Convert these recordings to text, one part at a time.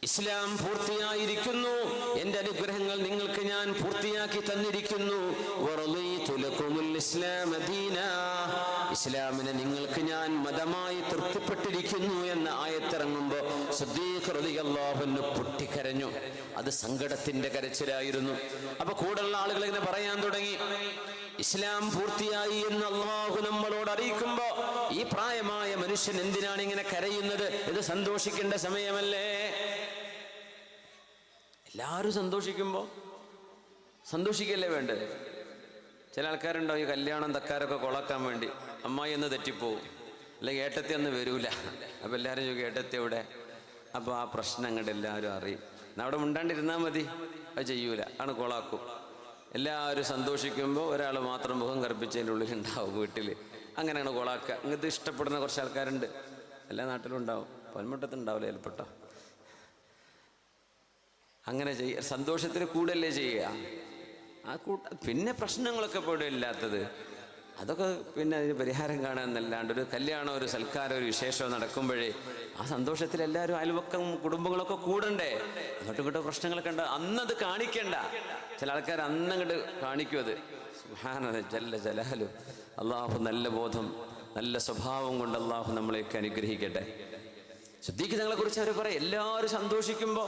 ഇസ്ലാം പൂർത്തിയായിരിക്കുന്നു, എന്റെ അനുഗ്രഹങ്ങൾ നിങ്ങൾക്ക് ഞാൻ പൂർത്തിയാക്കി തന്നിരിക്കുന്നു. ഇസ്ലാമിനെ നിങ്ങൾക്ക് ഞാൻ മതമായി തൃപ്തിപ്പെട്ടിരിക്കുന്നു എന്ന ആയത്തിറങ്ങുമ്പോ സിദ്ദീഖ് റളിയല്ലാഹു അൻഹു പൊട്ടിക്കരഞ്ഞു. അത് സങ്കടത്തിന്റെ കരച്ചിലായിരുന്നു. അപ്പൊ കൂടുതലുള്ള ആളുകൾ ഇങ്ങനെ പറയാൻ തുടങ്ങി, ഇസ്ലാം പൂർത്തിയായി എന്ന് അള്ളാഹു നമ്മളോട് അറിയിക്കുമ്പോ ഈ പ്രായമായ മനുഷ്യൻ എന്തിനാണ് ഇങ്ങനെ കരയുന്നത്? ഇത് സന്തോഷിക്കേണ്ട സമയമല്ലേ? എല്ലാവരും സന്തോഷിക്കുമ്പോ സന്തോഷിക്കല്ലേ വേണ്ടത്? ചില ആൾക്കാരുണ്ടാവും ഈ കല്യാണം തക്കാരൊക്കെ കൊളാക്കാൻ വേണ്ടി അമ്മായി എന്ന് തെറ്റിപ്പോവും, അല്ലെങ്കിൽ ഏട്ടത്തി ഒന്ന് വരൂല. അപ്പൊ എല്ലാവരും ചോദിക്കും ഏട്ടത്തി എവിടെ? അപ്പൊ ആ പ്രശ്നം അങ്ങോട്ട് എല്ലാവരും അറിയും. അവിടെ മിണ്ടാണ്ടിരുന്നാൽ മതി, അത് ചെയ്യൂല, ആണ് കൊളാക്കും. എല്ലാവരും സന്തോഷിക്കുമ്പോൾ ഒരാൾ മാത്രം മുഖം കറുപ്പിച്ചതിൻ്റെ ഉള്ളിൽ ഉണ്ടാവും വീട്ടിൽ. അങ്ങനെയാണ് കൊളാക്കുക. ഇങ്ങനത്തെ ഇഷ്ടപ്പെടുന്ന കുറച്ച് ആൾക്കാരുണ്ട്, എല്ലാ നാട്ടിലും ഉണ്ടാവും, പൊന്മുട്ടത്തുണ്ടാവില്ല ചിലപ്പെട്ടോ. അങ്ങനെ സന്തോഷത്തിന് കൂടല്ലേ ചെയ്യുക ആ പിന്നെ പ്രശ്നങ്ങളൊക്കെ ഇവിടെ ഇല്ലാത്തത് അതൊക്കെ പിന്നെ അതിന് പരിഹാരം കാണാമെന്നല്ലാണ്ട് ഒരു കല്യാണം, ഒരു സൽക്കാരം, ഒരു വിശേഷം നടക്കുമ്പോഴേ ആ സന്തോഷത്തിൽ എല്ലാവരും അയൽവക്കം കുടുംബങ്ങളൊക്കെ കൂടണ്ടേ? അങ്ങോട്ടും ഇങ്ങോട്ടും പ്രശ്നങ്ങളൊക്കെ ഉണ്ട്, അന്നത് കാണിക്കണ്ട. ചില ആൾക്കാർ അന്നങ്ങോട്ട് കാണിക്കും. അത് സുബ്ഹാനല്ലാഹ് ജല്ല ജലാലു. അള്ളാഹു നല്ല ബോധം, നല്ല സ്വഭാവം കൊണ്ട് അള്ളാഹു നമ്മളെയൊക്കെ അനുഗ്രഹിക്കട്ടെ. സിദ്ദീഖ് തങ്ങളെ കുറിച്ച് അവർ പറയും, എല്ലാവരും സന്തോഷിക്കുമ്പോ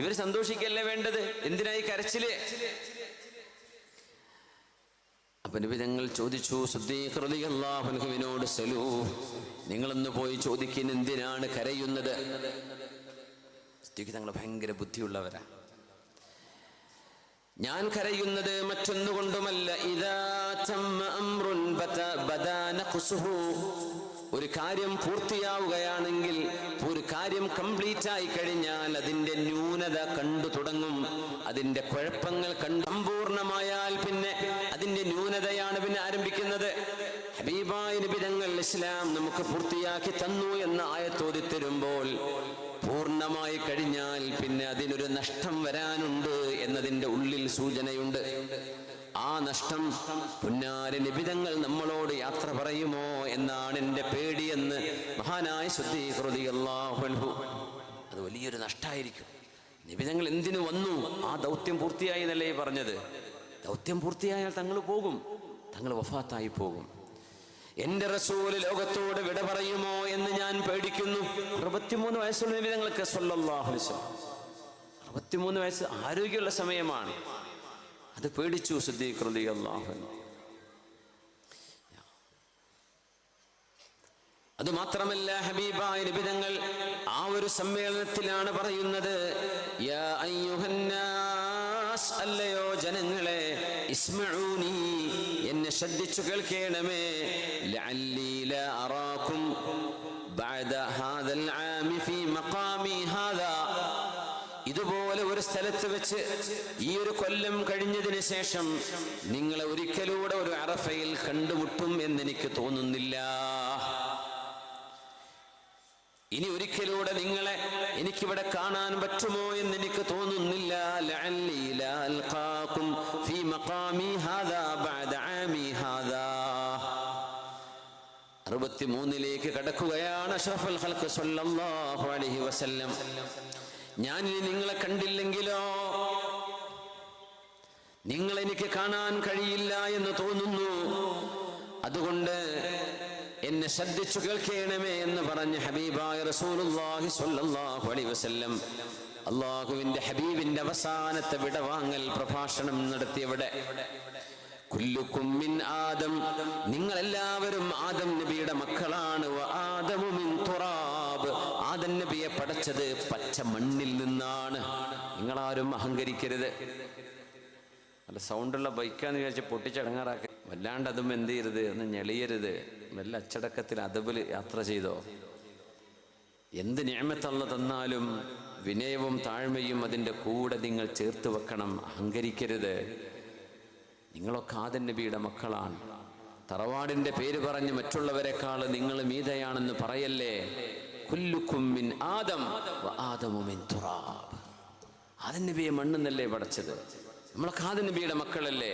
ഇവർ സന്തോഷിക്കല്ലേ വേണ്ടത്? എന്തിനായി കരച്ചില്? അപ്പൊ നബി തങ്ങൾ ചോദിച്ചു, സിദ്ദീഖ് റളിയല്ലാഹു അൻഹുവിനോട്, സലൂ, നിങ്ങളൊന്ന് പോയി ചോദിക്കുന്ന എന്തിനാണ് കരയുന്നത്? സിദ്ദീഖ് തങ്ങൾ ഭയങ്കര ബുദ്ധിയുള്ളവരാ. ഞാൻ കരയുന്നത് മറ്റൊന്നുകൊണ്ടുമല്ല, ഇദാ തമ്മ അംറുൻ ബദാ നഖ്സുഹു, ഒരു കാര്യം പൂർത്തിയാവുകയാണെങ്കിൽ, ഒരു കാര്യം കംപ്ലീറ്റ് ആയി കഴിഞ്ഞാൽ അതിന്റെ ന്യൂനത കണ്ടു തുടങ്ങും, അതിന്റെ കുഴപ്പങ്ങൾ സമ്പൂർണമായാൽ പിന്നെ അതിന്റെ ന്യൂനതയാണ് പിന്നെ ആരംഭിക്കുന്നത്. ഹബീബായ നബി തങ്ങൾ ഇസ്ലാം നമുക്ക് പൂർത്തിയാക്കി തന്നു എന്ന ആയത്തോതി തരുമ്പോൾ പൂർണ്ണമായി കഴിഞ്ഞാൽ പിന്നെ അതിനൊരു നഷ്ടം വരാനുണ്ട് എന്നതിന്റെ ഉള്ളിൽ സൂചനയുണ്ട്. ആ നഷ്ടം പുന്നാര നിബിതങ്ങൾ നമ്മളോട് യാത്ര പറയുമോ എന്നാണ് എൻ്റെ പേടിയെന്ന് മഹാനായ സിദ്ദീഖ് റളിയല്ലാഹു അൻഹു. അത് വലിയൊരു നഷ്ടമായിരിക്കും. നിബിതങ്ങൾ എന്തിനു വന്നു? ആ ദൗത്യം പൂർത്തിയായി എന്നല്ലേ പറഞ്ഞത്. ദൗത്യം പൂർത്തിയായാൽ തങ്ങൾ പോകും, തങ്ങൾ വഫാത്തായി പോകും. എന്റെ റസൂല് ലോകത്തോട് വിട പറയുമോ എന്ന് ഞാൻ പേടിക്കുന്നു. 63 വയസ്സുള്ള നിബിതങ്ങൾക്ക് സ്വല്ലല്ലാഹു അലൈഹി വസല്ലം, 63 വയസ്സ് ആരോഗ്യമുള്ള സമയമാണ്. അത് പേടിച്ചു സിദ്ദീഖ് റളിയല്ലാഹു അൻഹു. അത് മാത്രമല്ല, ഹബീബായ നബി തങ്ങൾ ആ ഒരു സമ്മേളനത്തിലാണ് പറയുന്നത്, യാ അയ്യുഹന്നാസ്, അല്ലയോ ജനങ്ങളെ, ഇസ്മഊനി, എന്നെ ശ്രദ്ധിച്ചു കേൾക്കണമേ, ലഅല്ലി ലാ അറാകും ബഅദ ഹാദൽ ആമി ഫീ മഖാമി ഹാദാ, ഇതുപോലെ ഒരു സ്ഥലത്ത് വെച്ച് ഈ ഒരു കൊല്ലം കഴിഞ്ഞതിന് ശേഷം നിങ്ങളെ ഒരിക്കലൂടെ ഒരു അറഫയിൽ കണ്ടുമുട്ടും എന്നെനിക്ക് തോന്നുന്നില്ല. ഇനി ഒരിക്കലൂടെ നിങ്ങളെ എനിക്കിവിടെ കാണാൻ പറ്റുമോ എന്നെനിക്ക് തോന്നുന്നില്ല. ലഅല്ലി ലാ അൽഖാകും ഫീ മഖാമി ഹാദാ ബഅദ ആമി ഹാദാ. 63ലേക്ക് കടക്കുകയാണ് അഷ്റഫുൽ ഖൽഖ് സ്വല്ലല്ലാഹു അലൈഹി വസല്ലം. ഞാൻ ഇനി നിങ്ങളെ കണ്ടില്ലെങ്കിലോ, നിങ്ങളെനിക്ക് കാണാൻ കഴിയില്ല എന്ന് തോന്നുന്നു. അതുകൊണ്ട് എന്നെ ശ്രദ്ധിച്ചു കേൾക്കണമേ എന്ന് പറഞ്ഞ് ഹബീബായ റസൂലുള്ളാഹി സ്വല്ലല്ലാഹു അലൈഹി വസല്ലം അള്ളാഹുവിന്റെ ഹബീബിന്റെ അവസാനത്തെ വിടവാങ്ങൽ പ്രഭാഷണം നടത്തിയവിടെ, കുല്ലുക്കും മിൻ ആദം, നിങ്ങളെല്ലാവരും ആദം നബിയുടെ മക്കളാണ്. വ ആദമു മിൻ തുറാബ്, ആദം നബിയെ പടച്ചത് പച്ച മണ്ണിൽ നിന്നാണ്. നിങ്ങളാരും അഹങ്കരിക്കരുത്. നല്ല സൗണ്ടുള്ള ബൈക്കാന്ന് വിചാരിച്ച് പൊട്ടിച്ചടങ്ങാറാക്കി വല്ലാണ്ട് അതും എന്ത് ചെയ്യരുത്, ഒന്ന് ഞെളിയരുത്. വല്ല അച്ചടക്കത്തിൽ അതബിൽ യാത്ര ചെയ്തോ. എന്ത് നിഅമത്തല്ല തന്നാലും വിനയവും താഴ്മയും അതിൻ്റെ കൂടെ നിങ്ങൾ ചേർത്ത് വെക്കണം. അഹങ്കരിക്കരുത്. നിങ്ങളൊക്കെ ആദം നബിയുടെ മക്കളാണ്. തറവാടിന്റെ പേര് പറഞ്ഞ് മറ്റുള്ളവരെക്കാൾ നിങ്ങൾ മീതയാണെന്ന് പറയല്ലേ. കുല്ലുക്കും മിൻ ആദം വ ആദമു മിൻ തുറാബ്. ആദം നബിയെ മണ്ണെന്നല്ലേ പടച്ചത്. നമ്മളൊക്കെ ആദം നബിയുടെ മക്കളല്ലേ.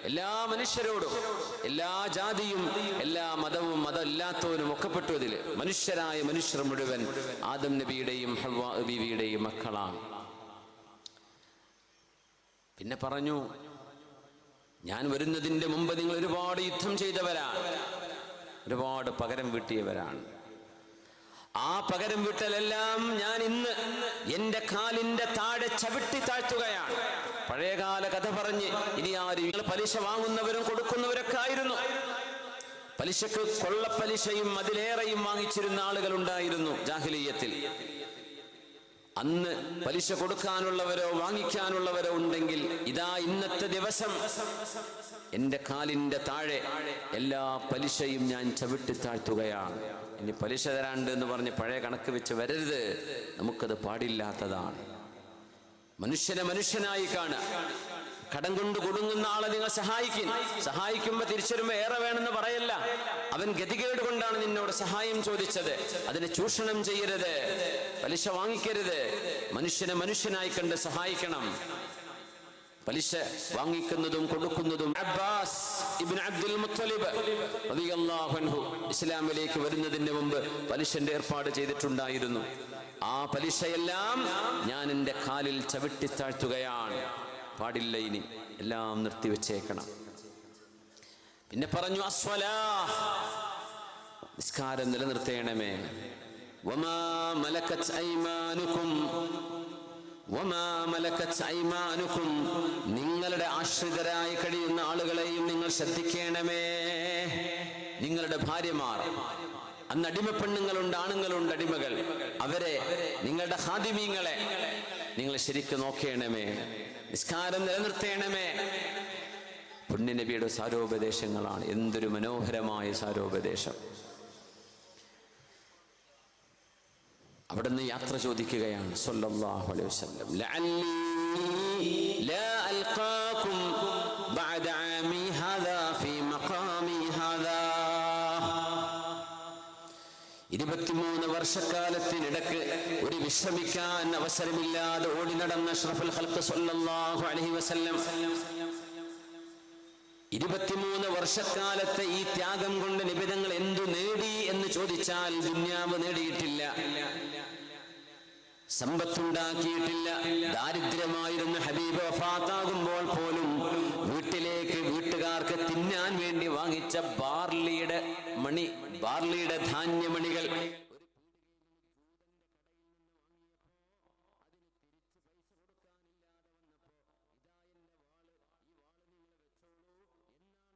എല്ലാ മനുഷ്യരോടും, എല്ലാ ജാതിയും, എല്ലാ മതവും മതമില്ലാത്തവരും ഒക്കെപ്പെട്ടു അതിൽ. മനുഷ്യരായ മനുഷ്യർ മുഴുവൻ ആദം നബിയുടെയും ഹവ്വാ ബീവിയുടെയും മക്കളാണ്. പിന്നെ പറഞ്ഞു, ഞാൻ വരുന്നതിന്റെ മുമ്പ് നിങ്ങൾ ഒരുപാട് യുദ്ധം ചെയ്തവരാണ്, ഒരുപാട് പകരം വീട്ടിയവരാണ്. ആ പകരം വീട്ടലെല്ലാം ഞാൻ ഇന്ന് എന്റെ കാലിന്റെ താഴെ ചവിട്ടി താഴ്ത്തുകയാണ്. പഴയകാല കഥ പറഞ്ഞ് ഇനി ആരും, നിങ്ങൾ പലിശ വാങ്ങുന്നവരും കൊടുക്കുന്നവരൊക്കെ ആയിരുന്നു. പലിശക്ക് കൊള്ളപ്പലിശയും അതിലേറെയും വാങ്ങിച്ചിരുന്ന ആളുകൾ ഉണ്ടായിരുന്നു ജാഹിലിയ്യത്തിൽ. അന്ന് പലിശ കൊടുക്കാനുള്ളവരോ വാങ്ങിക്കാനുള്ളവരോ ഉണ്ടെങ്കിൽ ഇതാ ഇന്നത്തെ ദിവസം എന്റെ കാലിന്റെ താഴെ എല്ലാ പലിശയും ഞാൻ ചവിട്ടി താഴ്ത്തുകയാണ്. ഇനി പലിശ തരാണ്ട് എന്ന് പറഞ്ഞ് പഴയ കണക്ക് വെച്ച് വരരുത്, നമുക്കത് പാടില്ലാത്തതാണ്. മനുഷ്യനെ മനുഷ്യനായി കാണുക. കടം കൊണ്ട് കുടുങ്ങുന്ന ആളെ നിങ്ങൾ സഹായിക്കുമ്പോ തിരിച്ചു വരുമ്പോ ഏറെ വേണമെന്ന് പറയല്ല. അവൻ ഗതികേട് കൊണ്ടാണ് നിന്നോട് സഹായം ചോദിച്ചത്, അതിനെ ചൂഷണം ചെയ്യരുത്, പലിശ വാങ്ങിക്കരുത്. മനുഷ്യനെ മനുഷ്യനായി കണ്ട് സഹായിക്കണം. പലിശ വാങ്ങിക്കുന്നതും കൊടുക്കുന്നതും അബ്ബാസ് ഇബ്നു അബ്ദുൽ മുത്തലിബ് റളിയല്ലാഹു അൻഹു ഇസ്ലാമിലേക്ക് വരുന്നതിന് മുമ്പ് പലിശന്റെ ഏർപ്പാട് ചെയ്തിട്ടുണ്ടായിരുന്നു. ആ പലിശയെല്ലാം ഞാൻ എൻ്റെ കാലിൽ ചവിട്ടി താഴ്ത്തുകയാണ്. പാടില്ല, ഇനി എല്ലാം നിർത്തിവെച്ചേക്കണം. പിന്നെ പറഞ്ഞു, അസ്വലാഹ്, നിസ്കാരം നിലനിർത്തേണമേ. വമാ മലക്കത് ഐമാനുക്കും, വമാ മലക്കത് ഐമാനുക്കും, നിങ്ങളുടെ ആശ്രിതരായി കഴിയുന്ന ആളുകളെയും നിങ്ങൾ ശ്രദ്ധിക്കണമേ. നിങ്ങളുടെ ഭാര്യമാർ, അന്ന് അടിമപ്പെണ്ണുങ്ങളുണ്ട്, ആണുങ്ങളുണ്ട്, അടിമകൾ, അവരെ, നിങ്ങളുടെ ഖാദിമീങ്ങളെ നിങ്ങൾ ശരിക്കും നോക്കേണമേ. നിസ്കാരം നിലനിർത്തേണമേ. പുണ്യ നബിയുടെ സാരോപദേശങ്ങളാണ്. എന്തൊരു മനോഹരമായ സാരോപദേശം. അവിടുന്ന് യാത്ര ചോദിക്കുകയാണ് സല്ലല്ലാഹു അലൈഹി വസല്ലം, ലഅല്ലി ലാ അൽഖാകും ബഅദ ആമി ഹാദാ ഫീ മഖാമി ഹാദാ. 23 വർഷക്കാലത്തിനിടക്ക് ഒരു വിശ്രമിക്കാൻ അവസരമില്ലാതെ ഓടി നടന്ന അഷ്റഫുൽ ഖൽഖ് സല്ലല്ലാഹു അലൈഹി വസല്ലം 23 വർഷക്കാലത്തെ ഈ ത്യാഗം കൊണ്ട് നിബിതങ്ങൾ എന്തു നേടി എന്ന് ചോദിച്ചാൽ ദുന്യാവ് നേടിയിട്ടില്ല, സമ്പത്തുണ്ടാക്കിയിട്ടില്ല. ദാരിദ്ര്യമായിരുന്ന ഹബീബ് വഫാത്താകുമ്പോൾ പോലും വീട്ടുകാർക്ക് തിന്നാൻ വേണ്ടി വാങ്ങിച്ച ബാർലിയുടെ ധാന്യമണികൾ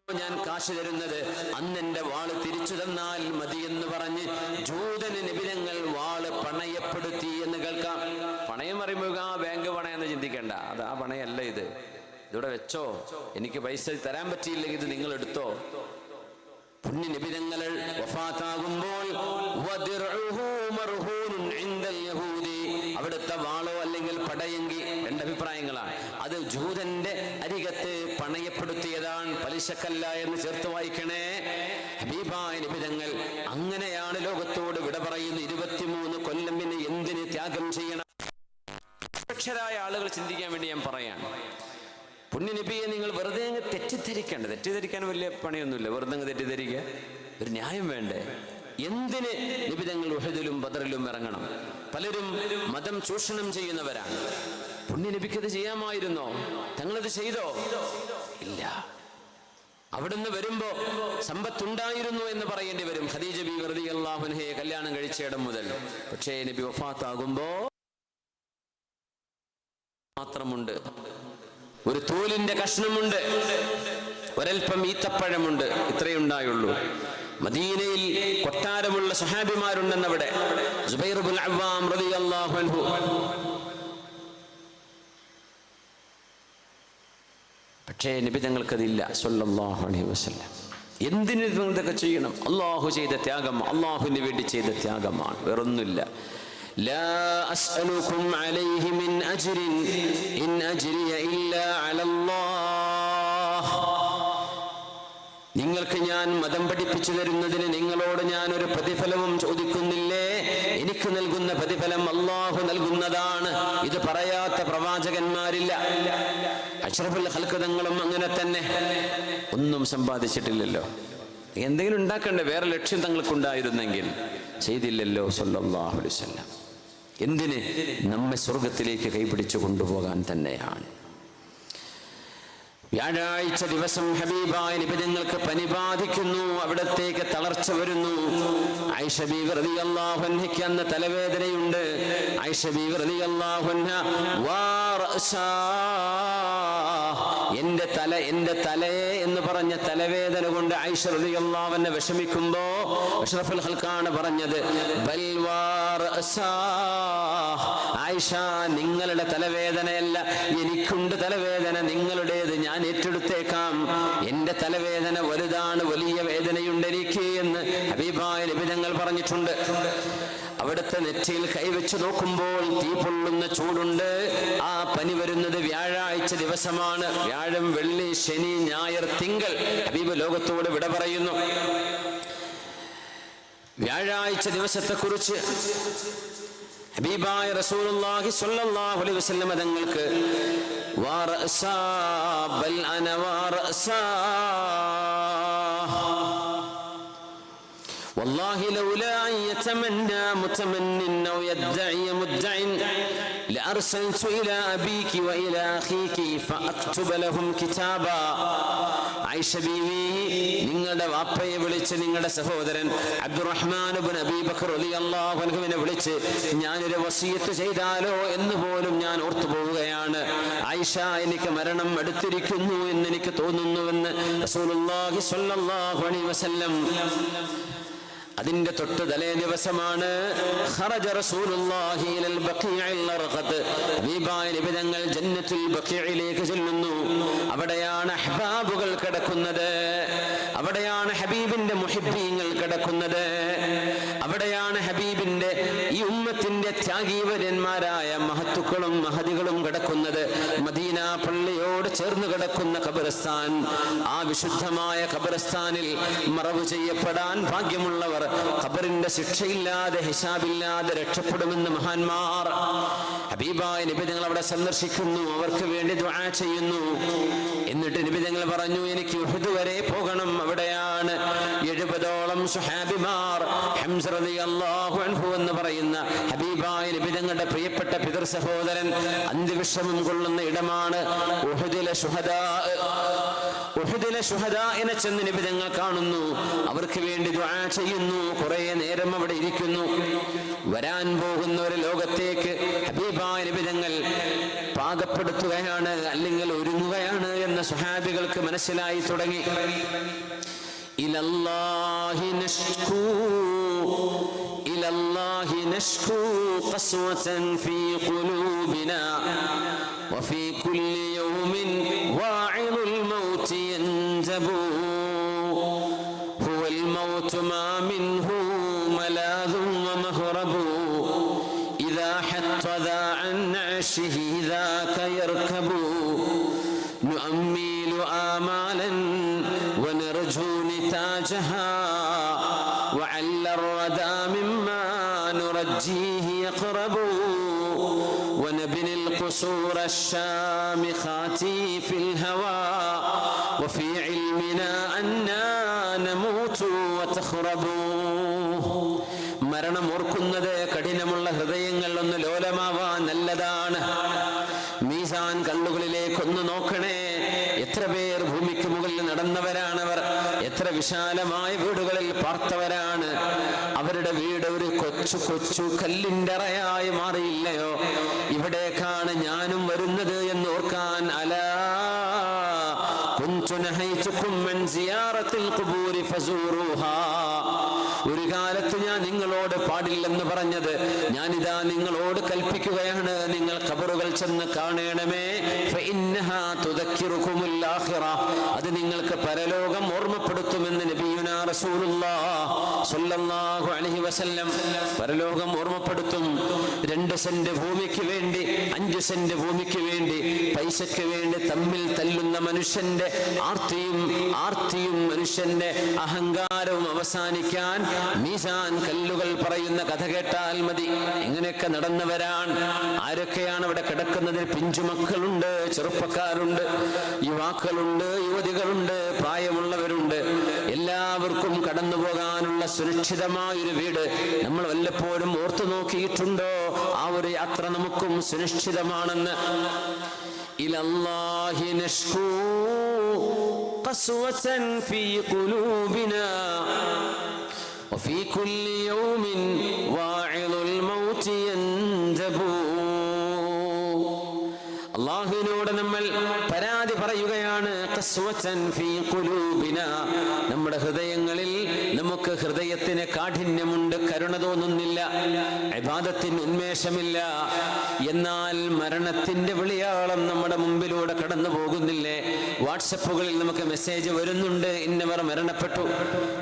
ഞാൻ കാശ് തരുന്നത്, അന്ന് എന്റെ വാള് തിരിച്ചു തന്നാൽ മതി എന്ന് പറഞ്ഞ് ജൂതന് നിബിധങ്ങൾ വാള് പണയപ്പെടുത്തി എന്ന് കേൾക്കാം. പണയം പറയുമ്പോൾ ആ ബാങ്ക് പണയെന്ന് ചിന്തിക്കേണ്ട, അത് ആ പണയല്ല, ഇതിവിടെ വെച്ചോ, എനിക്ക് പൈസ തരാൻ പറ്റിയില്ലെങ്കിൽ ഇത് നിങ്ങൾ എടുത്തോ. പുണ്യ നിബിധങ്ങൾ വഫാത്താകുമ്പോൾ അവിടുത്തെ വാളോ അല്ലെങ്കിൽ പടയെങ്കി, രണ്ടഭിപ്രായങ്ങളാണ്. അത് ജൂതന്റെ അരികത്ത് പണയപ്പെടുത്തിയതാണ്, പലിശക്കല്ല എന്ന് ചേർത്ത് വായിക്കണേ. ഹബീബായ നിബിധങ്ങൾ അങ്ങനെയാണ് ലോകത്തോട് വിട പറയുന്നു. 23 കൊല്ലം പിന്നെ എന്തിന് ത്യാഗം ചെയ്യണം? അക്ഷരായ ആളുകൾ ചിന്തിക്കാൻ വേണ്ടി ഞാൻ പറയാണ്. പുണ്യനബിയെ നിങ്ങൾ വെറുതെ അങ്ങ് തെറ്റിദ്ധരിക്കേണ്ട. തെറ്റിദ്ധരിക്കാൻ വലിയ പണിയൊന്നുമില്ല, വെറുതെ അങ്ങ് തെറ്റിദ്ധരിക്കുക. ഒരു ന്യായം വേണ്ടേ? എന്തിന് നിബിധങ്ങൾ ഉഹദിലും ബദറിലും ഇറങ്ങണം? പലരും മതം ചൂഷണം ചെയ്യുന്നവരാണ്. പുണ്യനബിക്കത് ചെയ്യാമായിരുന്നോ? തങ്ങളത് ചെയ്തോ? ഇല്ല. അവിടുന്ന് വരുമ്പോ സമ്പത്തുണ്ടായിരുന്നു എന്ന് പറയേണ്ടി വരും. ഖദീജ ബീവി റളിയല്ലാഹു അൻഹയെ കല്യാണം കഴിച്ചയിടം മുതൽ. പക്ഷേ നബി വഫാത്താകുമ്പോ മാത്രമുണ്ട്, ഒരു തോലിന്റെ കഷ്ണമുണ്ട്, ഒരൽപ്പം ഈത്തപ്പഴമുണ്ട്, ഇത്രയേ ഉണ്ടായുള്ളൂ. മദീനയിൽ കൊട്ടാരമുള്ള സഹാബിമാരുണ്ടെന്നവിടെ. സുബൈർ ഇബ്നുൽ അവ്വാം റളിയല്ലാഹു അൻഹു പക്ഷേ നബി തങ്ങൾക്കതില്ല സല്ലല്ലാഹു അലൈഹി വസല്ലം. എന്തിന് ഇതൊക്കെ ചെയ്യണം? അള്ളാഹു ചെയ്ത ത്യാഗം, അള്ളാഹുവിന് വേണ്ടി ചെയ്ത ത്യാഗമാണ്, വേറൊന്നുമില്ല. ലാ അസ്അലുകും അലൈഹി മിൻ അജ്രിൻ ഇൻ അജ്രിയ ഇല്ലാ അലല്ലാഹ്. നിങ്ങൾക്ക് ഞാൻ മതം പഠിപ്പിച്ചു തരുന്നതിന് നിങ്ങളോട് ഞാൻ ഒരു പ്രതിഫലവും ചോദിക്കുന്നില്ലേ. എനിക്ക് എനിക്ക് നൽകുന്ന പ്രതിഫലം അല്ലാഹു നൽകുന്നതാണ്. ഇത് പറയാത്ത പ്രവാചകന്മാരില്ല. അഷ്റഫുൽ ഖൽഖ് തങ്ങളും അങ്ങനെ തന്നെ. ഒന്നും സമ്പാദിച്ചിട്ടില്ലല്ലോ. എന്തെങ്കിലും ഉണ്ടാക്കണ്ടേ? വേറെ ലക്ഷ്യം തങ്ങൾക്കുണ്ടായിരുന്നെങ്കിൽ ചെയ്തില്ലല്ലോ സല്ലല്ലാഹു അലൈഹി വസല്ലം. എന്തിന്? നമ്മെ സ്വർഗത്തിലേക്ക് കൈപിടിച്ചു കൊണ്ടുപോകാൻ തന്നെയാണ്. വ്യാഴാഴ്ച ദിവസം ഹബീബായ നബി തങ്ങൾക്ക് പനി ബാധിക്കുന്നു. അവിടത്തേക്ക് തളർച്ച വരുന്നു. ആയിഷ ബീവി റളിയല്ലാഹു അൻഹയ്ക്ക് അന്ന് തലവേദനയുണ്ട്. ആയിഷ ബീവി റളിയല്ലാഹു അൻഹ എന്റെ തലയെ എന്ന് പറഞ്ഞ തലവേദന കൊണ്ട് ആയിഷ റളിയല്ലാഹു അൻഹ വിഷമിക്കുമ്പോ അഷ്റഫുൽ ഖൽഖാണ് പറഞ്ഞത്, ബൽ ആയിഷ, നിങ്ങളുടെ തലവേദനയല്ല, എനിക്കുണ്ട് തലവേദന, നിങ്ങളുടേത് ഞാൻ ഏറ്റെടുത്തേക്കാം. എന്റെ തലവേദന വലുതാണ്, വലിയ വേദനയുണ്ട് എനിക്ക് എന്ന് ഹബീബായ നബി തങ്ങൾ പറഞ്ഞിട്ടുണ്ട്. അവിടുത്തെ നെറ്റിയിൽ കൈവച്ച് നോക്കുമ്പോൾ തീ പൊള്ളുന്ന ചൂടുണ്ട്. ആ പനി വരുന്നത് വ്യാഴാഴ്ച ദിവസമാണ്. വ്യാഴം, വെള്ളി, ശനി, ഞായർ, തിങ്കൾ ഹബീബ് ലോകത്തോട് വിട പറയുന്നു. വ്യാഴാഴ്ച ദിവസത്തെക്കുറിച്ച് ഹബീബായ റസൂലുള്ളാഹി സ്വല്ലല്ലാഹു അലൈഹി വസല്ലം തങ്ങൾക്ക് والله لولا أن يتمنى متمن أو يدعي مدع لأرسلت إلى أبيك وإلى أخيك فأكتب لهم كتابا. ആയിഷ ബീവി, നിങ്ങളുടെ വാപ്പയെ വിളിച്ച് നിങ്ങളുടെ സഹോദരൻ അബ്ദുറഹ്മാൻ ഇബ്നു അബീ ബക്കർ റളിയല്ലാഹു അൻഹുവിനെ വിളിച്ച് ഞാനൊരു വസിയത്ത് ചെയ്താലോ എന്ന് പോലും ഞാൻ ഓർത്തു പോവുകയാണ്. ആയിഷ, എനിക്ക് മരണം അടുത്തിരിക്കുന്നു എന്ന് എനിക്ക് തോന്നുന്നുവെന്ന് റസൂലുള്ളാഹി സ്വല്ലല്ലാഹു അലൈഹി വസല്ലം. അതിന്റെ തൊട്ട് തലേ ദിവസമാണ് ഖറജ റസൂലുള്ളാഹി ഇലൽ ബഖീഇൽ അർഖദ്. ഹബീബായ നബി തങ്ങൾ ജന്നത്തുൽ ബഖീഇലേക്ക് ചെല്ലുന്നു. അവിടെയാണ് അഹ്ബാബുകൾ കിടക്കുന്നത്. അവിടെയാണ് ഹബീബിന്റെ മുഹിബ്ബീങ്ങൾ കിടക്കുന്നത്. അവിടെയാണ് ഹബീബിന്റെ ഈ ഉമ്മത്തിന്റെ ത്യാഗീവര്യന്മാരായ മഹത്തുക്കളും മഹദികളും കിടക്കുന്നത്. മദീന പള്ളിയോട് ചേർന്ന് കിടക്കുന്ന ഖബർസ്ഥാൻ. ആ വിശുദ്ധമായ ഖബർസ്ഥാനിൽ മറവ് ചെയ്യപ്പെടാൻ ഭാഗ്യമുള്ളവർ ഖബറിന്റെ ശിക്ഷയില്ലാതെ ഹിസാബില്ലാതെ രക്ഷപ്പെടുമെന്ന് മഹാന്മാർ. ഹബീബായ നബി തങ്ങൾ അവിടെ സന്ദർശിക്കുന്നു. അവർക്ക് വേണ്ടി ദുആ ചെയ്യുന്നു. എന്നിട്ട് നബി തങ്ങൾ പറഞ്ഞു, എനിക്ക് ഉഹദ് വരെ പോകണം. അവിടെയാണ് 70ഓളം സ്വഹാബിമാർ, ഹംസ റളിയല്ലാഹു അൻഹു എന്ന് പറയുന്ന ഹബീബായ നബി തങ്ങളുടെ പ്രിയപ്പെട്ട പിതൃ സഹോദരൻ അന്ത്യവിശ്രമം കൊള്ളുന്ന ഇടമാണ് ഉഹദിലെ ശുഹദാ. ഉഹദിലെ ശുഹദാഇനെ ചെന്ന് നബി തങ്ങൾ കാണുന്നു. അവർക്ക് വേണ്ടി ദുആ ചെയ്യുന്നു. കുറേ നേരം അവിടെ ഇരിക്കുന്നു. വരാൻ പോകുന്ന ഒരു ലോകത്തേക്ക് ഹബീബായ നബി തങ്ങൾ പാകപ്പെടുത്തുകയാണ്, അല്ലെങ്കിൽ ഒരുങ്ങുകയാണ് എന്ന് സ്വഹാബികൾക്ക് മനസ്സിലായി തുടങ്ങി. ഇലല്ലാഹി നഷ്കൂ ഖസ്വതൻ ഫീ ഖുലൂബിനാ വഫീ കുല്ലി യൗമിൻ വാഇദുൽ മൗതി യൻജബു ഹുവൽ മൗതു മാ മിൻഹു മലാദുൻ വമഹ്റബു ഇദാ ഹത്തദാ അൻ അർശിഹി ذاك يركب نؤمل آمالا ونرجو نتاجها وعل الردى مما نرجيه يقرب ونبني القصور الشامخات في الهوى وفي علمنا أننا نموت وتخرب. മരണം ഓർക്കുന്നത് കഠിനമുള്ള ഹൃദയങ്ങൾ ഒന്ന് ലോലമാവാൻ നല്ലതാണ്. മീസാൻ കല്ലുകളിലേക്കൊന്ന് നോക്കണേ. എത്ര പേർ ഭൂമിക്ക് മുകളിൽ നടന്നവരാണവർ. എത്ര വിശാലമായ വീടുകളിൽ പാർത്തവരാണ്. അവരുടെ വീട് ഒരു കൊച്ചു കൊച്ചു കല്ലിൻ്റെ അറയായി മാറിയില്ലയോ? ഇവിടേക്കാണ് ഞാനും വരുന്നത് എന്ന് ഓർക്കാൻ. അലാ കുൻതു നഹൈതുകും അൻ സിയാറത്തിൽ ഖുബൂരി ഫസൂറുഹാ. ഒരു കാലത്ത് ഞാൻ നിങ്ങളോട് പാടില്ലെന്ന് പറഞ്ഞത് ഞാനിതാ നിങ്ങളോട് കൽപ്പിക്കുകയാണ്, നിങ്ങൾ ഖബറുകൾ ചെന്ന് കാണണമേ. അത് നിങ്ങൾക്ക് പരലോകം ഓർമ്മപ്പെടുത്തുമെന്ന് നബിയുനാ റസൂലുള്ളാഹി സ്വല്ലല്ലാഹു അലൈഹി വസല്ലം പരലോകം ഓർമ്മപ്പെടുത്തും. 2 സെന്റ് ഭൂമിക്ക് വേണ്ടി 5 സെന്റ് ഭൂമിക്ക് വേണ്ടി പൈസയ്ക്ക് വേണ്ടി തമ്മിൽ തല്ലുന്ന മനുഷ്യന്റെ ആർത്തിയും മനുഷ്യന്റെ അഹങ്കാരവും അവസാനിക്കാൻ മീസാൻ കല്ലുകൾ പറയുന്ന കഥ കേട്ടാൽ മതി. ഇങ്ങനെയൊക്കെ നടന്നവരാണ്. ആരൊക്കെയാണ് അവിടെ കിടക്കുന്നതിൽ? പിഞ്ചുമക്കളുണ്ട്, ചെറുപ്പക്കാരുണ്ട്, യുവാക്കളുണ്ട്, യുവതികളുണ്ട്, പ്രായമുള്ളവരുണ്ട്. എല്ലാവർക്കും കടന്നു പോകാനുള്ള സുരക്ഷിതമായൊരു വീട് നമ്മൾ വല്ലപ്പോഴും ഓർത്തു നോക്കിയിട്ടുണ്ടോ? ആ ഒരു യാത്ര നമുക്കും സുരക്ഷിതമാണെന്ന്. ഇലല്ലാഹി നഷ്കൂ ഖസ്വതൻ ഫീ ഖുലൂബിനാ വഫീ കുല്ലി യൗമിൻ വാഇദുൽ മൗതി യൻദബൂ. അല്ലാഹുവിനോട് നമ്മൾ പരാതി പറയുകയാണ്. ഖസ്വതൻ ഫീ ഖുലൂബിനാ, നമ്മുടെ ഹൃദയങ്ങളിൽ നമുക്ക് ഹൃദയത്തിന് കാഠിന്യമുണ്ട്, കരുണ തോന്നുന്നില്ല, ഇബാദത്തിന് ഉന്മേഷമില്ല. എന്നാൽ മരണത്തിന്റെ വിളിയാളം നമ്മുടെ മുമ്പിലൂടെ കടന്നു പോകുന്നില്ലേ? വാട്സപ്പുകളിൽ നമുക്ക് മെസ്സേജ് വരുന്നുണ്ട്, ഇന്നവർ മരണപ്പെട്ടു.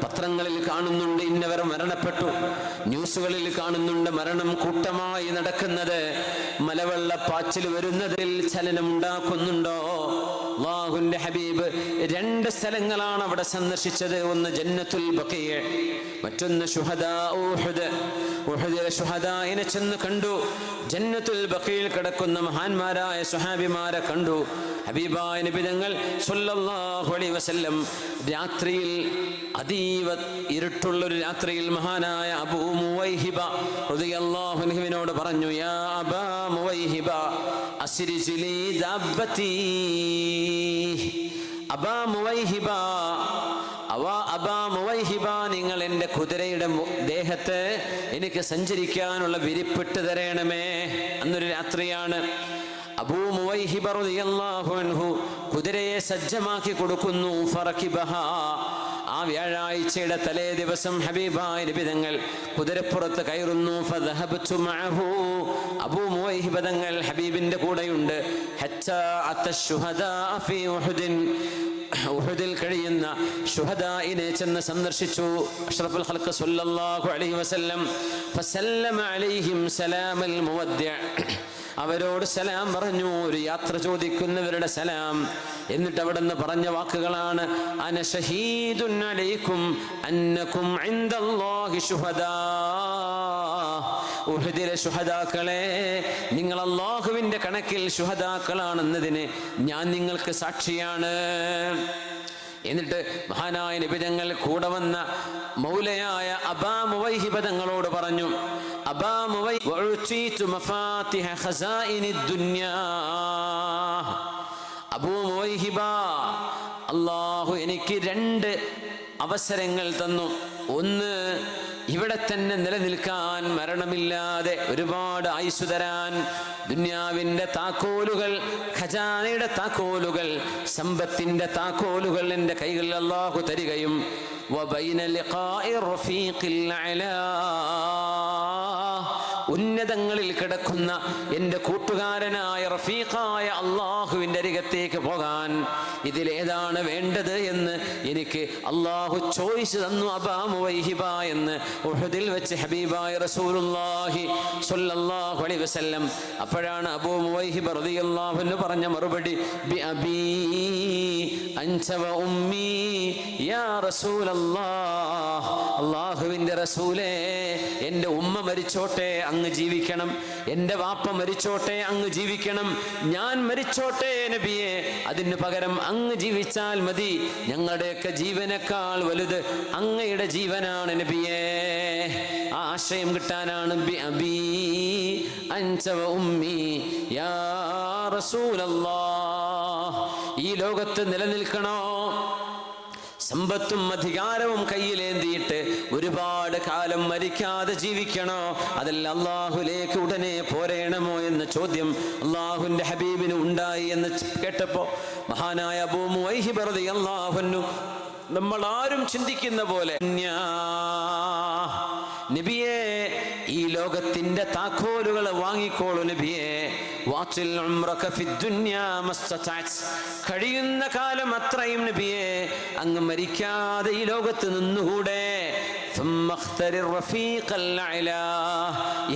പത്രങ്ങളിൽ കാണുന്നുണ്ട്, ഇന്നവർ മരണപ്പെട്ടു. ന്യൂസുകളിൽ കാണുന്നുണ്ട് മരണം കൂട്ടമായി നടക്കുന്നത്. മലവെള്ളപ്പാച്ചിൽ വരുന്നതിൽ ചലനം ഉണ്ടാക്കുന്നുണ്ടോ? അല്ലാഹുവിന്റെ ഹബീബ് 2 സ്ഥലങ്ങളാണ് അവിടെ സന്ദർശിച്ചത്. ഒന്ന് ജന്നത്തുൽ ബഖീഅ, മറ്റൊന്ന് ശുഹദാ ഉഹുദ്. ഉഹുദിലെ ശുഹദായിനെ ചെന്ന് കണ്ടു. ജന്നത്തുൽ ബഖീഅയിൽ കിടക്കുന്ന മഹാന്മാരായ സ്വഹാബിമാരെ കണ്ടു. ഹബീബായ നബി തങ്ങൾ സ്വല്ലല്ലാഹു അലൈഹി വസല്ലം രാത്രിയിൽ, അതീവ ഇരുട്ടുള്ളൊരു രാത്രിയിൽ, മഹാനായ അബൂ മുവൈഹിബ റളിയല്ലാഹു അൻഹുവിനോട് പറഞ്ഞു, യാ അബാ മുവൈഹിബ അസ്രിജ് ലീ ദബ്ബതി. അബാ മുവൈഹിബ, അബാ മുവൈഹിബ, നിങ്ങൾ എൻ്റെ കുതിരയുടെ ദേഹത്ത് എനിക്ക് സഞ്ചരിക്കാനുള്ള വിരിപ്പിട്ട് തരണമേ. അന്നൊരു രാത്രിയാണ്. അബൂ മുവൈഹിബ റളിയല്ലാഹു അൻഹു കുതിരയെ സജ്ജമാക്കി കൊടുക്കുന്നു. ഫറകിബഹ, ആ വ്യാഴാഴ്ചയുടെ തലേ ദിവസം ഹബീബായ നബി തങ്ങൾ കുതിരപ്പുറത്ത് കയറുന്നു. ഫദഹബതു മഅഹു, അബൂ മുവൈഹിബ തങ്ങൾ ഹബീബിന്റെ കൂടെയുണ്ട്. ഹത്താ അത്തശുഹദാ ഫീ ഉഹുദിൻ, ഉഹുദിൽ കഴിയുന്ന ശുഹദായിനെ ചെന്ന് സന്ദർശിച്ചു. അഷ്റഫുൽ ഖൽഖ് സ്വല്ലല്ലാഹു അലൈഹി വസല്ലം ഫസല്ലമ അലൈഹിം സലാമൽ മുവദ്ദിഅ, അവരോട് സലാം പറഞ്ഞു, ഒരു യാത്ര ചോദിക്കുന്നവരുടെ സലാം. എന്നിട്ട് അവിടെ നിന്ന് പറഞ്ഞ വാക്കുകളാണ്, അന ഷഹീദുൻ അലൈക്കും അന്നകും ഇൻദല്ലാഹി ശുഹദാ. ഉഹദിലെ ശുഹദാക്കളെ, നിങ്ങൾ അല്ലാഹുവിന്റെ കണക്കിൽ ശുഹദാക്കളാണെന്നതിന് ഞാൻ നിങ്ങൾക്ക് സാക്ഷിയാണ്. എന്നിട്ട് മഹാനായ നബി തങ്ങൾ കൂടെ വന്ന മൗലയായ അബാ മുവൈഹിബ തങ്ങളോട് പറഞ്ഞു, അബാ മുവൈഹിബ മഫാത്തിഹ ഖസാഇനിദ് ദുനിയാ. അബൂ മുവൈഹിബ, അല്ലാഹു എനിക്ക് 2 അവസരങ്ങൾ തന്നു. ഒന്ന്, ഇവിടെ തന്നെ നിലനിൽക്കാൻ, മരണമില്ലാതെ ഒരുപാട് ആയുസ് തരാൻ. ദുനിയാവിന്റെ താക്കോലുകൾ, ഖജാനയുടെ താക്കോലുകൾ, സമ്പത്തിന്റെ താക്കോലുകൾ എൻ്റെ കൈകളിൽ അല്ലാഹു തരികയും വബൈന ലിഖാഇ റഫീഖിൽ അലാ, ഉന്നതങ്ങളിൽ കിടക്കുന്ന എൻ്റെ കൂട്ടുകാരനായ റഫീഖായ അള്ളാഹുവിൻ്റെ അരികത്തേക്ക് പോകാൻ, ഇതിലേതാണ് വേണ്ടത് എന്ന് എനിക്ക് അള്ളാഹു ചോയ്സ് തന്നു. അബാ മുവൈഹിബ എന്ന് ഉഹുദിൽ വെച്ച് ഹബീബായ റസൂലുള്ളാഹി സ്വല്ലല്ലാഹു അലൈഹി വസല്ലം. അപ്പോഴാണ് അബൂ മുവൈഹിബ റളിയല്ലാഹു അൻഹു പറഞ്ഞ മറുപടി, ബി അബീ അൻത വ ഉമ്മീ യാ റസൂലല്ലാഹ്. അള്ളാഹുവിൻ്റെ റസൂലേ, എൻ്റെ ഉമ്മ മരിച്ചോട്ടെ അങ്ങ് ജീവിക്കണം, എൻ്റെ വാപ്പ മരിച്ചോട്ടെ അങ്ങ് ജീവിക്കണം, ഞാൻ മരിച്ചോട്ടെ നബിയെ, അതിന് പകരം അങ്ങ് ജീവിച്ചാൽ മതി. ഞങ്ങളുടെയൊക്കെ ജീവനേക്കാൾ വലുത് അങ്ങയുടെ ജീവനാണ് നബിയെ. ആ ആശയം കിട്ടാനാണ് ബി അബീ അൻത വ ഉമ്മീ യാ റസൂലല്ലാഹ്. ഈ ലോകത്ത് നിലനിൽക്കണോ, സമ്പത്തും അധികാരവും കയ്യിലേന്തിയിട്ട് ഒരുപാട് കാലം മരിക്കാതെ ജീവിക്കണോ, അതല്ല അള്ളാഹുലേക്ക് ഉടനെ പോരേണമോ എന്ന ചോദ്യം അള്ളാഹുവിന്റെ ഹബീബിന് ഉണ്ടായി എന്ന് കേട്ടപ്പോ മഹാനായ അബൂ മുവൈഹിബ റളിയല്ലാഹു അൻഹു നമ്മൾ ആരും ചിന്തിക്കുന്ന പോലെ, നബിയെ ഈ ലോകത്തിന്റെ താക്കോലുകൾ വാങ്ങിക്കോളൂ നബിയെ, വാത്തിൽ ഉംറക ഫിദ്ദുനിയാ മസ്തതഅത്, കഴിയുന്ന കാലം അത്രയും നബിയെ അങ്ങ് മരിക്കാതെ ഈ ലോകത്ത് നിന്നുകൂടെ.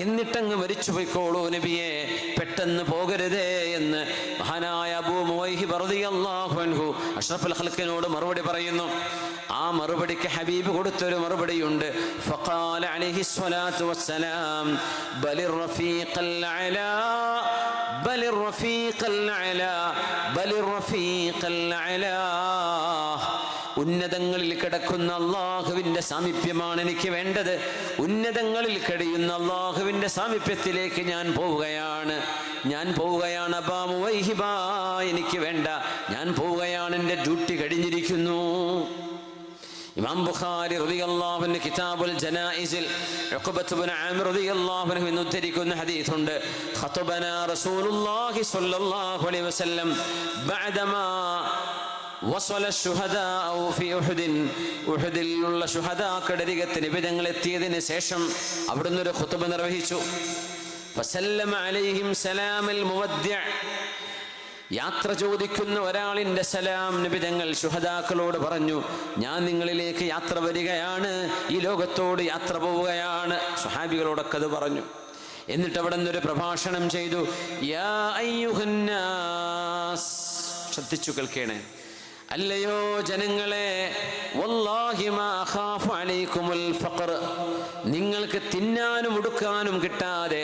എന്നിട്ടങ്ങ് മരിച്ചു പോയിക്കോളൂ നബിയെ, പെട്ടെന്ന് പോകരുതേ എന്ന് മഹാനായ അബൂ മുവൈഹിബ് റളിയല്ലാഹു അൻഹു അഷ്റഫുൽ ഖൽഖിനോട് മറുപടി പറയുന്നു. ആ മറുപടിക്ക് ഹബീബ് കൊടുത്തൊരു മറുപടിയുണ്ട്. ഫഖാല അലൈഹി സ്വലാത്തു വസ്സലാം ബലിർ റഫീഖൽ അലാ ബലിർ റഫീഖൽ അലാ ബലിർ റഫീഖൽ അലാ, ഉന്നതങ്ങളിൽ കിടക്കുന്ന അള്ളാഹുവിൻ്റെ സാമീപ്യമാണ് എനിക്ക് വേണ്ടത്. ഉന്നതങ്ങളിൽ കഴിയുന്ന അള്ളാഹുവിൻ്റെ സാമീപ്യത്തിലേക്ക് ഞാൻ പോവുകയാണ്. അബൂ മുവൈഹിബ, എനിക്ക് വേണ്ട, ഞാൻ പോവുകയാണ്, എൻ്റെ ഡ്യൂട്ടി കഴിഞ്ഞിരിക്കുന്നു. ഇമാം ബുഖാരി റളിയല്ലാഹു അൻഹു കിതാബുൽ ജനായിസിൽ ഉഖബത്ത് ഇബ്നു ആമിർ റളിയല്ലാഹു അൻഹു എന്ന് ഉദ്ധരിക്കുന്ന ഹദീസുണ്ട്. ഖതബനാ റസൂലുള്ളാഹി സ്വല്ലല്ലാഹു അലൈഹി വസല്ലം ബഅദമാ വസല ശുഹദാഉ ഫി ഉഹദിലുള്ള ശുഹദാക്കളുടെ നിബിധങ്ങൾ എത്തിയതിന് ശേഷം അവിടുന്ന് ഒരു ഖുതുബ നിർവഹിച്ചു. ഫസല്ലമ അലൈഹിം സലാമൽ മുവദ്ദിഅ, യാത്ര ചോദിക്കുന്ന ഒരാളിൻ്റെ സലാം നിബിധങ്ങൾ ശുഹദാക്കളോട് പറഞ്ഞു. ഞാൻ നിങ്ങളിലേക്ക് യാത്ര വരികയാണ്, ഈ ലോകത്തോട് യാത്ര പോവുകയാണ്. സ്വഹാബികളോടൊക്കെ അത് പറഞ്ഞു. എന്നിട്ട് അവിടെ നിന്നൊരു പ്രഭാഷണം ചെയ്തു. യാ അയ്യുഹന്നാസ്, ശ്രദ്ധിച്ചു കേൾക്കണേ, അല്ലയോ ജനങ്ങളെ, വല്ലാഹി മാ അഖാഫു അലൈക്കുമുൽ ഫഖർ, നിങ്ങൾക്ക് തിന്നാനും ഉടുക്കാനും കിട്ടാതെ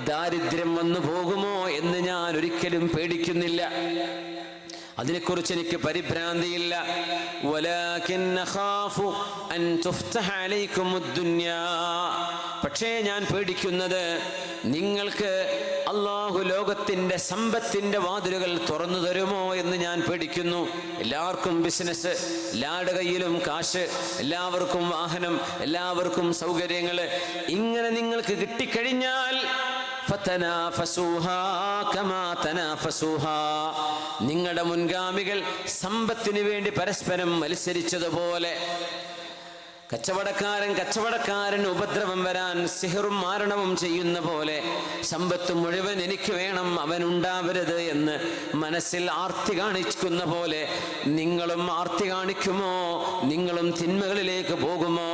ദാരിദ്ര്യം വന്നു പോകുമോ എന്ന് ഞാൻ ഒരിക്കലും പേടിക്കുന്നില്ല. അതിനെക്കുറിച്ച് എനിക്ക് പരിഭ്രാന്തിയില്ല. വലാകിൻ അഖാഫു അൻ തുഫ്തഹ അലൈക്കുമുദ് ദുനിയാ, പക്ഷേ ഞാൻ പേടിക്കുന്നത് നിങ്ങൾക്ക് അള്ളാഹു ലോകത്തിൻ്റെ സമ്പത്തിൻ്റെ വാതിലുകൾ തുറന്നു തരുമോ എന്ന് ഞാൻ പേടിക്കുന്നു. എല്ലാവർക്കും ബിസിനസ്, എല്ലാവരുടെ കയ്യിലും കാശ്, എല്ലാവർക്കും വാഹനം, എല്ലാവർക്കും സൗകര്യങ്ങൾ, ഇങ്ങനെ നിങ്ങൾക്ക് കിട്ടിക്കഴിഞ്ഞാൽ നിങ്ങളുടെ മുൻഗാമികൾ സമ്പത്തിനു വേണ്ടി പരസ്പരം മത്സരിച്ചതുപോലെ, കച്ചവടക്കാരൻ ഉപദ്രവം വരാൻ സിഹറും മാരണവും ചെയ്യുന്ന പോലെ സമ്പത്ത് മുഴുവൻ എനിക്ക് വേണം, അവനുണ്ടാവരുത് എന്ന് മനസ്സിൽ ആർത്തി കാണിക്കുന്ന പോലെ നിങ്ങളും ആർത്തി കാണിക്കുമോ? നിങ്ങളും തിന്മകളിലേക്ക് പോകുമോ?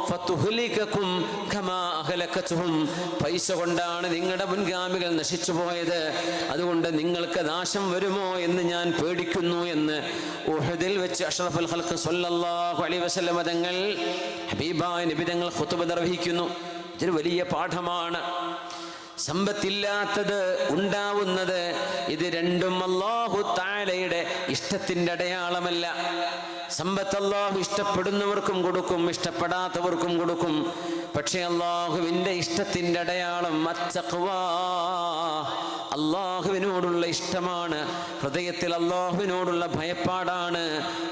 ഫതുഹ്ലികകും കമാ അഹ്ലകതുഹും, പൈസ കൊണ്ടാണ് നിങ്ങളുടെ മുൻഗാമികൾ നശിച്ചു പോയത്, അതുകൊണ്ട് നിങ്ങൾക്ക് നാശം വരുമോ എന്ന് ഞാൻ പേടിക്കുന്നു എന്ന് ഉഹദിൽ വെച്ച് അഷ്റഫുൽ ഖൽഖ് സ്വല്ലല്ലാഹു അലൈഹി വസല്ലം തങ്ങൾ, ഹബീബായ നബി തങ്ങൾ ഖുതുബ നിർവഹിക്കുന്നു. ഇതൊരു വലിയ പാഠമാണ്. സമ്പത്തില്ലാത്തത്, ഉണ്ടാവുന്നത്, ഇത് രണ്ടും അല്ലാഹു തആലയുടെ ഇഷ്ടത്തിൻ്റെ അടയാളമല്ല. സമ്പത്ത് അല്ലാഹു ഇഷ്ടപ്പെടുന്നവർക്കും കൊടുക്കും, ഇഷ്ടപ്പെടാത്തവർക്കും കൊടുക്കും. പക്ഷേ അല്ലാഹുവിൻ്റെ ഇഷ്ടത്തിൻ്റെ അടയാളം അത്തഖ്വാ, അല്ലാഹുവിനോടുള്ള ഇഷ്ടമാണ്. ഹൃദയത്തിൽ അല്ലാഹുവിനോടുള്ള ഭയപ്പാടാണ്.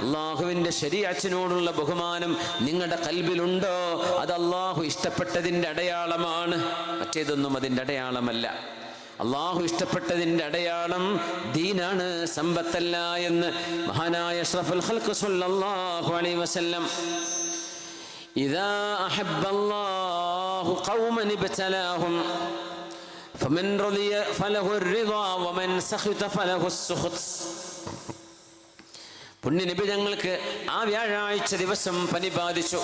അല്ലാഹുവിൻ്റെ ശരീഅത്തിനോടുള്ള ബഹുമാനം നിങ്ങളുടെ ഖൽബിലുണ്ടോ? അത് അല്ലാഹു ഇഷ്ടപ്പെട്ടതിൻ്റെ അടയാളമാണ്. മറ്റേതൊന്നും അതിൻ്റെ അടയാളമല്ല. അല്ലാഹു ഇഷ്ടപ്പെട്ടതിൻ്റെ അടയാളം ദീനാണ്, സമ്പത്തല്ല എന്ന് മഹാനായ അഷ്റഫുൽ ഖൽഖ് സ്വല്ലല്ലാഹു അലൈഹി വസല്ലം, ഇദാ അഹബ്ബല്ലാഹു ഖൗമൻ ഇബ്തലാഹും ഫമൻ റളിയ ഫലഹു റിളാ വമൻ സഖിത ഫലഹു സുഖ്ത്. പുണ്യ നബി ഞങ്ങൾക്ക് ആ വ്യാഴാഴ്ച ദിവസം പനി ബാധിച്ചു.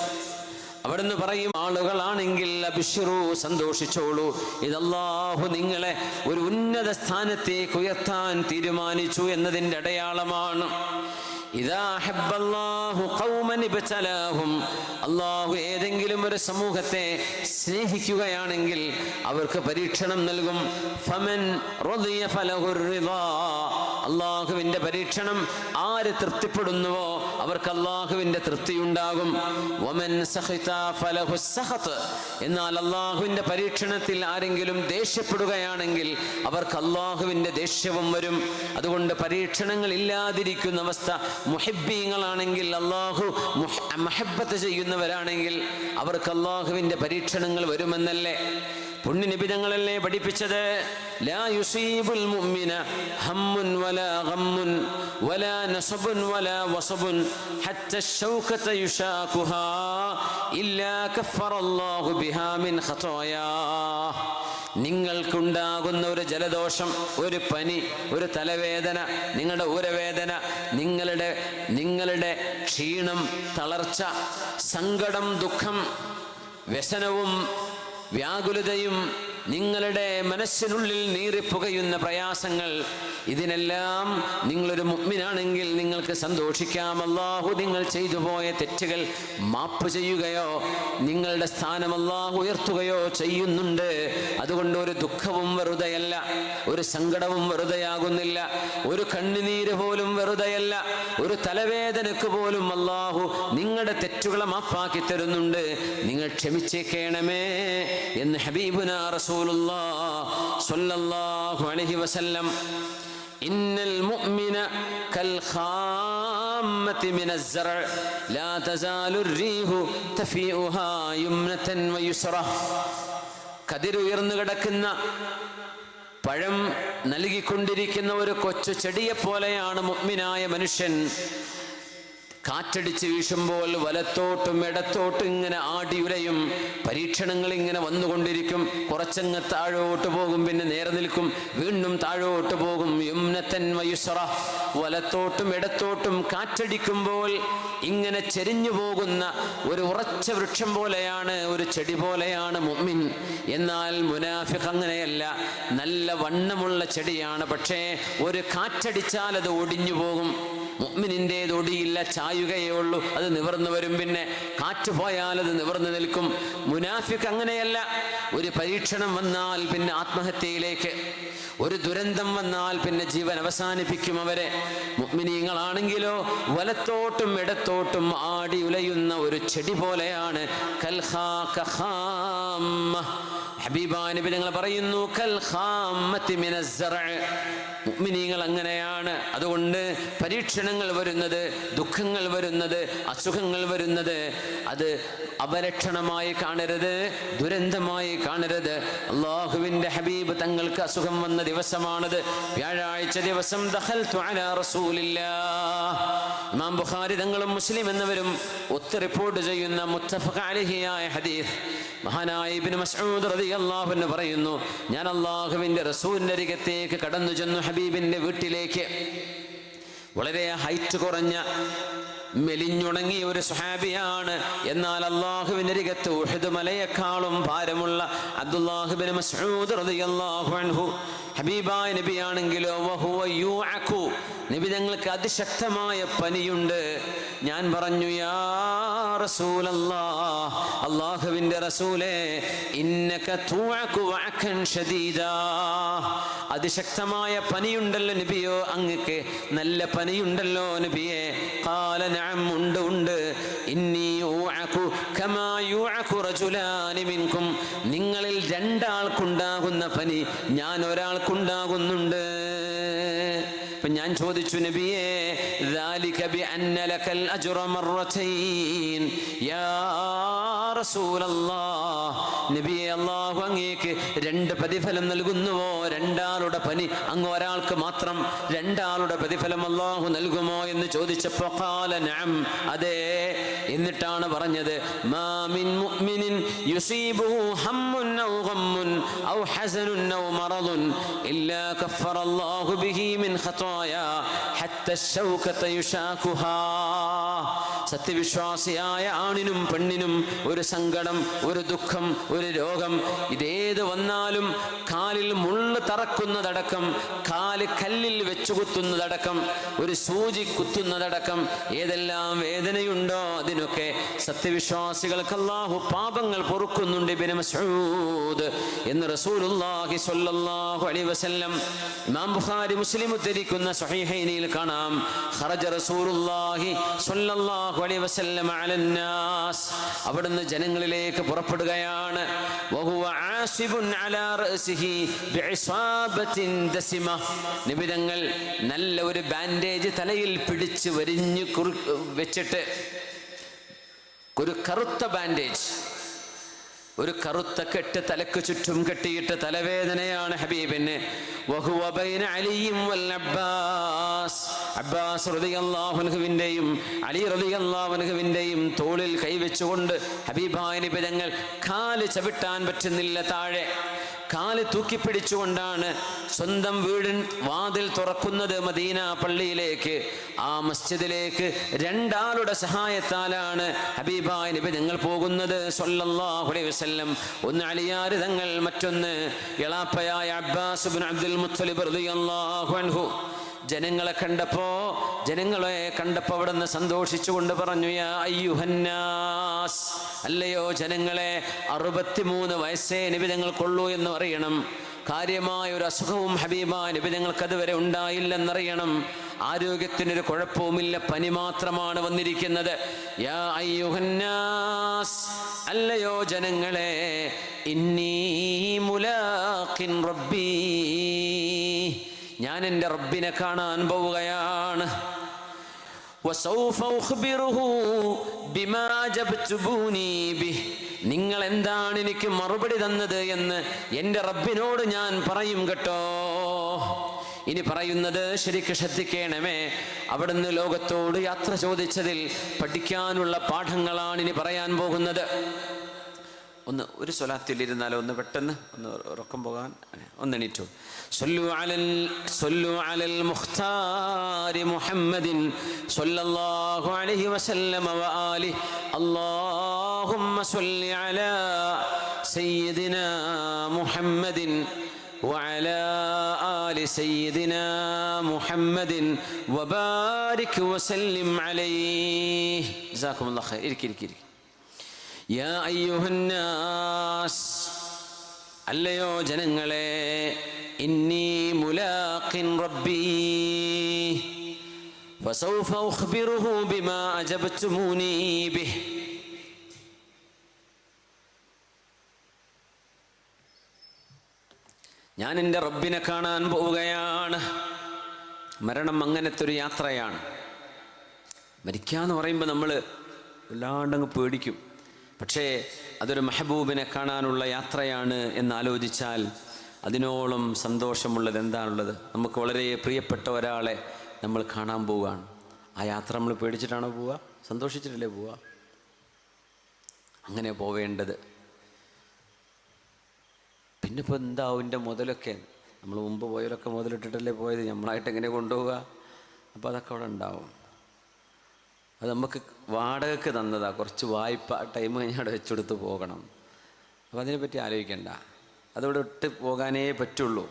അവിടുന്ന് പറയും, ആളുകളാണെങ്കിൽ അബ്ശിറൂ, സന്തോഷിച്ചോളൂ, ഇത് അല്ലാഹു നിങ്ങളെ ഒരു ഉന്നത സ്ഥാനത്തേക്ക് ഉയർത്താൻ തീരുമാനിച്ചു എന്നതിൻ്റെ അടയാളമാണ്. ഇദാ അഹബ്ബല്ലാഹു ഖൗമൻ ഇബ്തലാഹും, അല്ലാഹു ഏതെങ്കിലും ഒരു സമൂഹത്തെ സ്നേഹിക്കുകയാണെങ്കിൽ അവർക്ക് പരീക്ഷണം നൽകും. ഫമൻ റളിയ ഫലഹു റിളാ, അല്ലാഹുവിൻ്റെ പരീക്ഷണം ആര് തൃപ്തിപ്പെടുന്നുവോ അവർക്ക് അല്ലാഹുവിൻ്റെ തൃപ്തിയുണ്ടാകും. വമൻ സഖിത ഫലഹു സഖത്, എന്നാൽ അല്ലാഹുവിൻ്റെ പരീക്ഷണത്തിൽ ആരെങ്കിലും ദേഷ്യപ്പെടുകയാണെങ്കിൽ അവർക്ക് അല്ലാഹുവിൻ്റെ ദേഷ്യവും വരും. അതുകൊണ്ട് പരീക്ഷണങ്ങൾ ഇല്ലാതിരിക്കുന്ന അവസ്ഥ, മുഹിബ്ബീങ്ങളാണെങ്കിൽ, അല്ലാഹു മഹബ്ബത്ത് ചെയ്യുന്നവരാണെങ്കിൽ അവർക്ക് അല്ലാഹുവിൻ്റെ പരീക്ഷണങ്ങൾ വരുമെന്നല്ലേ പുണ്യ നബി തങ്ങളല്ലേ പഠിപ്പിച്ചത്? ലാ യുസീബുൽ മുഅ്മിന ഹമ്മുൻ വലാ ഗമ്മുൻ വലാ നസബുൻ വലാ വസബുൻ ഹത്ത ശൗകത യുശാഖുഹാ ഇല്ലാ കഫറല്ലാഹു ബിഹാ മിൻ ഖതായാ. നിങ്ങൾക്കുണ്ടാകുന്ന ഒരു ജലദോഷം, ഒരു പനി, ഒരു തലവേദന, നിങ്ങളുടെ ഊരവേദന, നിങ്ങളുടെ ക്ഷീണം, തളർച്ച, സങ്കടം, ദുഃഖം, വ്യസനവും വ്യാകുലതയും, നിങ്ങളുടെ മനസ്സിനുള്ളിൽ നീറിപ്പുകയുന്ന പ്രയാസങ്ങൾ, ഇതിനെല്ലാം നിങ്ങളൊരു മുഅ്മിനാണെങ്കിൽ നിങ്ങൾക്ക് സന്തോഷിക്കാം. അല്ലാഹു നിങ്ങൾ ചെയ്തു പോയ തെറ്റുകൾ മാപ്പ് ചെയ്യുകയോ നിങ്ങളുടെ സ്ഥാനം അല്ലാഹു ഉയർത്തുകയോ ചെയ്യുന്നുണ്ട്. അതുകൊണ്ട് ഒരു ദുഃഖവും വെറുതെയല്ല, ഒരു സങ്കടവും വെറുതെയാകുന്നില്ല, ഒരു കണ്ണുനീര് പോലും വെറുതെയല്ല, ഒരു തലവേദനക്ക് പോലും അല്ലാഹു നിങ്ങളുടെ തെറ്റുകളെ മാപ്പാക്കി തരുന്നുണ്ട്. നിങ്ങൾ ക്ഷമിച്ചേക്കണമേ എന്ന് ഹബീബുനാ റസൂലുള്ളാഹി സ്വല്ലല്ലാഹു അലൈഹി വസല്ലം. ഇന്നൽ മുഅ്മിന കൽ ഖാമ്മത്തി മിനസ്സറ ലാ തസാലു റീഹു തഫീഉഹാ യുംനതൻ വയുസ്റ. കതിരുയർന്നു കിടക്കുന്ന പഴം നൽകിക്കൊണ്ടിരിക്കുന്ന ഒരു കൊച്ചു ചെടിയെ പോലെയാണ് മുഅ്മിനായ മനുഷ്യൻ. കാറ്റടിച്ച് വീശുമ്പോൾ വലത്തോട്ടും ഇടത്തോട്ടും ഇങ്ങനെ ആടിയുലയും. പരീക്ഷണങ്ങൾ ഇങ്ങനെ വന്നുകൊണ്ടിരിക്കും. കുറച്ചങ്ങ് താഴോട്ട് പോകും, പിന്നെ നേരെ നിൽക്കും, വീണ്ടും താഴോട്ട് പോകും. യുംനതൻ വയുസ്റ. വലത്തോട്ടും ഇടത്തോട്ടും കാറ്റടിക്കുമ്പോൾ ഇങ്ങനെ ചെരിഞ്ഞു പോകുന്ന ഒരു ഉറച്ച വൃക്ഷം പോലെയാണ്, ഒരു ചെടി പോലെയാണ് മുഅ്മിൻ. എന്നാൽ മുനാഫിഖ് അങ്ങനെയല്ല, നല്ല വണ്ണമുള്ള ചെടിയാണ്. പക്ഷേ ഒരു കാറ്റടിച്ചാൽ അത് ഒടിഞ്ഞു പോകും. മുഅ്മിനിൻ്റേത് ഒടിയില്ല, ചായുകയേ ഉള്ളൂ, അത് നിവർന്നു വരും. പിന്നെ കാറ്റ് പോയാൽ അത് നിവർന്നു നിൽക്കും. മുനാഫിഖ് അങ്ങനെയല്ല. ഒരു പരീക്ഷണം വന്നാൽ പിന്നെ ആത്മഹത്യയിലേക്ക്, ഒരു ദുരന്തം വന്നാൽ പിന്നെ ജീവൻ അവസാനിപ്പിക്കും അവരെ. മുഅ്മിനീങ്ങളാണെങ്കിലോ വലത്തോട്ടും ഇടത്തോട്ടും ആടി ഉലയുന്ന ഒരു ചെടി പോലെയാണ്. ഹബീബാ നബി ഞങ്ങൾ പറയുന്നു, കൽ ഖാമ്മത്തി മിനസ്സറ. മുഅ്മിനീങ്ങൾ അങ്ങനെയാണ്. അതുകൊണ്ട് പരീക്ഷണങ്ങൾ വരുന്നത്, ദുഃഖങ്ങൾ വരുന്നത്, അസുഖങ്ങൾ വരുന്നത് അത് അപലക്ഷണമായി കാണരുത്, ദുരന്തമായി കാണരുത്. അല്ലാഹുവിൻ്റെ ഹബീബ് തങ്ങൾക്ക് അസുഖം വന്ന ദിവസമാണത്. വ്യാഴാഴ്ച ദിവസം ദഖൽതു അലാ റസൂലില്ലാഹ്. ഇമാം ബുഖാരി തങ്ങളും മുസ്ലിം എന്നിവരും ഒത്ത് റിപ്പോർട്ട് ചെയ്യുന്ന മുത്തഫഖ് അലൈഹിയായ ഹദീസ്. മഹാനായ ഇബ്നു മസ്ഊദ് റളിയല്ലാഹു അൻഹു പറയുന്നു, ഞാൻ അല്ലാഹുവിൻ്റെ റസൂലിൻ്റെ അരികത്തേക്ക് കടന്നു ചെന്നു, ഹബീബിൻ്റെ വീട്ടിലേക്ക്. വളരെ ഹൈറ്റ് കുറഞ്ഞ മെലിഞ്ഞുണങ്ങിയ ഒരു സ്വഹാബിയാണ്. എന്നാൽ അല്ലാഹുവിൻ്റെ അരികത്ത് ഉഹദ് മലയേക്കാളും ഭാരമുള്ള അബ്ദുല്ലാഹ് ഇബ്നു മസ്ഊദ് റളിയല്ലാഹു അൻഹു. ഹബീബായ നബിയാണെങ്കിലോ വഹുവ യുഅഖു. നബി ഞങ്ങൾക്ക് അതിശക്തമായ പനിയുണ്ട്. ഞാൻ പറഞ്ഞു, യാ റസൂലല്ലാഹ്, അല്ലാഹുവിൻ്റെ റസൂലേ, ഇന്നക തുഅഖു വഅഖൻ ശദീദാ. അതിശക്തമായ പനിയുണ്ടല്ലോ നബിയോ, അങ്ങക്ക് നല്ല പനിയുണ്ടല്ലോ നബിയെ. ഖാല നഅം, ഉണ്ട്. ഇന്നി ഉഅഖു കമാ യുഅഖു റജുലാനി മിൻകും. നിങ്ങളിൽ രണ്ടാൾക്കുണ്ടാകുന്ന പനി ഞാൻ ഒരാൾക്കുണ്ടാകുന്നുണ്ട്. അപ്പം ഞാൻ ചോദിച്ചു, നബിയേ, ذلك بأن لك الأجر مرتين يا رسول الله. നബിയെ, അല്ലാഹു അങ്ങേക്ക് രണ്ട് പ്രതിഫലം നൽകുന്നുവോ? രണ്ടാളുടെ പനി അങ്ങ് ഒരാൾക്ക് മാത്രം, രണ്ടാളുടെ പ്രതിഫലം അല്ലാഹു നൽകുമോ എന്ന് ചോദിച്ചപ്പോൾ ഖാല നഅം, അതെ. എന്നിട്ടാണ് പറഞ്ഞത്, മാ മിൻ മുഅ്മിനിൻ യുസീബുഹു ഹമ്മുൻ ഔ ഗമ്മുൻ ഔ ഹസനുൻ ഔ മറദുൻ ഇല്ലാ കഫറ അല്ലാഹു ബിഹി മിൻ ഖതായാ ഹത്ത ശൗകത യുശാഖുഹാ. സത്യവിശ്വാസിയായ ആണിനും പെണ്ണിനും ഒരു സങ്കടം, ഒരു ദുഃഖം, ഒരു രോഗം, ഇതേത് വന്നാലും കാലിൽ മുള്ള് തറക്കുന്നതടക്കം, കാല് കല്ലിൽ വെച്ചു കുത്തുന്നതടക്കം, ഒരു സൂചി കുത്തുന്നതടക്കം, ഏതെല്ലാം വേദനയുണ്ടോ അതിനൊക്കെ സത്യവിശ്വാസികൾക്ക് അല്ലാഹു പാപങ്ങൾ പൊറുക്കുന്നുണ്ട്. ഇബ്നു മസ്ഊദ് എന്ന് റസൂലുള്ളാഹി സ്വല്ലല്ലാഹു അലൈഹി വസല്ലം. ഇമാം ബുഖാരി മുസ്ലിം ഉദ്ധരിക്കുന്ന സ്വഹീഹൈനിൽ കാണാം, ഖറജ റസൂലുള്ളാഹി സ്വല്ലല്ലാഹു അലൈഹി വസല്ലം അലന്നാസ്. അവിടുന്ന് ജനങ്ങളിലേക്ക് പുറപ്പെടുകയാണ്. വഹുവ ആസിബുൻ അലാ റഅസിഹി ബിഇസാബത്തിൻ ദസിമ. നബി തങ്ങൾ നല്ല ഒരു ബാൻഡേജ് തലയിൽ പിടിച്ച് വരിഞ്ഞു വെച്ചിട്ട്, ഒരു കറുത്ത ബാൻഡേജ്, ഒരു കറുത്ത കെട്ട് തലക്ക് ചുറ്റും കെട്ടിയിട്ട് തലവേദനയാണ് ഹബീബിന്. വഹുവ ബൈന അലിയും വൽ അബ്ബാസ്. അബ്ബാസ് റളിയല്ലാഹു അൻഹുവിന്റെയും അലി റളിയല്ലാഹു അൻഹുവിന്റെയും തോളിൽ കൈവച്ചുകൊണ്ട് ഹബീബായ നബി തങ്ങൾ കാല് ചവിട്ടാൻ പറ്റുന്നില്ല, താഴെ കാല് തൂക്കിപ്പിടിച്ചുകൊണ്ടാണ് സ്വന്തം വീടിൻ വാതിൽ തുറക്കുന്നത് മദീന പള്ളിയിലേക്ക്. ആ മസ്ജിദിലേക്ക് രണ്ടാളുടെ സഹായത്താലാണ് ഹബീബായ നബി തങ്ങൾ പോകുന്നത് സ്വല്ലല്ലാഹു അലൈഹി വസല്ലം. ഒന്ന് അലിയാർ തങ്ങൾ, മറ്റൊന്ന് എളാപ്പയായ അബ്ബാസ് ഇബ്നു അബ്ദുൽ മുത്തലിബ് റളിയല്ലാഹു അൻഹു. ജനങ്ങളെ കണ്ടപ്പോ അവിടുന്ന് സന്തോഷിച്ചുകൊണ്ട് പറഞ്ഞു, യാ അയ്യുഹന്നാസ്, അല്ലയോ ജനങ്ങളെ, 63 വയസ്സേ നബി തങ്ങൾക്കുള്ളൂ എന്ന് അറിയണം. കാര്യമായ ഒരു അസുഖവും ഹബീബായ നബി തങ്ങൾക്ക് അതുവരെ ഉണ്ടായില്ലെന്നറിയണം. ആരോഗ്യത്തിനൊരു കുഴപ്പവുമില്ല, പനി മാത്രമാണ് വന്നിരിക്കുന്നത്. യാ അയ്യുഹന്നാസ്, അല്ലയോ ജനങ്ങളെ, ഇന്നി മുലാഖിൻ റബ്ബി, ഞാൻ എൻ്റെ റബ്ബിനെ കാണാൻ പോവുകയാണ്. വസൗഫ ഉഖ്ബിറുഹു ബിമാ അജബ്തുബൂനി ബിഹി, നിങ്ങൾ എന്താണ് എനിക്ക് മറുപടി തന്നത് എന്ന് എൻ്റെ റബ്ബിനോട് ഞാൻ പറയും കേട്ടോ. ഇനി പറയുന്നത് ശരിക്ക് ശ്രദ്ധിക്കണമേ. അവിടുന്ന് ലോകത്തോട് യാത്ര ചോദിച്ചതിൽ പഠിക്കാനുള്ള പാഠങ്ങളാണ് ഇനി പറയാൻ പോകുന്നത്. ഒരു സ്വലാത്തിലിരുന്നാലോ, ഒന്ന് പെട്ടെന്ന് ഒന്ന് ഉറക്കം പോകാൻ ഒന്നെണീറ്റു. സ്വല്ലു അലൽ മുഖ്താരി മുഹമ്മദിൻ സ്വല്ലല്ലാഹു അലൈഹി വസല്ലമ വആലിഹി. അല്ലാഹുമ്മ സ്വല്ലി അലാ സയ്യിദിനാ മുഹമ്മദിൻ വഅലാ ആലി സയ്യിദിനാ മുഹമ്മദിൻ വബാരിക് വസല്ലിം അലൈഹി. ജസാകുമുല്ലാഹു ഖൈർ. ഇരിക്കി. യാ അയ്യുഹന്നാസ്, അല്ലയോ ജനങ്ങളെ, ഇന്നി മുലാഖിൻ റബ്ബി ഫസൗഫ ഉഖ്ബിറുഹു ബിമാ അജബ്തുമൂനി ബിഹി. ഞാൻ എൻ്റെ റബ്ബിനെ കാണാൻ പോവുകയാണ്. മരണം അങ്ങനത്തെ ഒരു യാത്രയാണ്. മരിക്കാന്ന് പറയുമ്പോൾ നമ്മൾ വല്ലാണ്ടങ്ങ് പേടിക്കും. പക്ഷേ അതൊരു മെഹബൂബിനെ കാണാനുള്ള യാത്രയാണ് എന്നാലോചിച്ചാൽ അതിനോളം സന്തോഷമുള്ളത് എന്താണുള്ളത്? നമുക്ക് വളരെ പ്രിയപ്പെട്ട ഒരാളെ നമ്മൾ കാണാൻ പോവുകയാണ്. ആ യാത്ര നമ്മൾ പേടിച്ചിട്ടാണോ പോവുക? സന്തോഷിച്ചിട്ടല്ലേ പോവുക? അങ്ങനെ പോവേണ്ടത്. പിന്നെ ഇപ്പോൾ എന്താവും എൻ്റെ മുതലൊക്കെ? നമ്മൾ മുമ്പ് പോയവരൊക്കെ മുതലിട്ടിട്ടല്ലേ പോയത്, നമ്മളായിട്ട് എങ്ങനെ കൊണ്ടുപോവുക? അപ്പോൾ അതൊക്കെ അവിടെ ഉണ്ടാവും. അത് നമുക്ക് വാടകയ്ക്ക് തന്നതാണ്, കുറച്ച് വായ്പ ടൈം കഴിഞ്ഞ് അവിടെ വെച്ചെടുത്ത് പോകണം. അപ്പോൾ അതിനെപ്പറ്റി ആലോചിക്കണ്ട, അതവിടെ ഇട്ട് പോകാനേ പറ്റുള്ളൂ.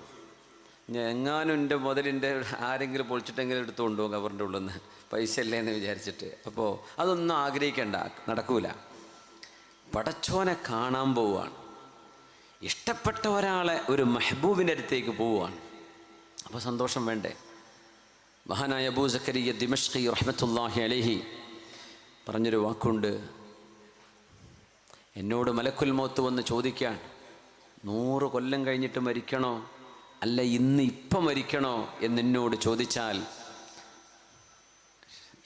ഞാൻ എങ്ങാനും എൻ്റെ മുതലിൻ്റെ ആരെങ്കിലും പൊളിച്ചിട്ടെങ്കിലും എടുത്ത് കൊണ്ടുപോകും കവറിൻ്റെ ഉള്ളിൽ നിന്ന്, പൈസ അല്ലേ എന്ന് വിചാരിച്ചിട്ട്. അപ്പോൾ അതൊന്നും ആഗ്രഹിക്കണ്ട, നടക്കൂല. പടച്ചോനെ കാണാൻ പോവുകയാണ്, ഇഷ്ടപ്പെട്ട ഒരാളെ, ഒരു മെഹബൂബിൻ്റെ അടുത്തേക്ക് പോവുകയാണ്. അപ്പോൾ സന്തോഷം വേണ്ടേ? മഹാനായ അബൂ സക്കരിയ ദിമഷ്ഖി റഹ്മത്തുള്ളാഹി അലൈഹി പറഞ്ഞൊരു വാക്കുണ്ട്. എന്നോട് മലക്കുൽ മൗത്ത് വന്ന് ചോദിക്കാൻ, 100 കൊല്ലം കഴിഞ്ഞിട്ട് മരിക്കണോ അല്ല ഇപ്പം മരിക്കണോ എന്നോട് ചോദിച്ചാൽ,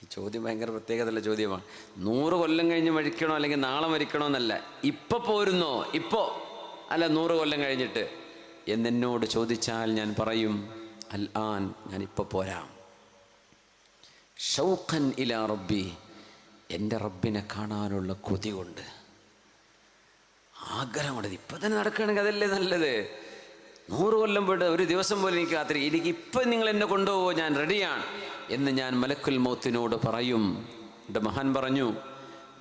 ഈ ചോദ്യം ഭയങ്കര പ്രത്യേകതയുള്ള ചോദ്യമാണ്. 100 കൊല്ലം കഴിഞ്ഞ് മരിക്കണോ അല്ലെങ്കിൽ നാളെ മരിക്കണോ എന്നല്ല, ഇപ്പം പോരുന്നോ, ഇപ്പോൾ അല്ല 100 കൊല്ലം കഴിഞ്ഞിട്ട് എന്നോട് ചോദിച്ചാൽ ഞാൻ പറയും, അൽ ആൻ, ഞാനിപ്പോൾ പോരാം. ഷൗഖൻ ഇലാ റബ്ബി, എൻ്റെ റബ്ബിനെ കാണാനുള്ള കൊതി കൊണ്ട്, ആഗ്രഹം കൊണ്ട്. ഇപ്പം തന്നെ നടക്കുകയാണെങ്കിൽ അതല്ലേ നല്ലത്. 100 കൊല്ലം പോയിട്ട് ഒരു ദിവസം പോലും എനിക്ക് എനിക്ക് ഇപ്പം നിങ്ങൾ എന്നെ കൊണ്ടുപോകുമോ, ഞാൻ റെഡിയാണ് എന്ന് ഞാൻ മലക്കുൽ മൗത്തിനോട് പറയും. എൻ്റെ മഹാൻ പറഞ്ഞു,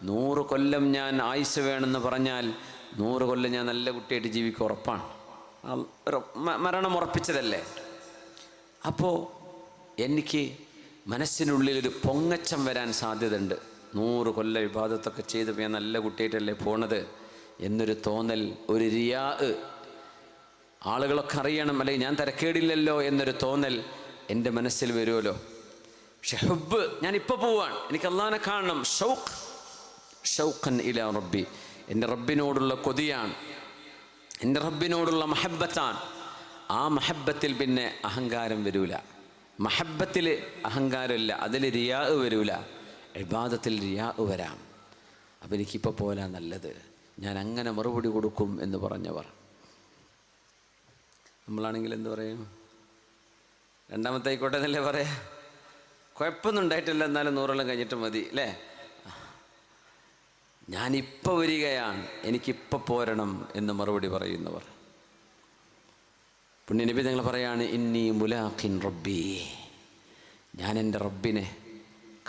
100 കൊല്ലം ഞാൻ ആയുസ് വേണമെന്ന് പറഞ്ഞാൽ 100 കൊല്ലം ഞാൻ നല്ല കുട്ടിയായിട്ട് ജീവിക്കുക ഉറപ്പാണ്. മരണം ഉറപ്പിച്ചതല്ലേ. അപ്പോൾ എനിക്ക് മനസ്സിനുള്ളിലൊരു പൊങ്ങച്ചം വരാൻ സാധ്യതയുണ്ട്. 100 കൊല്ലം ഇബാദത്തൊക്കെ ചെയ്ത് ഞാൻ നല്ല കുട്ടിയായിട്ടല്ലേ പോണത് എന്നൊരു തോന്നൽ, ഒരു റിയാ, ആളുകളൊക്കെ അറിയണം അല്ലെങ്കിൽ ഞാൻ തരക്കേടില്ലല്ലോ എന്നൊരു തോന്നൽ എൻ്റെ മനസ്സിൽ വരുമല്ലോ. പക്ഷെ ഹുബ്ബ്, ഞാനിപ്പോൾ പോവാണ്, എനിക്ക് അള്ളാഹിനെ കാണണം. ഷൗഖൻ ഇലാ റബ്ബി, എൻ്റെ റബ്ബിനോടുള്ള കൊതിയാണ്, എൻ്റെ റബ്ബിനോടുള്ള മഹബ്ബത്താണ്. ആ മഹബ്ബത്തിൽ പിന്നെ അഹങ്കാരം വരൂല. മഹബ്ബത്തിൽ അഹങ്കാരമില്ല, അതിൽ റിയാ വരൂല. ഇബാദത്തിൽ റിയാ വരാം. അപ്പം എനിക്കിപ്പോൾ പോലെ നല്ലത്, ഞാൻ അങ്ങനെ മറുപടി കൊടുക്കും എന്ന് പറഞ്ഞവർ. നമ്മളാണെങ്കിൽ എന്ത് പറയും? രണ്ടാമത്തെ ആയിക്കോട്ടെ എന്നല്ലേ പറയാ. കുഴപ്പമൊന്നും ഉണ്ടായിട്ടില്ല, എന്നാലും 100 കൊല്ലം കഴിഞ്ഞിട്ട് മതി അല്ലേ. ഞാനിപ്പോൾ വരികയാണ്, എനിക്കിപ്പോൾ പോരണം എന്ന് മറുപടി പറയുന്നവർ. പുണ്യനബി തങ്ങൾ പറയാണ്, ഇന്നി മുലാഖിൻ റബ്ബി, ഞാൻ എൻ്റെ റബ്ബിനെ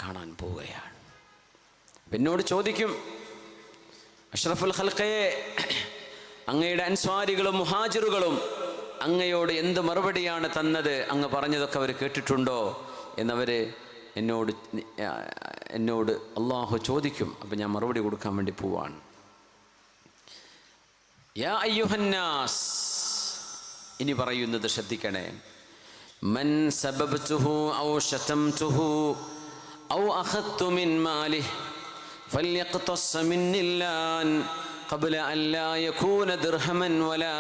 കാണാൻ പോവുകയാണ്. എന്നോട് ചോദിക്കും, അഷ്റഫുൽ ഖൽഖയെ, അങ്ങയുടെ അൻസ്വാരികളും മുഹാജിറുകളും അങ്ങയോട് എന്ത് മറുപടിയാണ് തന്നത്, അങ്ങ് പറഞ്ഞതൊക്കെ അവർ കേട്ടിട്ടുണ്ടോ എന്നവർ എന്നോട് അള്ളാഹു ചോദിക്കും. അപ്പം ഞാൻ മറുപടി കൊടുക്കാൻ വേണ്ടി പോവാണ്. യാ അയ്യുഹന്നാസ്, ഇനി പറയുന്നത് ശ്രദ്ധിക്കണേ. മൻ സബബ്തുഹു ഔ ശതംതുഹു ഔ അഖദ്തു മിൻ മാലിഹി ഫല്യഖ്തസ് മിന്നില്ലാൻ ഖബ്ല അൻ ലാ യകൂന ദിർഹമൻ വലാ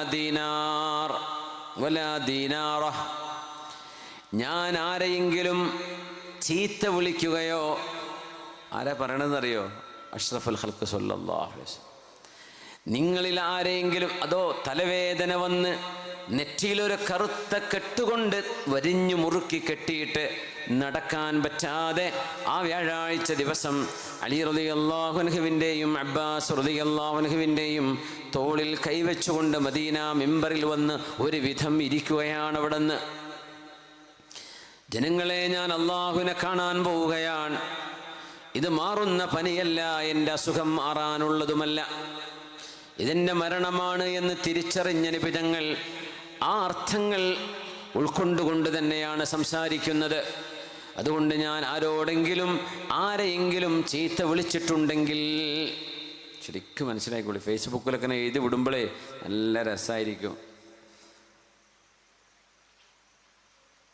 ദീനാറ. ഞാൻ ആരെയെങ്കിലും ചീത്ത വിളിക്കുകയോ, ആരാ പറയണമെന്നറിയോ? അഷ്റഫുൽ ഖൽഖ് സ്വല്ലല്ലാഹു അലൈഹി വസല്ലം. നിങ്ങളിൽ ആരെയെങ്കിലും അതോ തലവേദന വന്ന് നെറ്റിയിലൊരു കറുത്ത കെട്ടുകൊണ്ട് വരിഞ്ഞു മുറുക്കി കെട്ടിയിട്ട് നടക്കാൻ പറ്റാതെ ആ വ്യാഴാഴ്ച ദിവസം അലി റളിയല്ലാഹു അൻഹുവിൻ്റെയും അബ്ബാസ് റളിയല്ലാഹു അൻഹുവിൻ്റെയും തോളിൽ കൈവച്ചുകൊണ്ട് മദീന മിമ്പറിൽ വന്ന് ഒരു വിധം ഇരിക്കുകയാണ്. അവിടെ നിന്ന്, ജനങ്ങളെ, ഞാൻ അള്ളാഹുവിനെ കാണാൻ പോവുകയാണ്. ഇത് മാറുന്ന പനിയല്ല, എൻ്റെ അസുഖം മാറാനുള്ളതുമല്ല, ഇതെൻ്റെ മരണമാണ് എന്ന് തിരിച്ചറിഞ്ഞ നബി തങ്ങൾ ആ അർത്ഥങ്ങൾ ഉൾക്കൊണ്ടുകൊണ്ട് തന്നെയാണ് സംസാരിക്കുന്നത്. അതുകൊണ്ട് ഞാൻ ആരെയെങ്കിലും ചീത്ത വിളിച്ചിട്ടുണ്ടെങ്കിൽ ശരിക്കും മനസ്സിലാക്കിക്കോളി. ഫേസ്ബുക്കിലൊക്കെ എഴുതി വിടുമ്പോഴേ നല്ല രസമായിരിക്കും.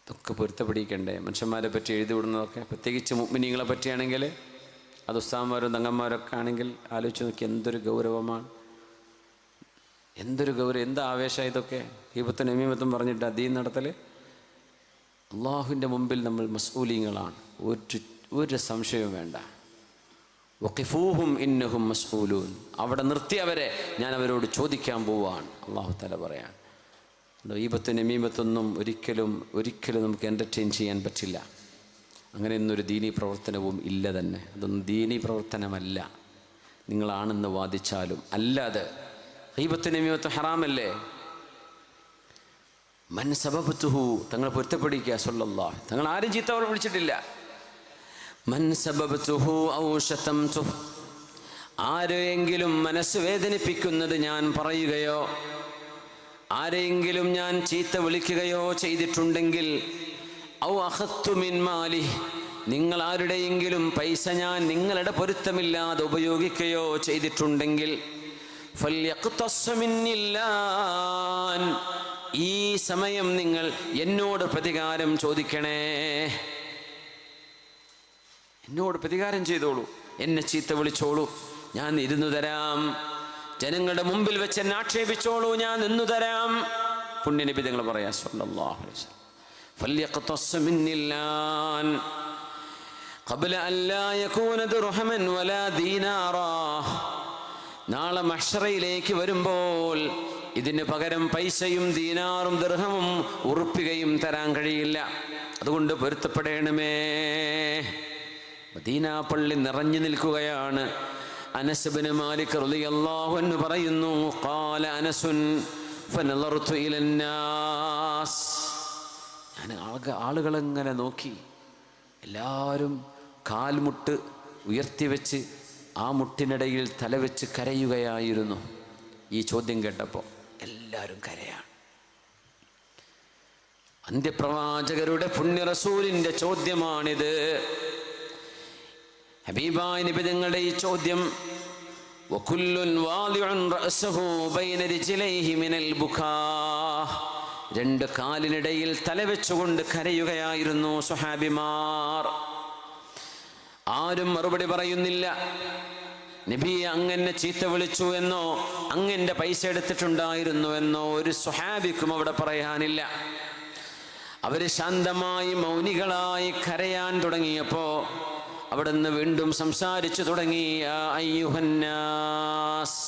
ഇതൊക്കെ പൊരുത്തപ്പെടിക്കണ്ടേ മനുഷ്യന്മാരെ പറ്റി എഴുതി വിടുന്നതൊക്കെ, പ്രത്യേകിച്ച് മുഅ്മിനീങ്ങളെ പറ്റിയാണെങ്കിൽ, അത് ഉസ്താദന്മാരും തങ്ങന്മാരൊക്കെ ആണെങ്കിൽ ആലോചിച്ച് നോക്കി, എന്തൊരു ഗൗരവമാണ്, എന്തൊരു ഗൗരവം, എന്താ ആവേശം ഇതൊക്കെ. ഹീബത്തും നമീമത്തും പറഞ്ഞിട്ട് ദീൻ നടത്തൽ. അള്ളാഹുവിൻ്റെ മുമ്പിൽ നമ്മൾ മസ്ഊലീങ്ങളാണ്, ഒരു സംശയവും വേണ്ട. വഖിഫൂഹും ഇന്നഹും മസ്ഊലൂൻ, അവിടെ നിർത്തിയവരെ ഞാൻ അവരോട് ചോദിക്കാൻ പോവാണ്. അള്ളാഹു തആല പറയാണ്. ഹീബത്തും നമീമത്തൊന്നും ഒരിക്കലും നമുക്ക് എൻ്റർടൈൻ ചെയ്യാൻ പറ്റില്ല. അങ്ങനെയൊന്നൊരു ദീനീ പ്രവർത്തനവും ഇല്ല തന്നെ. അതൊന്നും ദീനീ പ്രവർത്തനമല്ല. നിങ്ങളാണെന്ന് വാദിച്ചാലും അല്ലാതെ ഗീബത്തും നമീമത്തും ഹറാമല്ലേ. മൻ സബബ്തുഹു, തങ്ങൾ പൊരുത്തപ്പെടിക്കുക സല്ലല്ലാഹു, തങ്ങൾ ആരും ചീത്ത വിളിച്ചിട്ടില്ല. മൻ സബബ്തുഹു ഔ ശതംതുഹു, ആരെയെങ്കിലും മനസ്സ് വേദനിപ്പിക്കുന്നത് ഞാൻ പറയുകയോ ആരെയെങ്കിലും ഞാൻ ചീത്ത വിളിക്കുകയോ ചെയ്തിട്ടുണ്ടെങ്കിൽ, ഔ അഖദ്തു മിൻ മാലിഹി, നിങ്ങൾ ആരുടെയെങ്കിലും പൈസ ഞാൻ നിങ്ങളുടെ പൊരുത്തമില്ലാതെ ഉപയോഗിക്കുകയോ ചെയ്തിട്ടുണ്ടെങ്കിൽ, ഫല്യഖ്തസ് മിന്നില്ലാൻ, ഈ സമയം നിങ്ങൾ എന്നോട് പ്രതികാരം ചോദിക്കണേ, എന്നോട് പ്രതികാരം ചെയ്തോളൂ, എന്നെ ചീത്ത വിളിച്ചോളൂ, ഞാൻ ഇരുന്നു തരാം. ജനങ്ങളുടെ മുമ്പിൽ വെച്ച് എന്നെ ആക്ഷേപിച്ചോളൂ, ഞാൻ നിന്നു തരാം. പുണ്യനബി തങ്ങൾ പറയാ സല്ലല്ലാഹു അലൈഹി വസല്ലം, ഫല്യഖ്തസ് മിന്നില്ലാൻ ഖബ്ല അൻ ലാ യകൂന ദിർഹമൻ വലാ ദീനാറാ. നാളെ മഹ്ശറയിലേക്ക് വരുമ്പോൾ ഇതിന് പകരം പൈസയും ദീനാറും ദിർഹമും ഉറുപ്പികയും തരാൻ കഴിയില്ല. അതുകൊണ്ട് പൊരുത്തപ്പെടണമേ. മദീന പള്ളി നിറഞ്ഞു നിൽക്കുകയാണ്. അനസ് ഇബ്നു മാലിക് റളിയല്ലാഹു അൻഹു പറയുന്നു, ഖാല അനസുൻ ഫനളർതു ഇലന്നാസ്, ഞാൻ ആളുകളെങ്ങനെ നോക്കി, എല്ലാവരും കാൽമുട്ട് ഉയർത്തിവെച്ച് ആ മുട്ടിനിടയിൽ തലവെച്ച് കരയുകയായിരുന്നു. ഈ ചോദ്യം കേട്ടപ്പോൾ എല്ലാവരും കരയാണ്. അന്ത്യപ്രവാചകരുടെ പുണ്യ റസൂലിന്റെ ചോദ്യമാണിത്. ഹബീബായ നബി തങ്ങളുടെ ഈ ചോദ്യം, വകുല്ലുൻ വാദിഉൻ റഅസഹു ബൈന റിജ്ലൈഹി മിനൽ ബുകാ, രണ്ട് കാലിനിടയിൽ തലവെച്ചുകൊണ്ട് കരയുകയായിരുന്നു സ്വഹാബിമാർ. ആരും മറുപടി പറയുന്നില്ല. നബി അങ്ങനെ ചീത്ത വിളിച്ചു എന്നോ അങ്ങന്റെ പൈസ എടുത്തിട്ടുണ്ടായിരുന്നു എന്നോ ഒരു സ്വഹാബിക്കും അവിടെ പറയാനില്ല. അവര് ശാന്തമായി മൗനികളായി കരയാൻ തുടങ്ങിയപ്പോ അവിടുന്ന് വീണ്ടും സംസാരിച്ചു തുടങ്ങി. യാ അയ്യുഹന്നാസ്,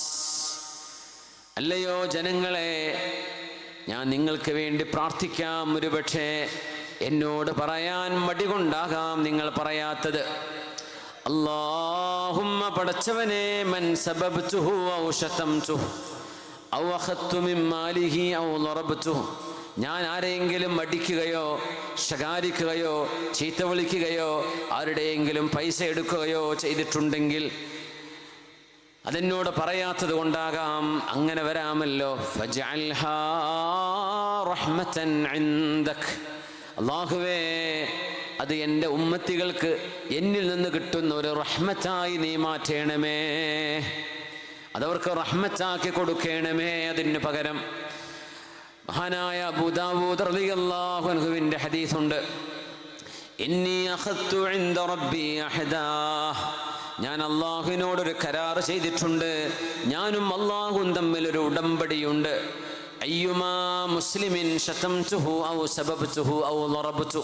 അല്ലയോ ജനങ്ങളെ, ഞാൻ നിങ്ങൾക്ക് വേണ്ടി പ്രാർത്ഥിക്കാം. ഒരുപക്ഷെ എന്നോട് പറയാൻ മടി കൊണ്ടാകാം നിങ്ങൾ പറയാത്തത്. അല്ലാഹുമ്മ, പടച്ചവനെ, മൻ സബബ്തുഹു ഔ ശതംതുഹു ഔ അഖദ്തു മിൻ മാലിഹി ഔ ളറബ്തുഹു, ഞാൻ ആരെയെങ്കിലും അടിക്കുകയോ ശകാരിക്കുകയോ ചീത്ത വിളിക്കുകയോ ആരുടെയെങ്കിലും പൈസ എടുക്കുകയോ ചെയ്തിട്ടുണ്ടെങ്കിൽ അതെന്നോട് പറയാത്തത് കൊണ്ടാകാം, അങ്ങനെ വരാമല്ലോ. ഫജ്അൽഹാ റഹ്മതൻ ഇൻദക്, അല്ലാഹുവേ അത് എൻ്റെ ഉമ്മത്തികൾക്ക് എന്നിൽ നിന്ന് കിട്ടുന്ന ഒരു റഹ്മത്തായി നീ മാറ്റണമേ, അതവർക്ക് റഹ്മത്താക്കി കൊടുക്കണമേ. അതിന് പകരം മഹാനായ അബൂ ദാവൂദ് റളിയല്ലാഹു അൻഹുവിൻ്റെ ഹദീസുണ്ട്, ഇന്നി അഖദ്തു ഇൻദ റബ്ബി അഹദാ, ഞാൻ അള്ളാഹുവിനോടൊരു കരാർ ചെയ്തിട്ടുണ്ട്, ഞാനും അള്ളാഹുവും തമ്മിലൊരു ഉടമ്പടിയുണ്ട്. അയ്യുമാ മുസ്ലിമിൻ ശതംതുഹു ഔ സബബ്തുഹു ഔ ളറബ്തു,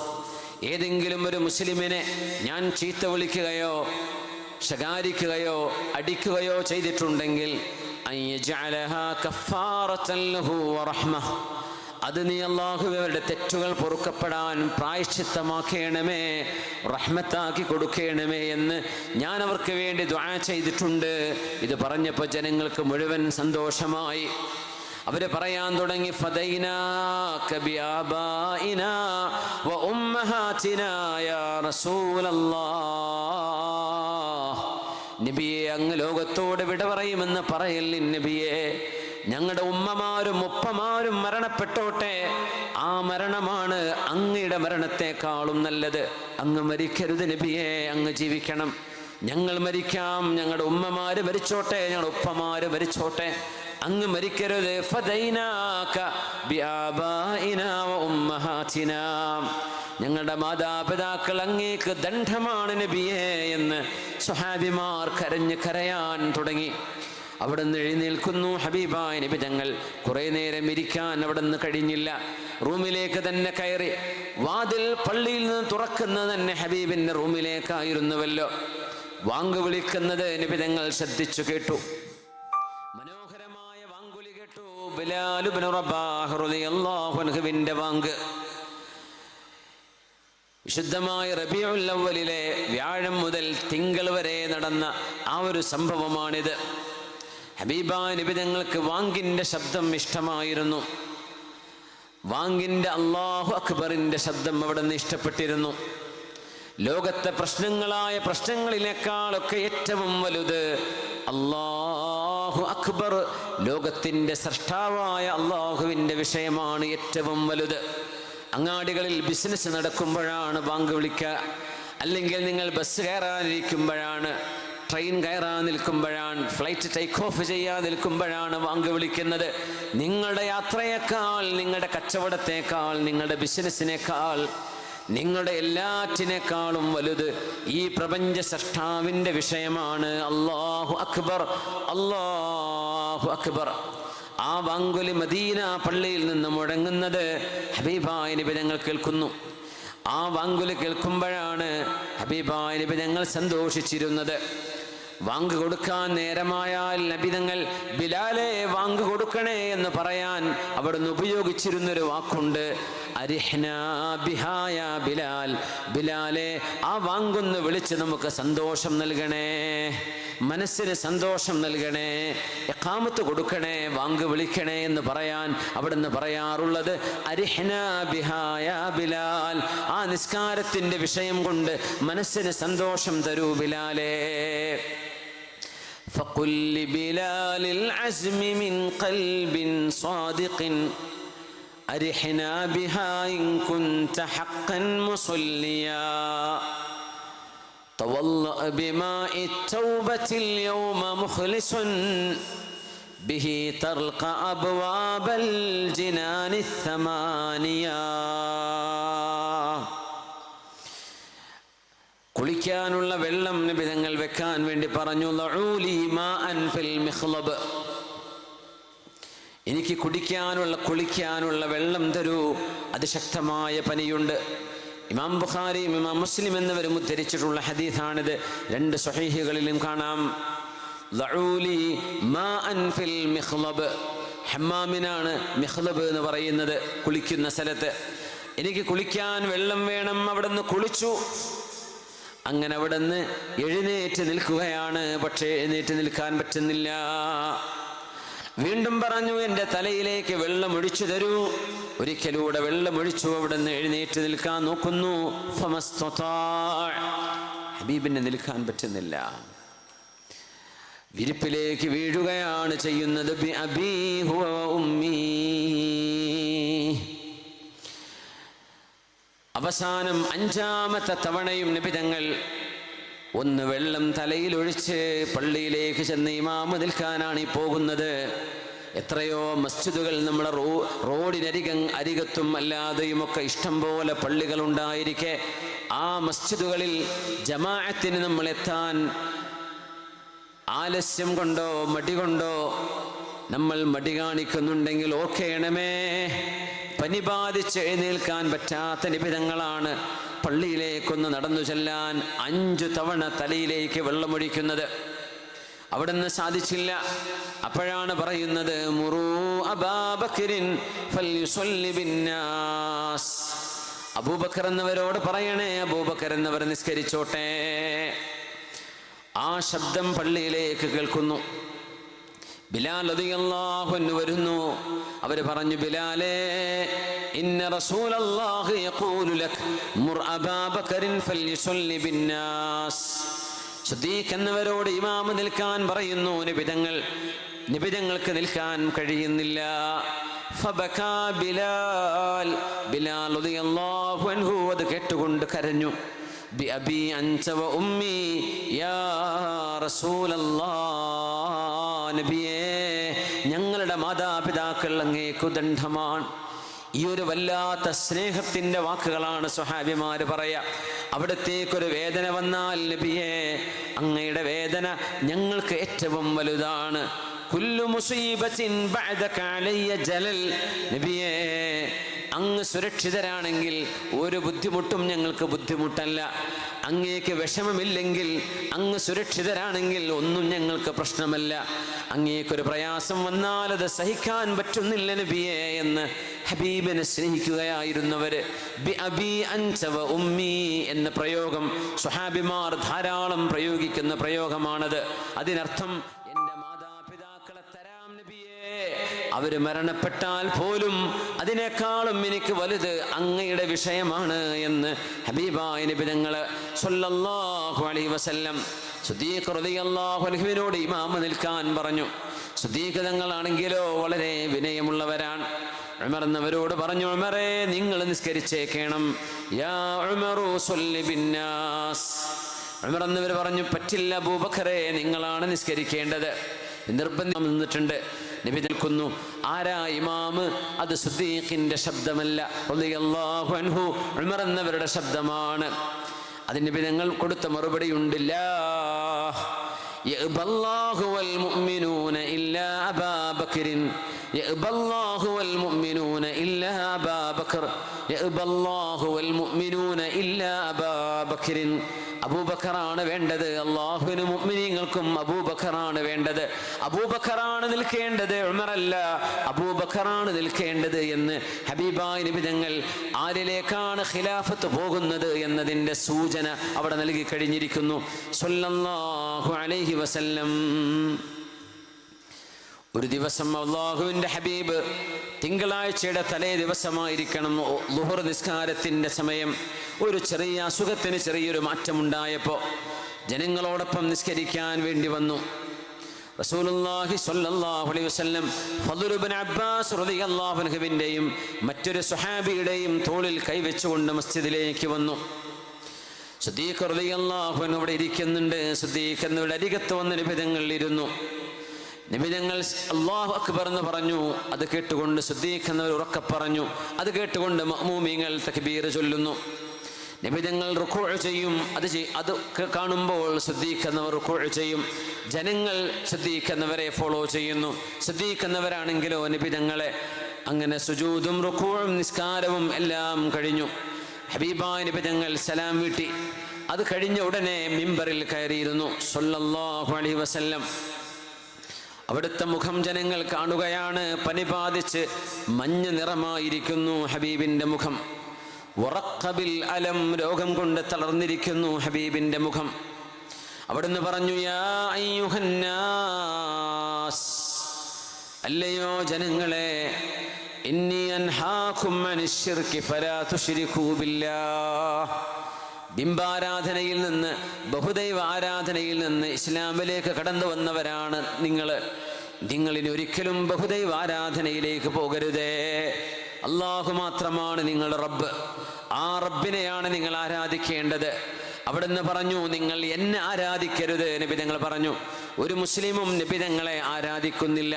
ഏതെങ്കിലും ഒരു മുസ്ലിമിനെ ഞാൻ ചീത്ത വിളിക്കുകയോ ശകാരിക്കുകയോ അടിക്കുകയോ ചെയ്തിട്ടുണ്ടെങ്കിൽ അയ്യജഅലഹാ കഫാറത്തൻ ലഹു വറഹ്മ, അത് നീ അല്ലാഹുവയുടെ തെറ്റുകൾ പൊറുക്കപ്പെടാൻ പ്രായശ്ചിത്തമാക്കണമേ, റഹ്മത്താക്കി കൊടുക്കണമേ എന്ന് ഞാൻ അവർക്ക് വേണ്ടി ദുആ ചെയ്തിട്ടുണ്ട്. ഇത് പറഞ്ഞപ്പോൾ ജനങ്ങൾക്ക് മുഴുവൻ സന്തോഷമായി. അവര് പറയാൻ തുടങ്ങി, ഫദൈനാക ബിആബാഇനാ വ ഉമ്മഹാതിനാ യാ റസൂലല്ലാഹ്, നബിയെ അങ്ങ് ലോകത്തോട് വിട പറയുമെന്ന് പറയല്ലേ നബിയെ, ഞങ്ങളുടെ ഉമ്മമാരും ഉപ്പമാരും മരണപ്പെട്ടോട്ടെ, ആ മരണമാണ് അങ്ങയുടെ മരണത്തെക്കാളും നല്ലത്. അങ്ങ് മരിക്കരുത് നബിയെ, അങ്ങ് ജീവിക്കണം. ഞങ്ങൾ മരിക്കാം, ഞങ്ങളുടെ ഉമ്മമാര് മരിച്ചോട്ടെ, ഞങ്ങളുടെ ഉപ്പമാര് മരിച്ചോട്ടെ, അങ്ങ് മരിക്കരുത്. ഫദൈനാക ബിആബാഇനാ വ ഉമ്മഹാതിനാ, ഞങ്ങളുടെ മാതാപിതാക്കൾ അങ്ങേക്ക് ദണ്ഡമാണ് നബിയെ എന്ന് സ്വഹാബിമാർ കരയാൻ തുടങ്ങി. അവിടെ നിന്ന് എഴുന്നേൽക്കുന്നു ഹബീബായ നബി തങ്ങൾ. കുറേ നേരം ഇരിക്കാൻ അവിടെ നിന്ന് കഴിഞ്ഞില്ല, റൂമിലേക്ക് തന്നെ കയറി. വാതിൽ പള്ളിയിൽ നിന്ന് തുറക്കുന്നത് തന്നെ ഹബീബിന്റെ റൂമിലേക്കായിരുന്നുവല്ലോ. വാങ്ക് വിളിക്കുന്നത് നബി തങ്ങൾ ശ്രദ്ധിച്ചു കേട്ടു. മനോഹരമായ വാങ്കുലി കേട്ടു, ബിലാൽ ഇബ്നു റബാഹ് റളിയല്ലാഹു അൻഹുവിന്റെ വാങ്ക്. വിശുദ്ധമായ റബീഉൽ അവ്വലിലെ വ്യാഴം മുതൽ തിങ്കൾ വരെ നടന്ന ആ ഒരു സംഭവമാണിത്. ഹബീബായ നബി തങ്ങൾക്ക് വാങ്കിന്റെ ശബ്ദം ഇഷ്ടമായിരുന്നു. വാങ്കിന്റെ അല്ലാഹു അക്ബറിന്റെ ശബ്ദം അവിടെ നിന്ന് ഇഷ്ടപ്പെട്ടിരുന്നു. ലോകത്തെ പ്രശ്നങ്ങളിനേക്കാളൊക്കെ ഏറ്റവും വലുത് അല്ലാഹു അക്ബർ, ലോകത്തിന്റെ സൃഷ്ടാവായ അല്ലാഹുവിന്റെ വിഷയമാണ് ഏറ്റവും വലുത്. അങ്ങാടികളിൽ ബിസിനസ് നടക്കുമ്പോഴാണ് ബാങ്ക് വിളിക്കുക, അല്ലെങ്കിൽ നിങ്ങൾ ബസ് കയറാനിരിക്കുമ്പോഴാണ്, ട്രെയിൻ കയറാൻ നിൽക്കുമ്പോഴാണ്, ഫ്ലൈറ്റ് ടേക്ക് ഓഫ് ചെയ്യാൻ നിൽക്കുമ്പോഴാണ് ബാങ്ക് വിളിക്കുന്നത്. നിങ്ങളുടെ യാത്രയേക്കാൾ, നിങ്ങളുടെ കച്ചവടത്തേക്കാൾ, നിങ്ങളുടെ ബിസിനസ്സിനേക്കാൾ, നിങ്ങളുടെ എല്ലാറ്റിനേക്കാളും വലുത് ഈ പ്രപഞ്ച സൃഷ്ടാവിൻ്റെ വിഷയമാണ്. അല്ലാഹു അക്ബർ, അല്ലാഹു അക്ബർ. ആ വാങ്കുലി മദീന പള്ളിയിൽ നിന്ന് മുഴങ്ങുന്നത് ഹബീബായ നബി തങ്ങൾ കേൾക്കുന്നു. ആ വാങ്കുലി കേൾക്കുമ്പോഴാണ് ഹബീബായ നബി തങ്ങൾ സന്തോഷിച്ചിരുന്നത്. വാങ്ക് കൊടുക്കാൻ നേരമായാൽ നബി തങ്ങൾ ബിലാലെ വാങ്ക് കൊടുക്കണേ എന്ന് പറയാൻ അവിടുന്ന് ഉപയോഗിച്ചിരുന്നൊരു വാക്കുണ്ട്, അരിഹ്നാ ബിഹാ യാ ബിലാൽ, ബിലാലെ ആ വാങ്കൊന്ന് വിളിച്ച് നമുക്ക് സന്തോഷം നൽകണേ, മനസ്സിന് സന്തോഷം നൽകണേ, ഇഖാമത്ത് കൊടുക്കണേ, വാങ്ക് വിളിക്കണേ എന്ന് പറയാൻ അവിടുന്ന് പറയാറുള്ളത് അരിഹ്നാ ബിഹാ യാ ബിലാൽ, ആ നിസ്കാരത്തിന്റെ വിഷയം കൊണ്ട് മനസ്സിന് സന്തോഷം തരൂ ബിലാലേ. فقل لبلال العزم من قلب صادق أرحنا بها إن كنت حقا مصليا تولأ بماء التوبة اليوم مخلص به ترقى أبواب الجنان الثمانية. കുളിക്കാനുള്ള വെള്ളം നബി തങ്ങൾ വെക്കാൻ വേണ്ടി പറഞ്ഞു. ലഊലി മാഅൻ ഫിൽ മിഖ്ലബ്, എനിക്ക് കുളിക്കാനുള്ള വെള്ളം തരൂ, അതിശക്തമായ പനിയുണ്ട്. ഇമാം ബുഖാരിയും ഇമാം മുസ്ലിം എന്നിവരും ഉദ്ധരിച്ചിട്ടുള്ള ഹദീസാണിത്. രണ്ട് സ്വഹീഹുകളിലും കാണാം. ലഊലി മാഅൻ ഫിൽ മിഖ്ലബ്, ഹമ്മാമിനാണ് മിഖ്ലബ് എന്ന് പറയുന്നത്, കുളിക്കുന്ന സ്ഥലത്ത്. എനിക്ക് കുളിക്കാൻ വെള്ളം വേണം. അവിടെ നിന്ന് കുളിച്ചു. അങ്ങനെ അവിടെ നിന്ന് എഴുന്നേറ്റ് നിൽക്കുകയാണ്. പക്ഷേ എഴുന്നേറ്റ് നിൽക്കാൻ പറ്റുന്നില്ല. വീണ്ടും പറഞ്ഞു, എൻ്റെ തലയിലേക്ക് വെള്ളം ഒഴിച്ചു തരൂ. ഒരിക്കലൂടെ വെള്ളമൊഴിച്ചു. അവിടെ നിന്ന് എഴുന്നേറ്റ് നിൽക്കാൻ നോക്കുന്നു. ഹബീബിന് നിൽക്കാൻ പറ്റുന്നില്ല, വിരിപ്പിലേക്ക് വീഴുകയാണ് ചെയ്യുന്നത്. ബിഅബീ ഹുവ ഉമ്മീ. അവസാനം 5ാമത്തെ തവണയും നബി തങ്ങൾ ഒന്ന് വെള്ളം തലയിൽ ഒഴിച്ച് പള്ളിയിലേക്ക് ചെന്ന് ഇമാമ് നിൽക്കാനാണ് ഈ പോകുന്നത്. എത്രയോ മസ്ജിദുകൾ നമ്മുടെ അരികത്തും അല്ലാതെയുമൊക്കെ ഇഷ്ടം പോലെ പള്ളികളുണ്ടായിരിക്കെ ആ മസ്ജിദുകളിൽ ജമാഅത്തിന് നമ്മൾ എത്താൻ ആലസ്യം കൊണ്ടോ മടി കൊണ്ടോ നമ്മൾ മടി കാണിക്കുന്നുണ്ടെങ്കിൽ ഓർക്കേണമേ, പനി ബാധിച്ച് എഴുന്നേൽക്കാൻ പറ്റാത്ത നിബിധങ്ങളാണ് പള്ളിയിലേക്കൊന്ന് നടന്നു ചെല്ലാൻ 5 തവണ തലയിലേക്ക് വെള്ളമൊഴിക്കുന്നത്. അവിടുന്ന് സാധിച്ചില്ല. അപ്പോഴാണ് പറയുന്നത്, മുറൂ അബൂബക്കറിൻ ഫൽയുസല്ലി ബിന്നാസ്. അബൂബക്കർ എന്നവരോട് പറയണേ, അബൂബക്കർ എന്നവർ നിസ്കരിച്ചോട്ടെ. ആ ശബ്ദം പള്ളിയിലേക്ക് കേൾക്കുന്നു. ബിലാൽ റളിയല്ലാഹു അൻഹു വരുന്നു. അവര് പറഞ്ഞു, ബിലാലേ, ഇന്ന റസൂലല്ലാഹി യഖൂലു ലക മുർ അബൂബക്കറിൻ ഫൽയുസല്ലി ബിന്നാസ്. സിദ്ദീഖ് എന്നവരോട് ഇമാമ് നിൽക്കാൻ പറയുന്നു. നിബിതങ്ങൾക്ക് നിൽക്കാൻ കഴിയുന്നില്ല. ഫബകാ ബിലാൽ. ബിലാൽ റളിയല്ലാഹു അൻഹു അത് കേട്ടുകൊണ്ട് കരഞ്ഞു. ബിഅബീ അൻത വ ഉമ്മീ യാ റസൂലല്ലാഹ്. നബിയേ, ഞങ്ങളുടെ മാതാപിതാക്കൾ അങ്ങേക്കു ദണ്ഡമാണ്. ഈ ഒരു വല്ലാത്ത സ്നേഹത്തിന്റെ വാക്കുകളാണ് സ്വഹാബിമാര് പറയാ. അവിടത്തേക്കൊരു വേദന വന്നാൽ, നബിയേ, അങ്ങയുടെ വേദന ഞങ്ങൾക്ക് ഏറ്റവും വലുതാണ്. കുല്ലു മുസീബത്തിൻ ബഅദക അലയ്യ ജലൽ. നബിയേ, അങ്ങ് സുരക്ഷിതരാണെങ്കിൽ ഒരു ബുദ്ധിമുട്ടും ഞങ്ങൾക്ക് ബുദ്ധിമുട്ടല്ല. അങ്ങേക്ക് വിഷമമില്ലെങ്കിൽ, അങ്ങ് സുരക്ഷിതരാണെങ്കിൽ ഒന്നും ഞങ്ങൾക്ക് പ്രശ്നമല്ല. അങ്ങേക്കൊരു പ്രയാസം വന്നാൽ അത് സഹിക്കാൻ പറ്റുന്നില്ല നബിയേ എന്ന് ഹബീബിനെ സ്നേഹിക്കുകയായിരുന്നവര്. ബിഅബീ അൻത വ ഉമ്മീ എന്ന പ്രയോഗം സ്വഹാബിമാർ ധാരാളം പ്രയോഗിക്കുന്ന പ്രയോഗമാണത്. അതിനർത്ഥം, എൻ്റെ മാതാപിതാക്കളെ തരാം നബിയേ, അവര് മരണപ്പെട്ടാൽ പോലും അതിനേക്കാളും എനിക്ക് വലുത് അങ്ങയുടെ വിഷയമാണ് എന്ന് ഹബീബായ നബി തങ്ങൾ സ്വല്ലല്ലാഹു അലൈഹി വസല്ലം സിദ്ദീഖ് റളിയല്ലാഹു അൻഹുവിനോട് ഇമാമ നിൽക്കാൻ പറഞ്ഞു. സിദ്ദീഖ് തങ്ങളാണെങ്കിലോ വളരെ വിനയമുള്ളവരാണ്. ഉമർ എന്നവരോട് പറഞ്ഞു, ഉമറേ, നിങ്ങൾ നിസ്കരിച്ചേക്കണം. യാ ഉമറു സ്വല്ലി ബിന്നാസ്. ഉമർ എന്നവർ പറഞ്ഞു, പറ്റില്ല അബൂബക്കറേ, നിങ്ങളാണ് നിസ്കരിക്കേണ്ടത്. നിർബന്ധം നിന്നിട്ടുണ്ട്. നബി നിൽക്കുന്നു. ആരാ ഇമാമ്? അത് സിദ്ദീഖിന്റെ ശബ്ദമല്ല, റളിയല്ലാഹു അൻഹു, ഉമർ എന്നവരുടെ ശബ്ദമാണ്. അതിന് നബി ഞങ്ങൾ കൊടുത്ത മറുപടി ഉണ്ട്. ലാ യഅബല്ലാഹു വൽ മുഅ്മിനൂന ഇല്ലാ അബാ ബക്രിൻ. യഅബല്ലാഹു വൽ മുഅ്മിനൂന ഇല്ലാ അബാ ബക്ർ. യഅബല്ലാഹു വൽ മുഅ്മിനൂന ഇല്ലാ അബാ ബക്രിൻ. അബൂബക്കറാണ് വേണ്ടത്. അല്ലാഹുവിനും മുഅ്മിനീങ്ങൾക്കും അബൂബക്കറാണ് വേണ്ടത്. അബൂബക്കറാണ് നിൽക്കേണ്ടത്, ഉമറല്ല. അബൂബക്കറാണ് നിൽക്കേണ്ടത് എന്ന് ഹബീബായ നബി തങ്ങൾ ആരിലേക്കാണ് ഖിലാഫത്ത് പോകുന്നത് എന്നതിൻ്റെ സൂചന അവിടെ നൽകി കഴിഞ്ഞിരിക്കുന്നു സ്വല്ലല്ലാഹു അലൈഹി വസല്ലം. ഒരു ദിവസം അല്ലാഹുവിൻ്റെ ഹബീബ്, തിങ്കളാഴ്ചയുടെ തലേ ദിവസമായിരിക്കണം, ളുഹർ നിസ്കാരത്തിൻ്റെ സമയം, ഒരു ചെറിയ അസുഖത്തിന് ചെറിയൊരു മാറ്റമുണ്ടായപ്പോൾ ജനങ്ങളോടൊപ്പം നിസ്കരിക്കാൻ വേണ്ടി വന്നു. റസൂലുള്ളാഹി സ്വല്ലല്ലാഹു അലൈഹി വസല്ലം ഫദ്ൽ ഇബ്നു അബ്ബാസ് റളിയല്ലാഹു അൻഹുവിൻ്റെയും മറ്റൊരു സ്വഹാബിയുടെയും തോളിൽ കൈവച്ചുകൊണ്ട് മസ്ജിദിലേക്ക് വന്നു. സിദ്ദീഖ് റളിയല്ലാഹു അൻഹു അവിടെ ഇരിക്കുന്നുണ്ട്. സിദ്ദീഖ് എന്നവരുടെ അരികത്ത് വന്ന് നബി തങ്ങൾ ഇരുന്നു. നബി തങ്ങൾ അല്ലാഹു അക്ബർ എന്ന് പറഞ്ഞു. അത് കേട്ടുകൊണ്ട് സിദ്ദീഖ് എന്നവർ ഉറക്കെ പറഞ്ഞു. അത് കേട്ടുകൊണ്ട് മഅ്മൂമീങ്ങൾ തക്ബീർ ചൊല്ലുന്നു. നബി തങ്ങൾ റുകൂഅ് ചെയ്യും. അത് കാണുമ്പോൾ സിദ്ദീഖ് എന്നവർ റുകൂഅ് ചെയ്യും. ജനങ്ങൾ സിദ്ദീഖ് എന്നവരെ ഫോളോ ചെയ്യുന്നു. സിദ്ദീഖ് എന്നവരാണെങ്കിലോ നബി തങ്ങളെ അങ്ങനെ സുജൂദും റുകൂഉം നിസ്കാരവും എല്ലാം കഴിഞ്ഞു. ഹബീബായ നബി തങ്ങൾ സലാം വീട്ടി. അത് കഴിഞ്ഞ ഉടനെ മിമ്പറിൽ കയറിയിരുന്നു സ്വല്ലല്ലാഹു അലൈഹി വസല്ലം. അവിടുത്തെ മുഖം ജനങ്ങൾ കാണുകയാണ്. പനി ബാധിച്ച് മഞ്ഞ നിറമായിരിക്കുന്നു ഹബീബിൻ്റെ മുഖം. വറഖബിൽ അലം, രോഗം കൊണ്ട് തളർന്നിരിക്കുന്നു ഹബീബിൻ്റെ മുഖം. അവിടുന്ന് പറഞ്ഞു, യാ അയ്യുഹന്നാസ്, അല്ലയോ ജനങ്ങളെ, ഇന്നി അൻഹാകും അനിശ്ശിർകി ഫലാ തുശ്രികൂ ബില്ലാഹ്. ബിംബാരാധനയിൽ നിന്ന്, ബഹുദൈവ ആരാധനയിൽ നിന്ന് ഇസ്ലാമിലേക്ക് കടന്നു വന്നവരാണ് നിങ്ങളിനി ഒരിക്കലും ബഹുദൈവ ആരാധനയിലേക്ക് പോകരുതേ. അള്ളാഹു മാത്രമാണ് നിങ്ങളുടെ റബ്ബ്. ആ റബ്ബിനെയാണ് നിങ്ങൾ ആരാധിക്കേണ്ടത്. അവിടുന്ന് പറഞ്ഞു, നിങ്ങൾ എന്നെ ആരാധിക്കരുത്. നബി തങ്ങൾ പറഞ്ഞു, ഒരു മുസ്ലിമും നബി തങ്ങളെ ആരാധിക്കുന്നില്ല.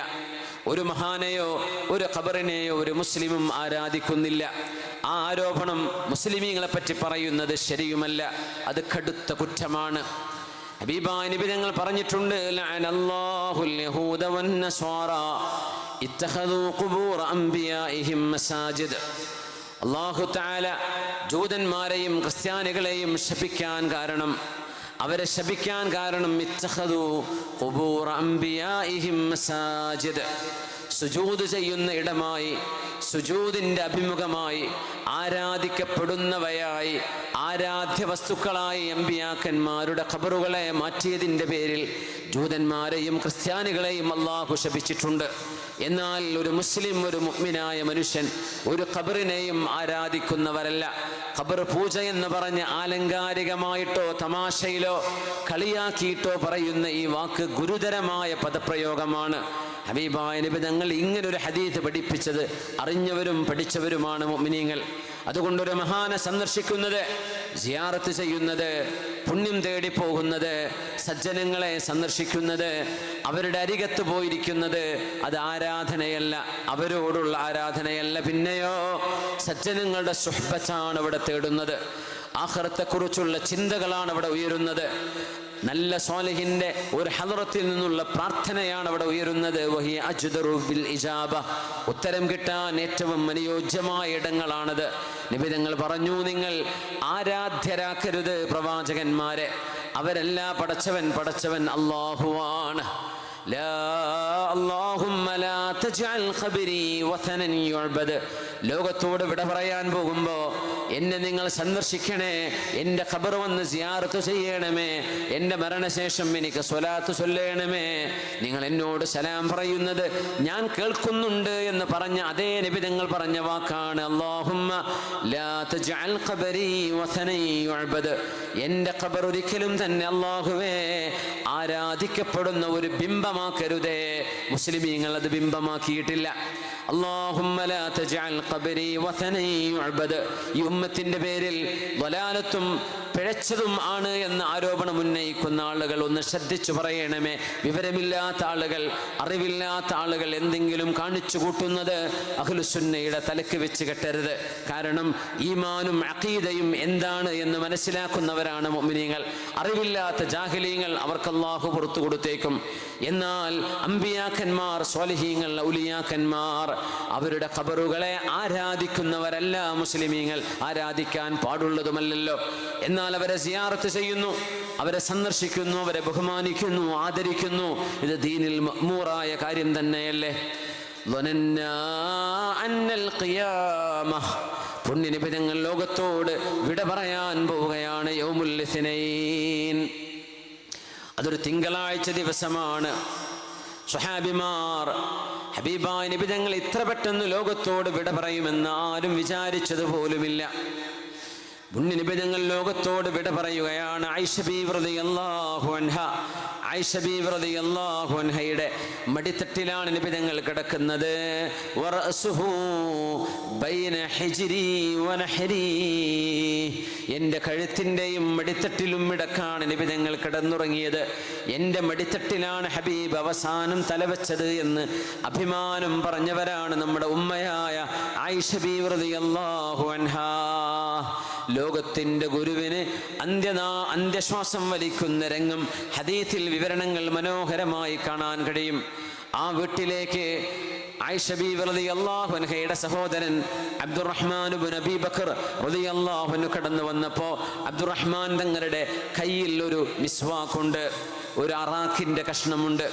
ഒരു മഹാനെയോ ഒരു ഖബറിനെയോ ഒരു മുസ്ലിമും ആരാധിക്കുന്നില്ല. ആ ആരോപണം മുസ്ലിമീങ്ങളെ പറ്റി പറയുന്നത് ശരിയുമല്ല, അത് കടുത്ത കുറ്റമാണ്. ഹബീബായ നബി തങ്ങൾ പറഞ്ഞിട്ടുണ്ട്, ലഅനല്ലാഹുൽ യഹൂദ വന്നസ്വാറാ ഇത്തഖദൂ ഖുബൂറ അംബിയാഇഹിം മസാജിദ്. അല്ലാഹു തആല ജൂതന്മാരെയും ക്രിസ്ത്യാനികളെയും അവരെ ശപിക്കാൻ കാരണം ഇത്തഖദൂ ഖുബൂറ അംബിയാഇഹിം മസാജിദ്. സുജൂദ് ചെയ്യുന്ന ഇടമായി, സുജൂദിന്റെ അഭിമുഖമായി, ആരാധിക്കപ്പെടുന്നവയായി, ആരാധ്യ വസ്തുക്കളായി അമ്പിയാക്കന്മാരുടെ ഖബറുകളെ മാറ്റിയതിൻ്റെ പേരിൽ ജൂതന്മാരെയും ക്രിസ്ത്യാനികളെയും അല്ലാഹു ശപിച്ചിട്ടുണ്ട്. എന്നാൽ ഒരു മുസ്ലിം, ഒരു മുഅ്മിനായ മനുഷ്യൻ ഒരു ഖബറിനെയും ആരാധിക്കുന്നവരല്ല. ഖബർ പൂജ എന്ന് പറഞ്ഞ് ആലങ്കാരികമായിട്ടോ തമാശയിലോ കളിയാക്കിയിട്ടോ പറയുന്ന ഈ വാക്ക് ഗുരുതരമായ പദപ്രയോഗമാണ്. ഹബീബായ നബി തങ്ങൾ ഇങ്ങനൊരു ഹദീസ് പഠിപ്പിച്ചത് അറിഞ്ഞവരും പഠിച്ചവരുമാണ് മുഅ്മിനീങ്ങൾ. അതുകൊണ്ടൊരു മഹാനെ സന്ദർശിക്കുന്നത്, സിയാറത്ത് ചെയ്യുന്നത്, പുണ്യം തേടി പോകുന്നത്, സജ്ജനങ്ങളെ സന്ദർശിക്കുന്നത്, അവരുടെ അരികത്ത് പോയിരിക്കുന്നത്, അത് ആരാധനയല്ല, അവരോടുള്ള ആരാധനയല്ല. പിന്നെയോ സജ്ജനങ്ങളുടെ സുഹ്ബത്താണ് അവിടെ തേടുന്നത്. ആഖിറത്തെക്കുറിച്ചുള്ള ചിന്തകളാണ് അവിടെ ഉയരുന്നത്. നല്ല സ്വാലിഹിന്റെ ഒരു ഹളറത്തിൽ നിന്നുള്ള പ്രാർത്ഥനയാണ് അവിടെ ഉയരുന്നത്. വഹിയ അജ്ദറു ബിൽ ഇജാബ. ഉത്തരം കിട്ടാൻ ഏറ്റവും അനുയോജ്യമായ ഇടങ്ങളാണത്. നബി തങ്ങൾ പറഞ്ഞു, നിങ്ങൾ ആരാധ്യരാക്കരുത് പ്രവാചകന്മാരെ. അവരല്ല പടച്ചവൻ അല്ലാഹുവാണ്. ലോകത്തോട് വിട പറയാൻ പോകുമ്പോ എന്നെ നിങ്ങൾ സന്ദർശിക്കണേ, എൻ്റെ ഖബർ വന്ന് സിയാറത്ത് ചെയ്യണമേ, എൻ്റെ മരണശേഷം എനിക്ക് സ്വലാത്ത് ചൊല്ലണമേ. നിങ്ങൾ എന്നോട് സലാം പറയുന്നത് ഞാൻ കേൾക്കുന്നുണ്ട് എന്ന് പറഞ്ഞ അതേ നബി തങ്ങൾ പറഞ്ഞ വാക്കാണ്, അല്ലാഹുമ്മ ലാ തജ്അൽ ഖബരി വസനൻ യുഅബദ്. എൻ്റെ ഖബർ ഒരിക്കലും തന്നെ അല്ലാഹുവേ ആരാധിക്കപ്പെടുന്ന ഒരു ബിംബമാക്കരുതേ. മുസ്ലിമീങ്ങൾ അത് ബിംബമാക്കിയിട്ടില്ല. അല്ലാഹുമ്മ ലാ തജ്അൽ ഖബരി വസനൻ യുഅബദ്. ഈ ഉമ്മത്തിന്റെ പേരിൽ വലാലത്തും പിഴച്ചതും ആണ് എന്ന ആരോപണം ഉന്നയിക്കുന്ന ആളുകൾ ഒന്ന് ശ്രദ്ധിച്ചു പറയണമേ. വിവരമില്ലാത്ത ആളുകൾ, അറിവില്ലാത്ത ആളുകൾ എന്തെങ്കിലും കാണിച്ചു കൂട്ടുന്നത് അഹ്ലുസുന്നയുടെ തലക്ക് വെച്ച് കെട്ടരുത്. കാരണം ഈമാനും അഖീദയും എന്താണ് എന്ന് മനസ്സിലാക്കുന്നവരാണ് മുഅ്മിനീങ്ങൾ. അറിവില്ലാത്ത ജാഹിലീങ്ങൾ അവർക്ക് അല്ലാഹു പുറത്തു കൊടുത്തേക്കും. എന്നാൽ അമ്പിയാക്കന്മാർ, സ്വാലിഹീങ്ങൾ, ഔലിയാക്കന്മാർ അവരുടെ ഖബറുകളെ ആരാധിക്കുന്നവരല്ല മുസ്ലിമീങ്ങൾ. ആരാധിക്കാൻ പാടുള്ളതുമല്ലല്ലോ. എന്നാൽ അവരെ സിയാറത്ത് ചെയ്യുന്നു, അവരെ സന്ദർശിക്കുന്നു, അവരെ ബഹുമാനിക്കുന്നു, ആദരിക്കുന്നു. ഇത് ദീനിൽ മഅ്മൂറായ കാര്യം തന്നെയല്ലേ. പുണ്യനബി തങ്ങൾ ലോകത്തോട് വിട പറയാൻ പോവുകയാണ്. യൗമുൽ ഇസ്നൈൻ, അതൊരു തിങ്കളാഴ്ച ദിവസമാണ്. സ്വഹാബിമാർ ഹബീബായ നബി തങ്ങൾ ഇത്ര പെട്ടെന്ന് ലോകത്തോട് വിട പറയുമെന്ന് ആരും വിചാരിച്ചത് പോലുമില്ല. പുണ്യനബി തങ്ങൾ ലോകത്തോട് വിട പറയുകയാണ്. ആയിഷ ബീവി റളിയല്ലാഹു അൻഹ, ആയിഷ ബീവി റളിയല്ലാഹു അൻഹയുടെ മടിത്തട്ടിലാണ് നബി തങ്ങൾ കിടക്കുന്നത്. വറഅസുഹു ബൈന ഹിജ്രി വനഹരി. എൻ്റെ കഴുത്തിൻ്റെയും മടിത്തട്ടിലും ഇടക്കാണ് നബി തങ്ങൾ കിടന്നുറങ്ങിയത്. എൻ്റെ മടിത്തട്ടിലാണ് ഹബീബ് അവസാനം തലവെച്ചത് എന്ന് അഭിമാനം പറഞ്ഞവരാണ് നമ്മുടെ ഉമ്മയായ ആയിഷ ബീവി റളിയല്ലാഹു അൻഹ. ലോകത്തിന്റെ ഗുരുവിന് അന്ത്യശ്വാസം വലിക്കുന്ന രംഗം ഹദീസിൽ വിവരണങ്ങൾ മനോഹരമായി കാണാൻ കഴിയും. ആ വീട്ടിലേക്ക് ആയിഷ ബീവി റളിയല്ലാഹു അൻഹയുടെ സഹോദരൻ അബ്ദുറഹ്മാൻ ഇബ്നു അബീ ബക്കർ റളിയല്ലാഹു അൻഹു കടന്നു വന്നപ്പോൾ അബ്ദുറഹ്മാൻ തങ്ങളുടെ കയ്യിൽ ഒരു മിസ്വാക്കുണ്ട്, ഒരു അറാഖിന്റെ കഷ്ണമുണ്ട്.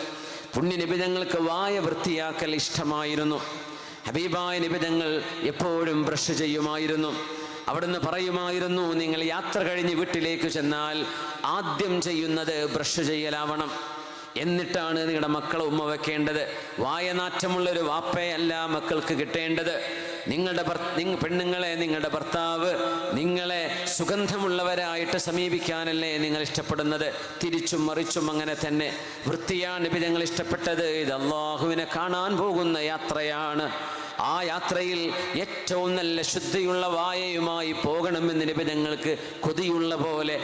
പുണ്യനബി തങ്ങൾക്ക് വായ വൃത്തിയാക്കൽ ഇഷ്ടമായിരുന്നു. ഹബീബായ നബി തങ്ങൾ എപ്പോഴും ബ്രഷ് ചെയ്യുമായിരുന്നു. അവിടുന്ന് പറയുമായിരുന്നു, നിങ്ങൾ യാത്ര കഴിഞ്ഞ് വീട്ടിലേക്ക് ചെന്നാൽ ആദ്യം ചെയ്യുന്നത് ബ്രഷ് ചെയ്യലാവണം. എന്നിട്ടാണ് നിങ്ങളുടെ മക്കളെ ഉമ്മ വെക്കേണ്ടത്. വായനാറ്റമുള്ളൊരു വാപ്പയല്ല മക്കൾക്ക് കിട്ടേണ്ടത്. നിങ്ങളുടെ പെണ്ണുങ്ങളെ നിങ്ങളുടെ ഭർത്താവ് നിങ്ങളെ സുഗന്ധമുള്ളവരായിട്ട് സമീപിക്കാനല്ലേ നിങ്ങൾ ഇഷ്ടപ്പെടുന്നത്? തിരിച്ചും മറിച്ചും അങ്ങനെ തന്നെ. വൃത്തിയാണ് നബി തങ്ങൾ ഇഷ്ടപ്പെട്ടത്. ഇത് അള്ളാഹുവിനെ കാണാൻ പോകുന്ന യാത്രയാണ്. ആ യാത്രയിൽ ഏറ്റവും നല്ല ശുദ്ധിയുള്ള വായയുമായി പോകണമെന്ന് നബി തങ്ങൾക്ക് കൊതിയുള്ള പോലെ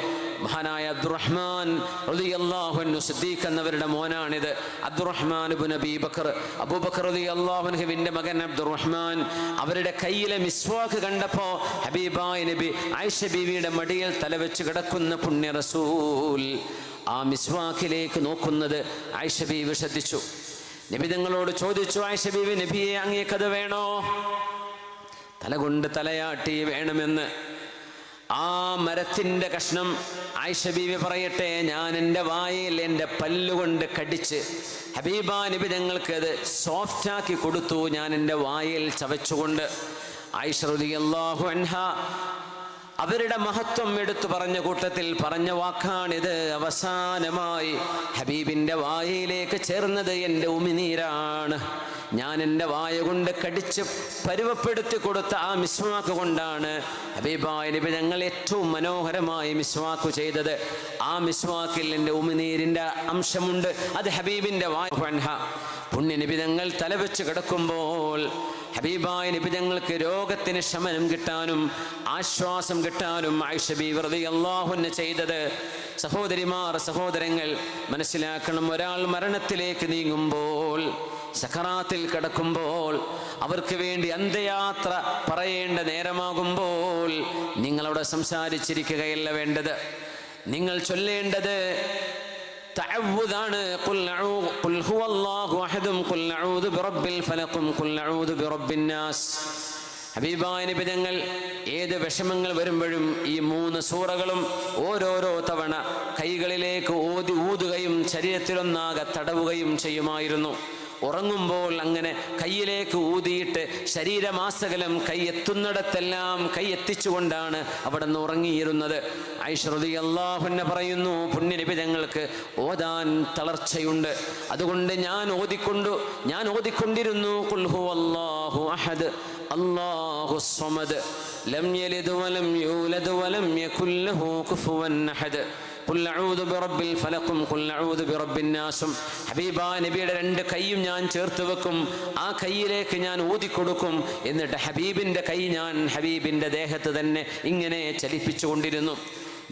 മഹാനായ അബ്ദുറഹ്മാൻ റളിയല്ലാഹു അൻഹു സിദ്ദീഖ് എന്നവരുടെ മോനാണിത്. അബ്ദുറഹ്മാൻ ഇബ്നു അബീ ബക്കർ, അബൂബക്കർ റളിയല്ലാഹു അൻഹുവിന്റെ മകൻ അബ്ദുറഹ്മാൻ, അവരുടെ കയ്യിലെ മിസ്വാക്ക് കണ്ടപ്പോൾ ഹബീബായ നബി ആയിഷ ബീവിയുടെ മടിയിൽ തലവെച്ച് കിടക്കുന്ന പുണ്യ റസൂൽ ആ മിസ്വാക്കിലേക്ക് നോക്കുന്നത് ആയിഷ ബീവി ശ്രദ്ധിച്ചു. നബി തങ്ങളോട് ചോദിച്ചു, ആയിഷ ബീവി, നബിയെ അങ്ങേക്കത് വേണോ? തലകൊണ്ട് തലയാട്ടി വേണമെന്ന്. ആ മരത്തിൻ്റെ കഷ്ണം ആയിഷ ബീവി പറയട്ടെ, ഞാൻ എൻ്റെ വായിൽ എൻ്റെ പല്ലുകൊണ്ട് കടിച്ച് ഹബീബാ നബി തങ്ങൾക്ക് അത് സോഫ്റ്റാക്കി കൊടുത്തു, ഞാൻ എൻ്റെ വായിൽ ചവച്ചുകൊണ്ട്. ആയിഷ റളിയല്ലാഹു അൻഹ അവരുടെ മഹത്വം എടുത്തു പറഞ്ഞ കൂട്ടത്തിൽ പറഞ്ഞ വാക്കാണിത്. അവസാനമായി ഹബീബിൻ്റെ വായയിലേക്ക് ചേർന്നത് എൻ്റെ ഉമിനീരാണ്. ഞാൻ എൻ്റെ വായ കൊണ്ട് കടിച്ച് പരുവപ്പെടുത്തി കൊടുത്ത ആ മിസ്വാക്ക് കൊണ്ടാണ് ഹബീബായ നബി ഞങ്ങൾ ഏറ്റവും മനോഹരമായി മിസ്വാക്ക് ചെയ്തത്. ആ മിസ്വാക്കിൽ എൻ്റെ ഉമിനീരിൻ്റെ അംശമുണ്ട്. അത് ഹബീബിൻ്റെ വായ. പുണ്യ നബി ഞങ്ങൾ തലവെച്ച് കിടക്കുമ്പോൾ ഹബീബായ നബി ഞങ്ങൾക്ക് രോഗത്തിന് ശമനം കിട്ടാനും ആശ്വാസം കിട്ടാനും ആയിഷ ബീവി റളിയല്ലാഹു അൻഹ ചെയ്തത്. സഹോദരിമാർ, സഹോദരങ്ങൾ മനസ്സിലാക്കണം, ഒരാൾ മരണത്തിലേക്ക് നീങ്ങുമ്പോൾ, സക്കറാത്തിൽ കിടക്കുമ്പോൾ, അവർക്ക് വേണ്ടി അന്ത്യയാത്ര പറയേണ്ട നേരമാകുമ്പോൾ നിങ്ങളവിടെ സംസാരിച്ചിരിക്കുകയല്ല വേണ്ടത്. നിങ്ങൾ ചൊല്ലേണ്ടത് തഅവ്വുദാണ്. ഖുൽ ഹുവല്ലാഹു അഹദും ഖുൽ അഊദു ബിറബ്ബിൽ ഫലഖും ഖുൽ അഊദു ബിറബ്ബിൻ നാസ്. ഹബീബായ നബി തങ്ങൾ ഏത് വിഷമങ്ങൾ വരുമ്പോഴും ഈ 3 സൂറകളും ഓരോരോ തവണ കൈകളിലേക്ക് ഊതുകയും ശരീരത്തിലൊന്നാകെ തടവുകയും ചെയ്യുമായിരുന്നു. ഉറങ്ങുമ്പോൾ അങ്ങനെ കയ്യിലേക്ക് ഊതിയിട്ട് ശരീരമാസകലം കൈ എത്തുന്നിടത്തെല്ലാം കൈ എത്തിച്ചുകൊണ്ടാണ് അവിടെ നിന്ന് ഉറങ്ങിയിരുന്നത്. ആയിഷ റളിയല്ലാഹു അൻഹ പറയുന്നു, പുണ്യ നബി തങ്ങൾക്ക് ഓതാൻ തളർച്ചയുണ്ട്. അതുകൊണ്ട് ഞാൻ ഓതിക്കൊണ്ടിരുന്നു ഖുൽ ഹുവല്ലാഹു അഹദ് അല്ലാഹുസ് സമദ് ലം യലിദ് വലം യൂലദ് വലം യകുൽ ലഹു കുഫുവൻ അഹദ് ഖുൽ അഊദു ബിറബ്ബിൽ ഫലഖും ഖുൽ അഊദു ബിറബ്ബിൻ നാസും. ഹബീബാ നബിയുടെ 2 കൈയും ഞാൻ ചേർത്ത് വെക്കും, ആ കൈയിലേക്ക് ഞാൻ ഊതിക്കൊടുക്കും. എന്നിട്ട് ഹബീബിൻ്റെ കൈ ഞാൻ ഹബീബിൻ്റെ ദേഹത്ത് തന്നെ ഇങ്ങനെ ചലിപ്പിച്ചുകൊണ്ടിരുന്നു.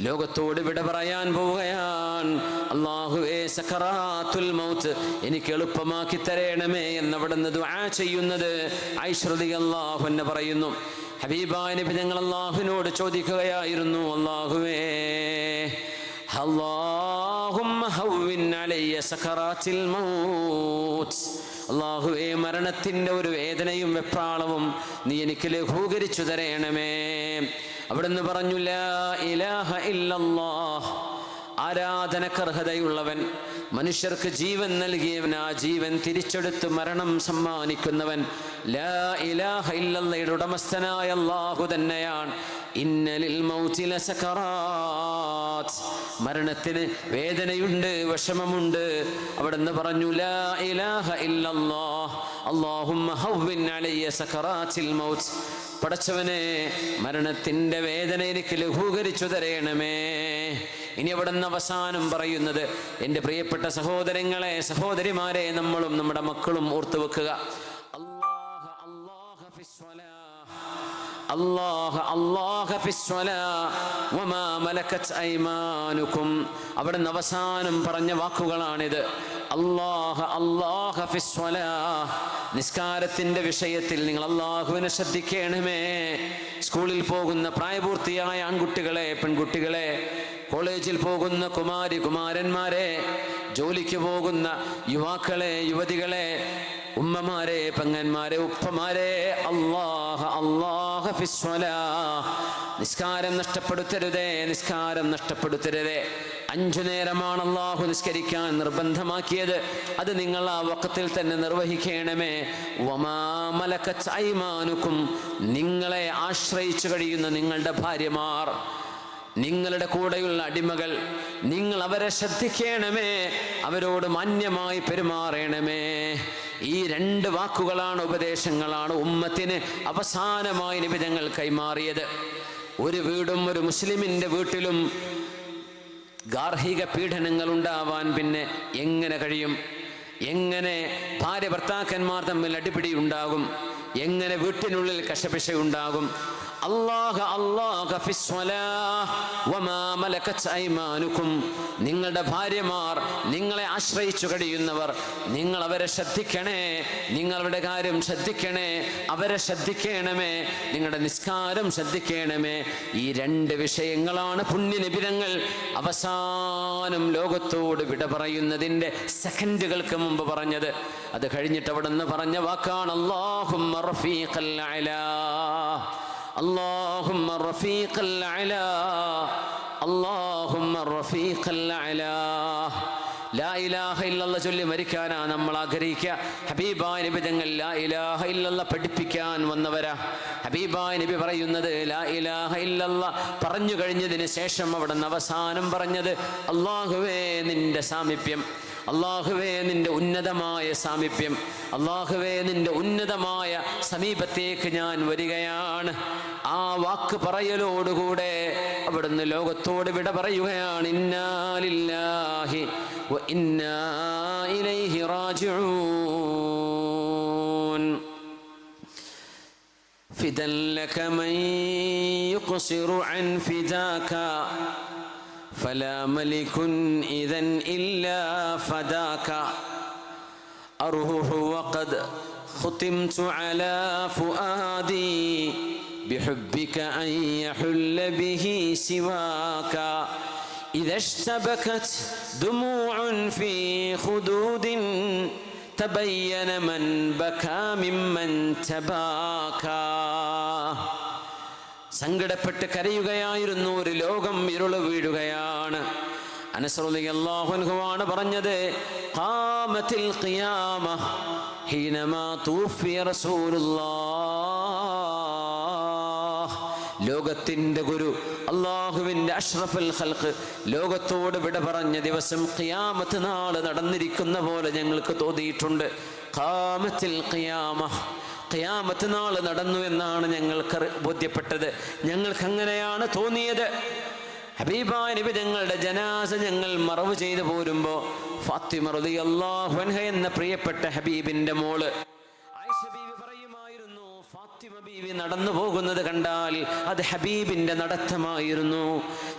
ലോകത്തോട് വിട പറയാൻ പോവുകയാണ്. അല്ലാഹുവേ, സക്കറാത്തുൽ മൗത്ത് എനിക്ക് എളുപ്പമാക്കി തരണമേ എന്നവിടുന്ന് ദുആ ചെയ്യുന്നത് ആയിഷ റളിയല്ലാഹു അൻഹ പറയുന്നു. ഹബീബായ നബി ഞങ്ങൾ അല്ലാഹുവിനോട് ചോദിക്കുകയായിരുന്നു, അല്ലാഹുവേ, അല്ലാഹുമ്മ ഹവ്വിൻ അലയ്യ സക്കറാത്തിൽ മൗത്ത്. അല്ലാഹുവേ, മരണത്തിൻ്റെ ഒരു വേദനയും വെപ്രാളവും നീ എനിക്ക് ലഘൂകരിച്ചു തരണമേ. അവിടുന്ന് പറഞ്ഞു, ലാ ഇലാഹ ഇല്ലല്ലാഹ്, ആരാധനക്കർഹതയുള്ളവൻ, മനുഷ്യർക്ക് ജീവൻ നൽകിയവൻ, ആ ജീവൻ തിരിച്ചെടുത്ത് മരണം സമ്മാനിക്കുന്നവൻ, ലാ ഇലാഹ ഇല്ലല്ലാഹയുടെ ഉടമസ്ഥനായ അല്ലാഹു തന്നെയാണ്. ഇന്നലിൽ മൗതി ലസകറാത്ത്, മരണത്തിന് വേദനയുണ്ട്, വിഷമമുണ്ട്. അവിടുന്ന് പറഞ്ഞു, ലാ ഇലാഹ ഇല്ലല്ലാഹ് അല്ലാഹുമ്മ ഹവ്വിൻ അലയ്യ സകറാത്തിൽ മൗത്ത്. പടച്ചവനെ, മരണത്തിൻ്റെ വേദന എനിക്ക് ലഘൂകരിച്ചു തരണമേ. ഇനി അവിടുന്ന് അവസാനം പറയുന്നത്, എൻ്റെ പ്രിയപ്പെട്ട സഹോദരങ്ങളെ, സഹോദരിമാരെ, നമ്മളും നമ്മുടെ മക്കളും ഓർത്തു വെക്കുക, അവിടുന്ന് അവസാനം പറഞ്ഞ വാക്കുകളാണിത്. നിസ്കാരത്തിന്റെ വിഷയത്തിൽ നിങ്ങൾ അല്ലാഹുവിനെ ശ്രദ്ധിക്കണമേ. സ്കൂളിൽ പോകുന്ന പ്രായപൂർത്തിയായ ആൺകുട്ടികളെ, പെൺകുട്ടികളെ, കോളേജിൽ പോകുന്ന കുമാരന്മാരെ, ജോലിക്ക് പോകുന്ന യുവാക്കളെ, യുവതികളെ, ഉമ്മമാരെ, പെങ്ങന്മാരെ, ഉപ്പമാരെ, അല്ലാഹ ഫിസ്വലാ, നിസ്കാരം നഷ്ടപ്പെടുത്തരുതേ, നിസ്കാരം നഷ്ടപ്പെടുത്തരുതേ. 5 നേരമാണ് അല്ലാഹു നിസ്കരിക്കാൻ നിർബന്ധമാക്കിയത്. അത് നിങ്ങൾ ആ വഖത്തിൽ തന്നെ നിർവഹിക്കണമേ. വമാ മലക്കത് ഐമാനുക്കും, നിങ്ങളെ ആശ്രയിച്ചു കഴിയുന്ന നിങ്ങളുടെ ഭാര്യമാർ, നിങ്ങളുടെ കൂടെയുള്ള അടിമകൾ, നിങ്ങൾ അവരെ ശ്രദ്ധിക്കണമേ, അവരോട് മാന്യമായി പെരുമാറണമേ. ഈ 2 വാക്കുകളാണ്, ഉപദേശങ്ങളാണ് ഉമ്മത്തിന് അവസാനമായി നബി തങ്ങൾ കൈമാറിയത്. ഒരു വീടും ഒരു മുസ്ലിമിന്റെ വീട്ടിലും ഗാർഹിക പീഡനങ്ങൾ ഉണ്ടാവാൻ പിന്നെ എങ്ങനെ കഴിയും? എങ്ങനെ ഭാര്യ ഭർത്താക്കന്മാർ തമ്മിൽ അടിപിടി ഉണ്ടാകും? എങ്ങനെ വീട്ടിനുള്ളിൽ കശപിശ ഉണ്ടാകും? നിങ്ങളുടെ ഭാര്യമാർ, നിങ്ങളെ ആശ്രയിച്ചു കഴിയുന്നവർ, നിങ്ങൾ അവരെ ശ്രദ്ധിക്കണേ, നിങ്ങളുടെ കാര്യം ശ്രദ്ധിക്കണേ, അവരെ ശ്രദ്ധിക്കണമേ, നിങ്ങളുടെ നിസ്കാരം ശ്രദ്ധിക്കണമേ. ഈ 2 വിഷയങ്ങളാണ് പുണ്യനിബിതങ്ങൾ അവസാനം ലോകത്തോട് വിട പറയുന്നതിൻ്റെ സെക്കൻഡുകൾക്ക് മുമ്പ് പറഞ്ഞത്. അത് കഴിഞ്ഞിട്ട് അവിടെ നിന്ന് പറഞ്ഞ വാക്കാണ് അല്ലാഹുമ്മ റഫീഖൽ അലാ, اللهم الرفيق الأعلى، اللهم الرفيق الأعلى. ലാ ഇലാഹ ഇല്ലല്ലാഹ് ചൊല്ലി മരിക്കാനാണ് നമ്മൾ ആഗ്രഹിക്കുക. ഹബീബായ നബി തങ്ങൾ ലാ ഇലാഹ ഇല്ലല്ലാഹ് പഠിപ്പിക്കാൻ വന്നവരാ. ഹബീബായ നബി പറയുന്നത് ലാ ഇലാഹ ഇല്ലല്ലാഹ് പറഞ്ഞു കഴിഞ്ഞതിന് ശേഷം അവിടെ നിന്ന് അവസാനം പറഞ്ഞത് അല്ലാഹുവേ നിന്റെ സാമീപ്യം, അല്ലാഹുവേ നിന്റെ ഉന്നതമായ സാമീപ്യം, അല്ലാഹുവേ നിന്റെ ഉന്നതമായ സമീപത്തേക്ക് ഞാൻ വരികയാണ്. ആ വാക്ക് പറയലോടുകൂടെ അവിടുന്ന് ലോകത്തോട് വിട പറയുകയാണ്. ഇന്നാ ലില്ലാഹി വ ഇന്നാ ഇലൈഹി റാജിഊൻ. ഫിദൻ ലക മൻ യുഖ്സിറു അൻ ഫിദാക فلا ملك إذن إلا فداك أروح وقد ختمت على فؤادي بحبك أن يحل به سواك إذا اشتبكت دموع في خدود تبين من بكى ممن تباكى. സങ്കടപ്പെട്ട് കരയുകയായിരുന്നു. ഒരു ലോകം ഇരുള് വീഴുകയാണ്. അനസ് റളിയല്ലാഹു അൻഹു ആണ് പറഞ്ഞത് ഖാമത്തിൽ ഖിയാമ ഹീനമാ തൂഫിയ റസൂലുള്ളാഹ്. ലോകത്തിന്റെ ഗുരു, അല്ലാഹുവിന്റെ അഷ്റഫുൽ ഖൽഖ് ലോകത്തോട് വിട പറഞ്ഞ ദിവസം ഖിയാമത്ത് നാൾ നടന്നിരിക്കുന്ന പോലെ ഞങ്ങൾക്ക് തോന്നിയിട്ടുണ്ട്. ഖാമത്തിൽ ഖിയാമ, ഖിയാമത്ത് നാൾ നടന്നു എന്നാണ് ഞങ്ങൾക്ക് ബോധ്യപ്പെട്ടത്. ഞങ്ങൾക്ക് അങ്ങനെയാണ് തോന്നിയത്. ഹബീബായ നബി തങ്ങളുടെ ജനാസ ഞങ്ങൾ മറവ് ചെയ്തു പോരുമ്പോൾ ഫാത്തിമ റളിയല്ലാഹു അൻഹ എന്ന പ്രിയപ്പെട്ട ഹബീബിന്റെ മോള് ആയിഷ ബീവി പറയുമായിരുന്നു, ഫാത്തിമ ബീവി നടന്നു പോകുന്നത് കണ്ടാൽ അത് ഹബീബിന്റെ നടത്തമായിരുന്നു.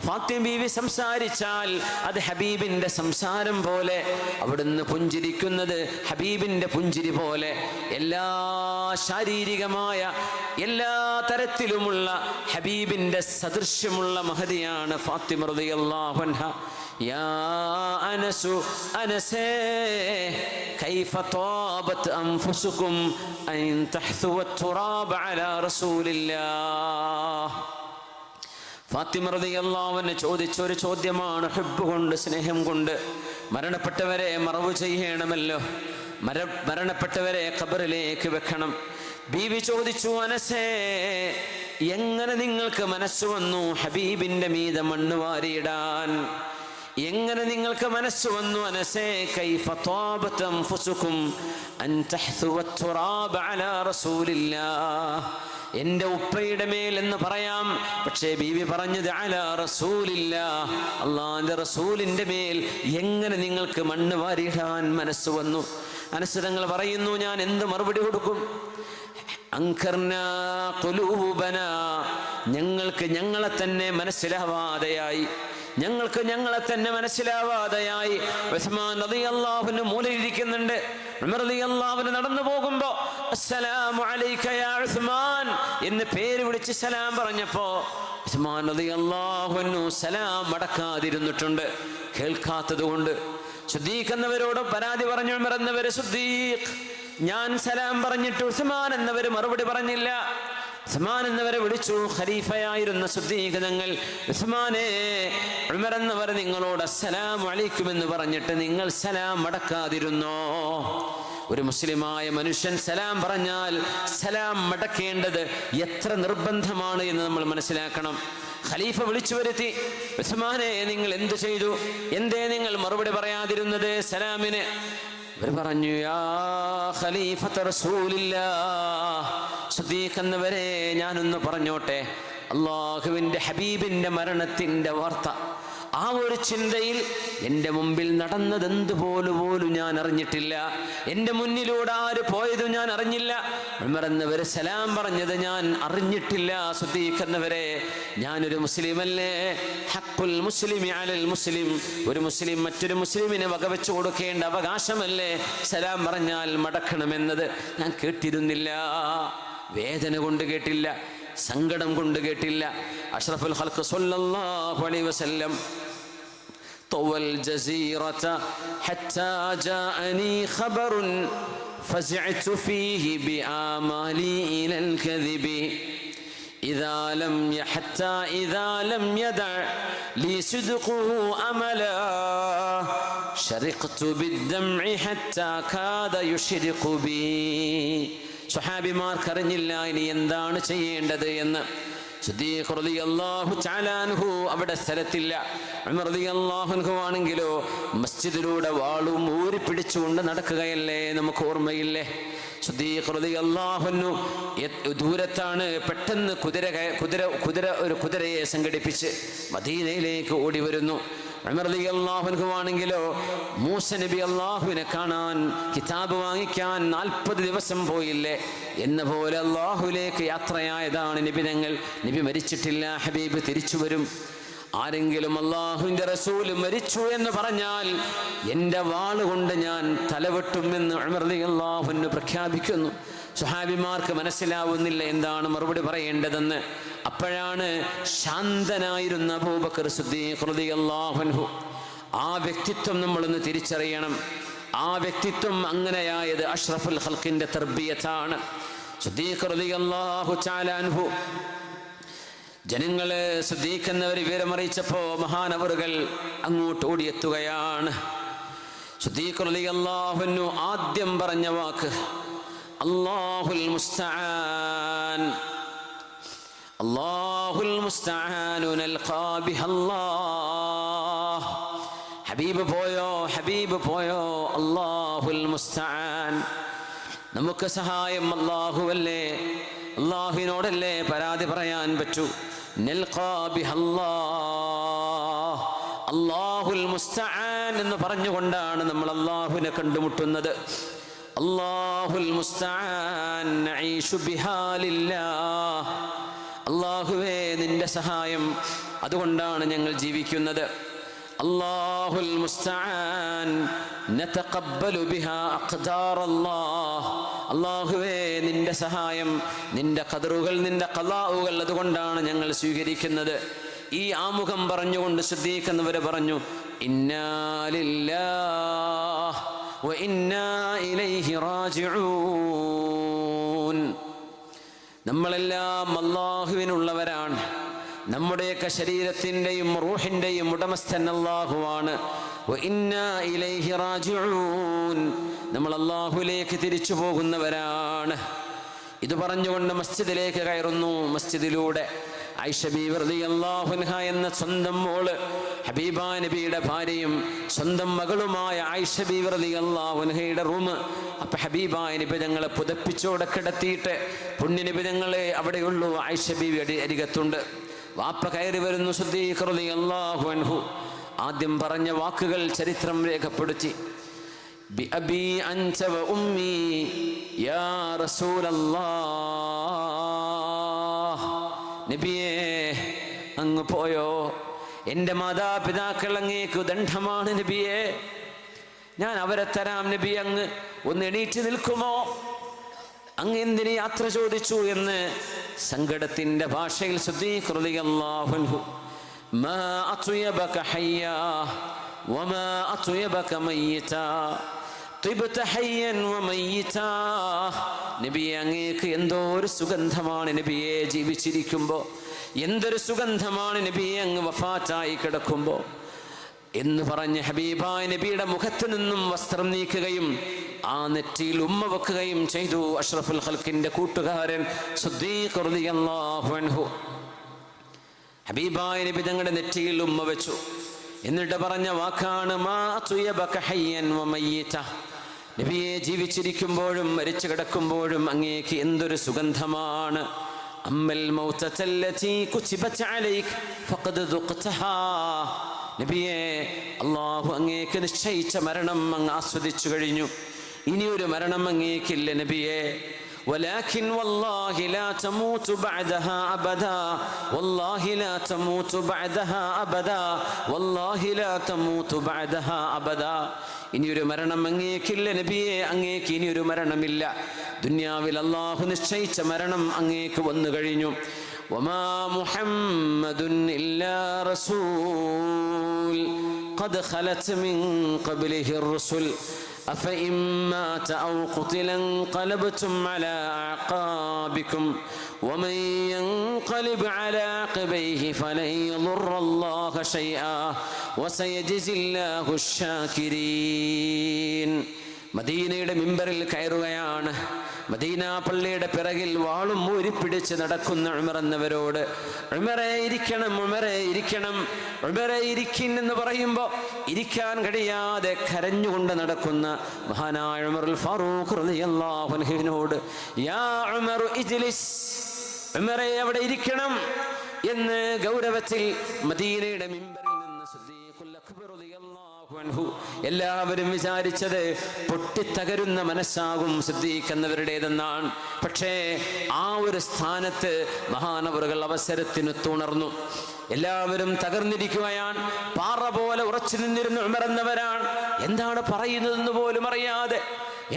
ഫാത്തിമ ബീവി സംസാരിച്ചാൽ അത് ഹബീബിന്റെ സംസാരം പോലെ, അവിടുന്ന് പുഞ്ചിരിക്കുന്നത് ഹബീബിന്റെ പുഞ്ചിരി പോലെ. എല്ലാ ശാരീരികമായ എല്ലാ തരത്തിലുമുള്ള ഹബീബിന്റെ സദൃശ്യമുള്ള മഹദിയാണ് ഫാത്തിമ റളിയല്ലാഹു അൻഹ. യാ അനസു അനസേ കൈഫ ത്വാബത് അൻഫുസുകും അൻ തഹ്സുവ തുറാബ അലാ റസൂലില്ലാഹ്. ഫാത്തിമ റളിയല്ലാഹു അൻഹ ചോദിച്ച ഒരു ചോദ്യമാണ്, ഹുബ്ബ് കൊണ്ട്, സ്നേഹം കൊണ്ട്. മരണപ്പെട്ടവരെ മറവ് ചെയ്യണമല്ലോ, മരണപ്പെട്ടവരെ ഖബറിലേക്ക് വെക്കണം. ബീവി ചോദിച്ചു, അനസേ എങ്ങനെ നിങ്ങൾക്ക് മനസ്സ് വന്നു ഹബീബിന്റെ മീതെ മണ്ണ് വാരിയിടാൻ? എങ്ങനെ നിങ്ങൾക്ക് മനസ്സ് വന്നു? അനസേ കൈഫ ത്വാബത് അൻഫുസുകും അൻ തഹ്സുവ തുറാബ അലാ റസൂലില്ലാഹ്. എൻ്റെ ഉപ്പയുടെ മേൽ എന്ന് പറയാം, പക്ഷേ ബീവി പറഞ്ഞത് അലാ റസൂലില്ലാഹ്, അല്ലാഹുവിന്റെ റസൂലിന്റെ മേൽ എങ്ങനെ നിങ്ങൾക്ക് മണ്ണ് വാരിയിടാൻ മനസ്സ് വന്നു? അനസ് തങ്ങൾ പറയുന്നു, ഞാൻ എന്ത് മറുപടി കൊടുക്കും? അൻകർനാ ഖുലൂബനാ, ഞങ്ങൾക്ക് ഞങ്ങളെ തന്നെ മനസ്സിലാവാതെയായി, ഞങ്ങൾക്ക് ഞങ്ങളെ തന്നെ മനസ്സിലാവാതെയായി. ഉസ്മാൻ റളിയല്ലാഹു അൻഹു മൂലയിരിക്കുന്നുണ്ട്. ഉമർ റളിയല്ലാഹു അൻഹു നടന്നു പോകുമ്പോ അസ്സലാമു അലൈക യാ ഉസ്മാൻ എന്ന് പേര് വിളിച്ച് സലാം പറഞ്ഞപ്പോ ഉസ്മാൻ റളിയല്ലാഹു അൻഹു സലാം അടക്കാതിരുന്നിട്ടുണ്ട്, കേൾക്കാത്തത് കൊണ്ട്. സിദ്ദീഖ് എന്നവരോട് പരാതി പറഞ്ഞു ഉമർ എന്നവര്, സിദ്ദീഖ് ഞാൻ സലാം പറഞ്ഞിട്ട് ഉസ്മാൻ എന്നവര് മറുപടി പറഞ്ഞില്ല. ഉസ്മാൻ എന്നവരെ വിളിച്ചു. ഖലീഫയായിരുന്ന സിദ്ദീഖ് തങ്ങൾ, ഉസ്മാനെ, ഉമർ എന്നവർ നിങ്ങളോട് അസ്സലാമു അലൈക്കും എന്ന് പറഞ്ഞിട്ട് നിങ്ങൾ സലാം മടക്കാതിരുന്നോ? ഒരു മുസ്ലിമായ മനുഷ്യൻ സലാം പറഞ്ഞാൽ സലാം മടക്കേണ്ടത് എത്ര നിർബന്ധമാണ് എന്ന് നമ്മൾ മനസ്സിലാക്കണം. ഖലീഫ വിളിച്ചു വരുത്തി, ഉസ്മാനെ നിങ്ങൾ എന്ത് ചെയ്തു, എന്തേ നിങ്ങൾ മറുപടി പറയാതിരുന്നത് സലാമിന്? അവർ പറഞ്ഞു, യാ ഖലീഫത്ത റസൂലില്ലാഹ്, സിദ്ദീഖ് എന്നവരെ ഞാനൊന്ന് പറഞ്ഞോട്ടെ, അള്ളാഹുവിൻ്റെ ഹബീബിൻ്റെ മരണത്തിൻ്റെ വാർത്ത ആ ഒരു ചിന്തയിൽ എൻ്റെ മുമ്പിൽ നടന്നതെന്തുപോലും ഞാൻ അറിഞ്ഞിട്ടില്ല, എൻ്റെ മുന്നിലൂടെ ആര് പോയതും ഞാൻ അറിഞ്ഞില്ല. ഉമർ എന്നവർ സലാം പറഞ്ഞത് ഞാൻ അറിഞ്ഞിട്ടില്ല. സിദ്ദീഖ് എന്നവരെ, ഞാനൊരു മുസ്ലിമല്ലേ, ഹഖ്ഖുൽ മുസ്ലിമി അലൽ മുസ്ലിം, ഒരു മുസ്ലിം മറ്റൊരു മുസ്ലിമിനെ വകവെച്ചു കൊടുക്കേണ്ട അവകാശമല്ലേ സലാം പറഞ്ഞാൽ മടക്കണമെന്നത്? ഞാൻ കേട്ടിരുന്നില്ല. വേദന കൊണ്ട് കേട്ടില്ല, സങ്കടം കൊണ്ട് കേട്ടില്ല. അഷ്റഫുൽ ഖൽഖ് സ്വല്ലല്ലാഹു അലൈഹി വസല്ലം طوى الجزيرة حتى جاءني خبر فزعت فيه بآمالي إلى الكذب حتى إذا لم يدع لي صدقه أملا شرقت بالدمع حتى كاد يشرق بي. സ്വഹാബിമാർക്ക് അറിഞ്ഞില്ല ഇനി എന്താണ് ചെയ്യേണ്ടത് എന്ന്. സിദ്ദീഖ് റളിയല്ലാഹു തആല അൻഹു അവിടെ സ്ഥലത്തില്ല. ഉമർ റളിയല്ലാഹു അൻഹു ആണെങ്കിലോ മസ്ജിദിലൂടെ വാളും ഊരി പിടിച്ചുകൊണ്ട് നടക്കുകയല്ലേ, നമുക്ക് ഓർമ്മയില്ലേ? സിദ്ദീഖ് റളിയല്ലാഹു അൻഹു ദൂരത്താണ്. പെട്ടെന്ന് ഒരു കുതിരയെ സംഘടിപ്പിച്ച് മദീനയിലേക്ക് ഓടി വരുന്നു. ഉമർ റളിയല്ലാഹു അൻഹു ആണെങ്കിലോ മൂസ നബി അല്ലാഹുവിനെ കാണാൻ, കിതാബ് വാങ്ങിക്കാൻ 40 ദിവസം പോയില്ലേ എന്ന പോലെ അല്ലാഹുവിലേക്ക് യാത്രയായതാണ് നബി തങ്ങൾ. നബി മരിച്ചിട്ടില്ല, ഹബീബ് തിരിച്ചു വരും. ആരെങ്കിലും അല്ലാഹുവിൻ്റെ റസൂൽ മരിച്ചു എന്ന് പറഞ്ഞാൽ എൻ്റെ വാളുകൊണ്ട് ഞാൻ തലവെട്ടുമെന്ന് ഉമർ റളിയല്ലാഹു അൻഹു പ്രഖ്യാപിക്കുന്നു. സ്വഹാബിമാർക്ക് മനസ്സിലാവുന്നില്ല എന്താണ് മറുപടി പറയേണ്ടതെന്ന്. അപ്പോഴാണ് ശാന്തനായിരുന്ന അബൂബക്കർ സിദ്ദീഖ് റളിയല്ലാഹു അൻഹു, ആ വ്യക്തിത്വം നമ്മളൊന്ന് തിരിച്ചറിയണം. ആ വ്യക്തിത്വം അങ്ങനെയായത് അഷ്റഫുൽ ഖൽഖിന്റെ തർബിയത്താണ്. സിദ്ദീഖ് റളിയല്ലാഹു തആല അൻഹു ജനങ്ങളെ സിദ്ദീഖ് എന്നവർ വിവരമറിയിച്ചപ്പോ മഹാനവറുകൾ അങ്ങോട്ട് ഓടിയെത്തുകയാണ്. സിദ്ദീഖ് റളിയല്ലാഹു അൻഹു ആദ്യം പറഞ്ഞ വാക്ക് അല്ലാഹുൽ മുസ്തആൻ, അല്ലാഹുൽ മുസ്തആനു നൽഖാ ബിഹല്ലാഹ്. ഹബീബ് പോയോ അല്ലാഹുൽ മുസ്തആൻ. നമുക്ക് സഹായം അല്ലാഹുവല്ലേ, അല്ലാഹുവിനോടല്ലേ പരാതി പറയാൻ പറ്റൂ. നൽഖാ ബിഹല്ലാഹ്, അല്ലാഹുൽ മുസ്തആൻ എന്ന് പറഞ്ഞുകൊണ്ടാണ് നമ്മൾ അല്ലാഹുവിനെ കണ്ടുമുട്ടുന്നത്. അല്ലാഹുൽ മുസ്തആൻ നഈശു ബിഹാലില്ലാഹ്. അല്ലാഹുവേ നിന്റെ സഹായം, അതുകൊണ്ടാണ് ഞങ്ങൾ ജീവിക്കുന്നത്. അല്ലാഹുൽ മുസ്തആൻ നതഖബ്ബലു ബിഹാ അഖ്ദാറല്ലാഹ്. അല്ലാഹുവേ നിന്റെ സഹായം, നിന്റെ ഖദറുകൾ, നിന്റെ ഖളാഉകൾ, അതുകൊണ്ടാണ് ഞങ്ങൾ സ്വീകരിക്കുന്നത്. ഈ ആമുഖം പറഞ്ഞുകൊണ്ട് സിദ്ദീഖ് എന്നവരെ പറഞ്ഞു, ഇന്നാ ലില്ലാഹ് വ ഇന്നാ ഇലൈഹി റാജിഊൻ. നമ്മളെല്ലാം അല്ലാഹുവിനുള്ളവരാണ്. നമ്മുടെയൊക്കെ ശരീരത്തിൻ്റെയും റൂഹിൻ്റെയും ഉടമസ്ഥൻ അല്ലാഹുവാണ്. വ ഇന്നാ ഇലൈഹി റാജിഊൻ, നമ്മൾ അല്ലാഹുവിലേക്ക് തിരിച്ചു പോകുന്നവരാണ്. ഇത് പറഞ്ഞുകൊണ്ട് മസ്ജിദിലേക്ക് കയറുന്നു. മസ്ജിദിലൂടെ ആയിഷ ബീവി റളിയല്ലാഹു അൻഹ എന്ന സ്വന്തം മോള്, ഹബീബാ നബിയുടെ ഭാര്യയും സ്വന്തം മകളുമായ ആയിഷ ബീവി റളിയല്ലാഹു അൻഹയുടെ റൂം. അപ്പൊ ഹബീബാ നബി തങ്ങളെ പുതപ്പിച്ചോടെ കിടത്തിയിട്ട് പുണ്യനബി തങ്ങളെ അവിടെയുള്ളൂ. ആയിഷ ബീവി അരികത്തുണ്ട്. വാപ്പ കയറി വരുന്നു. സിദ്ദീഖ് റളിയല്ലാഹു അൻഹു ആദ്യം പറഞ്ഞ വാക്കുകൾ ചരിത്രം രേഖപ്പെടുത്തി. ബിഅബി അൻത വ ഉമ്മി യാ റസൂലല്ലാഹ്. നബിയേ അങ്ങ് പോയോ, എൻ്റെ മാതാപിതാക്കൾ അങ്ങേക്ക് ദണ്ഡമാണ് നബിയേ, ഞാൻ അവരെ തരാം നബി, അങ്ങ് ഒന്ന് എണീറ്റ് നിൽക്കുമോ, അങ്ങ് എന്തിന് യാത്ര ചോദിച്ചു എന്ന് സങ്കടത്തിന്റെ ഭാഷയിൽ സിദ്ദീഖ് റളിയല്ലാഹു അൻഹു, മാ അത്യബക ഹയ്യാ വമാ അത്യബക മയ്യിതാ തിബ്ത ഹയ്യൻ വമയ്യിതാ. നബിയെ അങ്ങേക്ക് എന്തോ ഒരു സുഗന്ധമാണ് നബിയെ ജീവിച്ചിരിക്കുമ്പോൾ, എന്തൊരു സുഗന്ധമാണ് നബിയെ അങ്ങ് വഫാറ്റായി കിടക്കുമ്പോൾ എന്ന് പറഞ്ഞ് ഹബീബായ നബിയുടെ മുഖത്ത് നിന്നും വസ്ത്രം നീക്കുകയും ആ നെറ്റിയിൽ ഉമ്മ വെക്കുകയും ചെയ്തു അഷ്റഫുൽ ഖൽഖിന്റെ കൂട്ടുകാരൻ സിദ്ദീഖ് റളിയല്ലാഹു അൻഹു. ഹബീബായ നബി തങ്ങളുടെ നെറ്റിയിൽ ഉമ്മ വെച്ചു. എന്നിട്ട് പറഞ്ഞ വാക്കാണ് മാ തുയബക ഹയ്യൻ വമയ്യിത. നബിയെ, ജീവിച്ചിരിക്കുമ്പോഴും മരിച്ചു കിടക്കുമ്പോഴും അങ്ങേക്ക് എന്തൊരു സുഗന്ധമാണ്. അമ്മൽ മൗതതല്ലതി കുതിബത അലൈക ഫഖദ് ദുഖതഹാ. നബിയെ, അല്ലാഹു അങ്ങേക്ക് നിശ്ചയിച്ച മരണം അങ്ങ് ആസ്വദിച്ചു കഴിഞ്ഞു. ഇനിയൊരു മരണം അങ്ങേക്കില്ല നബിയെ. ولكن والله لا تموت بعدها أبدا والله لا تموت بعدها أبدا والله لا تموت بعدها أبدا. ഇനിയൊരു മരണം അങ്ങേക്കില്ല നബിയെ, അങ്ങേക്ക് ഇനിയൊരു മരണമില്ല. ദുനിയാവിൽ അല്ലാഹു നിശ്ചയിച്ച മരണം അങ്ങേക്ക് വന്നു കഴിഞ്ഞു. വമാ മുഹമ്മദുൻ ഇല്ലാ റസൂൽ ഖദ് ഖലത് മിൻ ഖബ്ലിഹി الرسل أفإن مات أو قتل انقلبتم على أعقابكم ومن ينقلب على عقبيه فلن يضر الله شيئا وسيجزي الله الشاكرين. മദീനയുടെ മിമ്പറിൽ കയറുകയാണ്. മദീന പള്ളിയുടെ പിറകിൽ വാളും ഊരിപ്പിടിച്ച് നടക്കുന്ന ഉമർ എന്നവരോട്, ഉമറേ ഇരിക്കണം, ഉമറേ ഇരിക്കണം, ഉമറേ ഇരിക്കിൻ എന്ന് പറയുമ്പോൾ ഇരിക്കാൻ കഴിയാതെ കരഞ്ഞുകൊണ്ട് നടക്കുന്ന മഹാനായ ഉമറുൽ ഫാറൂഖ് റളിയല്ലാഹു അൻഹുവിനോട് യാ ഉമറു ഇജ്ലിസ്, ഉമറേ അവിടെ ഇരിക്കണം എന്ന് ഗൗരവത്തിൽ മദീനയുടെ മിമ്പറിൽ നിന്ന് സിദ്ദീഖുൽ അക്ബർ റളിയല്ലാഹു അൻഹു. എല്ലാവരും വിചാരിച്ചത് പൊട്ടിത്തകരുന്ന മനസ്സാകും സിദ്ദീഖ് എന്നവരുടേതെന്നാണ്. പക്ഷേ ആ ഒരു സ്ഥാനത്ത് മഹാനവറുകൾ അവസരത്തിന് തുണർന്നു. എല്ലാവരും തകർന്നിരിക്കുകയാണ്. പാറ പോലെ ഉറച്ചു നിന്നിരുന്ന ഉമർ എന്നവരാണ്. എന്താണ് പറയുന്നതെന്ന് പോലും അറിയാതെ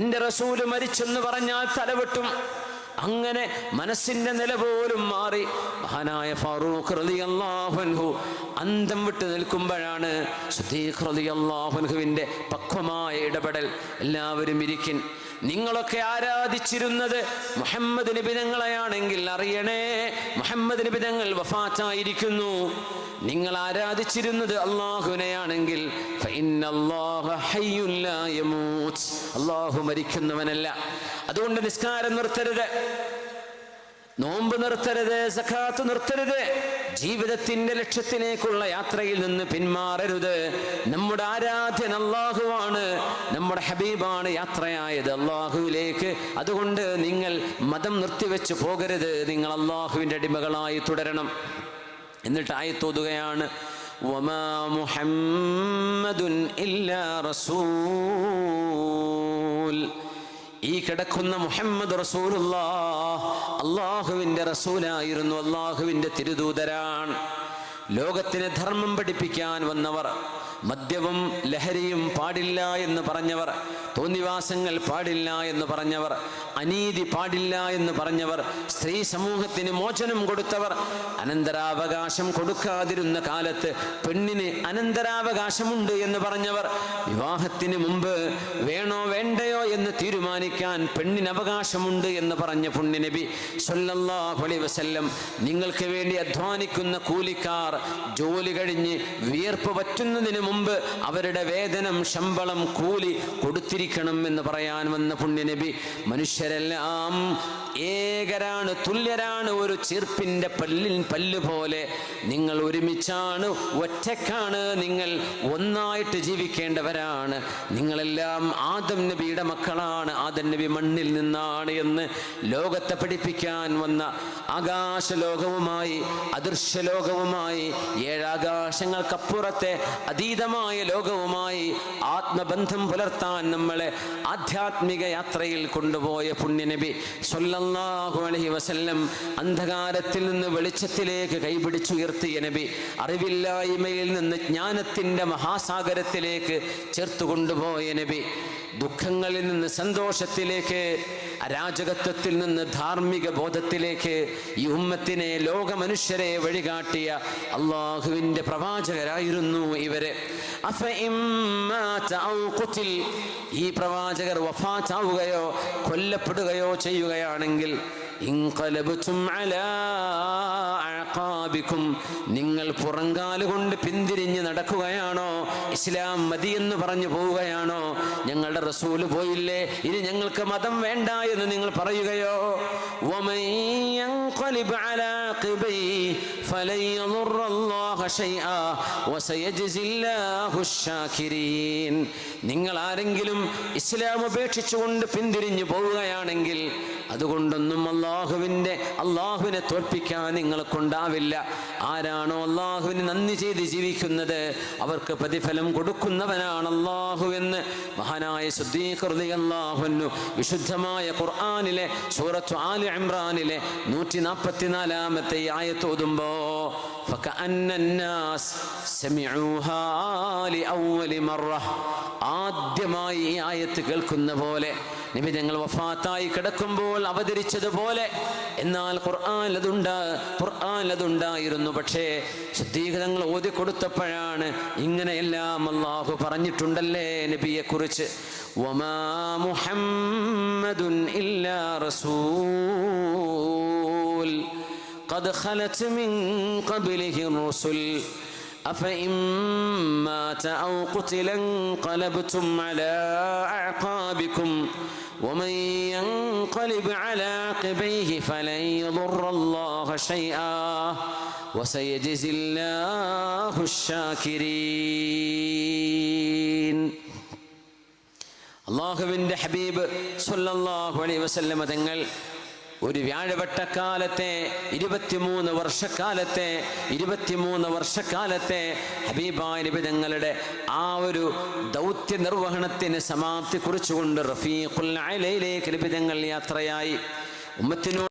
എന്റെ റസൂല് മരിച്ചെന്ന് പറഞ്ഞാൽ തലവെട്ടും. അങ്ങനെ മനസ്സിന്റെ നില പോലും മാറി മഹാനായ ഫാറൂഖ് റളിയല്ലാഹു അൻഹു അന്തം വിട്ട് നിൽക്കുമ്പോഴാണ് സിദ്ദീഖ് റളിയല്ലാഹു അൻഹുവിന്റെ പക്വമായ ഇടപെടൽ. എല്ലാവരും ഇരിക്കിൻ, നിങ്ങളൊക്കെ ആരാധിച്ചിരുന്നത് മുഹമ്മദ് നബി തങ്ങളെയാണെങ്കിൽ അറിയണേ, മുഹമ്മദ് നബി തങ്ങൾ വഫാത്തായിരിക്കുന്നു. നിങ്ങൾ ആരാധിച്ചിരുന്നത് അല്ലാഹുവിനെയാണെങ്കിൽ അല്ലാഹു മരിക്കുന്നവനല്ല. അതുകൊണ്ട് നിസ്കാരം നിർത്തരുത്, നോമ്പ് നിർത്തരുത്, സക്കാത്ത് നിർത്തരുത്, ജീവിതത്തിന്റെ ലക്ഷ്യത്തിലേക്കുള്ള യാത്രയിൽ നിന്ന് പിന്മാറരുത്. നമ്മുടെ ആരാധ്യൻ അല്ലാഹുവാണ്, നമ്മുടെ ഹബീബാണ് യാത്രയായത് അല്ലാഹുവിലേക്ക്. അതുകൊണ്ട് നിങ്ങൾ മതം നിർത്തിവെച്ച് പോകരുത്, നിങ്ങൾ അല്ലാഹുവിന്റെ അടിമകളായി തുടരണം. എന്നിട്ട് ആയത്തോതുകയാണ് വമാ മുഹമ്മദുൻ ഇല്ലാ റസൂൽ. ഈ കിടക്കുന്ന മുഹമ്മദ് റസൂലുള്ളാഹ് അല്ലാഹുവിന്റെ റസൂലായിരുന്നു, അല്ലാഹുവിന്റെ തിരുദൂതരാണ്. ലോകത്തിന് ധർമ്മം പഠിപ്പിക്കാൻ വന്നവർ, മദ്യവും ലഹരിയും പാടില്ല എന്ന് പറഞ്ഞവർ, തോന്നിവാസങ്ങൾ പാടില്ല എന്ന് പറഞ്ഞവർ, അനീതി പാടില്ല എന്ന് പറഞ്ഞവർ, സ്ത്രീ സമൂഹത്തിന് മോചനം കൊടുത്തവർ, അനന്തരാവകാശം കൊടുക്കാതിരുന്ന കാലത്ത് പെണ്ണിന് അനന്തരാവകാശമുണ്ട് എന്ന് പറഞ്ഞവർ, വിവാഹത്തിന് മുമ്പ് വേണോ വേണ്ടയോ എന്ന് തീരുമാനിക്കാൻ പെണ്ണിന് അവകാശമുണ്ട് എന്ന് പറഞ്ഞ പുണ്യനബി സ്വല്ലല്ലാഹു അലൈഹി വസല്ലം, നിങ്ങൾക്ക് വേണ്ടി അധ്വാനിക്കുന്ന കൂലിക്കാർ ജോലി കഴിഞ്ഞ് വിയർപ്പ് വറ്റുന്നതിന് മുമ്പ് അവരുടെ വേതനം, ശമ്പളം, കൂലി കൊടുത്തിരിക്കണം എന്ന് പറയാൻ വന്ന പുണ്യനബി, മനുഷ്യരെല്ലാം ഏകരാണ്, തുല്യരാണ്, ഒരു ചീർപ്പിന്റെ പല്ല് പോലെ നിങ്ങൾ ഒരുമിച്ചാണ്, ഒറ്റക്കാണ്, നിങ്ങൾ ഒന്നായിട്ട് ജീവിക്കേണ്ടവരാണ്, നിങ്ങളെല്ലാം ആദം നബിയുടെ മക്കളാണ്, ആദം നബി മണ്ണിൽ നിന്നാണ് എന്ന് ലോകത്തെ പഠിപ്പിക്കാൻ വന്ന ആകാശലോകവുമായി അദൃശ്യലോകവുമായി ഏഴാകാശങ്ങൾക്കപ്പുറത്തെ അതീതമായ ലോകവുമായി ആത്മബന്ധം പുലർത്താൻ നമ്മളെ ആധ്യാത്മിക യാത്രയിൽ കൊണ്ടുപോയ പുണ്യനബി സ്വല്ലല്ലാഹു അലൈഹി വസല്ലം, അന്ധകാരത്തിൽ നിന്ന് വെളിച്ചത്തിലേക്ക് കൈപിടിച്ചുയർത്തിയ നബി, അറിവില്ലായ്മയിൽ നിന്ന് ജ്ഞാനത്തിന്റെ മഹാസാഗരത്തിലേക്ക് ചേർത്തു കൊണ്ടുപോയ നബി, ദുഃഖങ്ങളിൽ നിന്ന് സന്തോഷത്തിലേക്ക്, അരാജകത്വത്തിൽ നിന്ന് ധാർമ്മിക ബോധത്തിലേക്ക് ഈ ഉമ്മത്തിനെ, ലോക മനുഷ്യരെ വഴികാട്ടിയ അള്ളാഹുവിന്റെ പ്രവാചകരായിരുന്നു ഇവര്. ഈ പ്രവാചകർ വഫാത്താവുകയോ കൊല്ലപ്പെടുകയോ ചെയ്യുകയാണെങ്കിൽ നിങ്ങൾ പുറങ്കാലുകൊണ്ട് പിന്തിരിഞ്ഞ് നടക്കുകയാണോ, ഇസ്ലാം മതി എന്ന് പറഞ്ഞു പോവുകയാണോ, ഞങ്ങളുടെ റസൂല് പോയില്ലേ, ഇനി ഞങ്ങൾക്ക് മതം വേണ്ട എന്ന് നിങ്ങൾ പറയുകയോ, فلن يضر الله شيئا وسيجزي الله الشاكرين. നിങ്ങൾ ആരെങ്കിലും ഇസ്ലാം ഉപേക്ഷിച്ചുകൊണ്ട് പിന്തിരിഞ്ഞു പോവുകയാണെങ്കിൽ അതുകൊണ്ടൊന്നും അള്ളാഹുവിനെ തോൽപ്പിക്കാൻ നിങ്ങൾക്കുണ്ടാവില്ല. ആരാണോ അള്ളാഹുവിന് നന്ദി ചെയ്ത് ജീവിക്കുന്നത് അവർക്ക് പ്രതിഫലം കൊടുക്കുന്നവനാണ് അള്ളാഹു എന്ന് മഹാനായ സിദ്ദീഖ് റളിയല്ലാഹു അൻഹു വിശുദ്ധമായ ഖുർആനിലെ സൂറത്ത് ആലി ഇംറാനിലെ 144-ാമത്തെ ആയത്ത് ഓതുമ്പോ فكأن الناس سمعوها لأول مرة ആദ്യമായി ഈ ആയത്ത് കേൾക്കുന്ന പോലെ നബി തങ്ങൾ വഫാത്തായി കിടക്കുമ്പോൾ അവതരിച്ചതുപോലെ. എന്നാൽ ഖുർആൻ അതുണ്ടായിരുന്നു. പക്ഷേ സിദ്ദീഖ് തങ്ങൾ ഓതി കൊടുത്തപ്പോഴാണ് ഇങ്ങനെയെല്ലാം അല്ലാഹു പറഞ്ഞിട്ടുണ്ടല്ലേ നബിയെ കുറിച്ച്. വമാ മുഹമ്മദുൻ ഇല്ലാ റസൂൽ ഖദ് ഖലത് മിൻ ഖബ്ലിഹി الرسل أفإن مات أو قتل انقلبتم على أعقابكم ومن ينقلب على عقبيه فلن يضر الله شيئا وسيجزي الله الشاكرين. അല്ലാഹുവിൻ്റെ ഹബീബ് സ്വല്ലല്ലാഹു അലൈഹി വസല്ലം തങ്ങൾ ഒരു വ്യാഴവട്ടക്കാലത്തെ 23 വർഷക്കാലത്തെ ഹബീബായ നബി തങ്ങളുടെ ആ ഒരു ദൗത്യ നിർവഹണത്തിന് സമാപ്തി കുറിച്ചുകൊണ്ട് റഫീഖുൽ അലയിലേക്ക് നബി തങ്ങൾ യാത്രയായി. ഉമ്മത്തിനോട്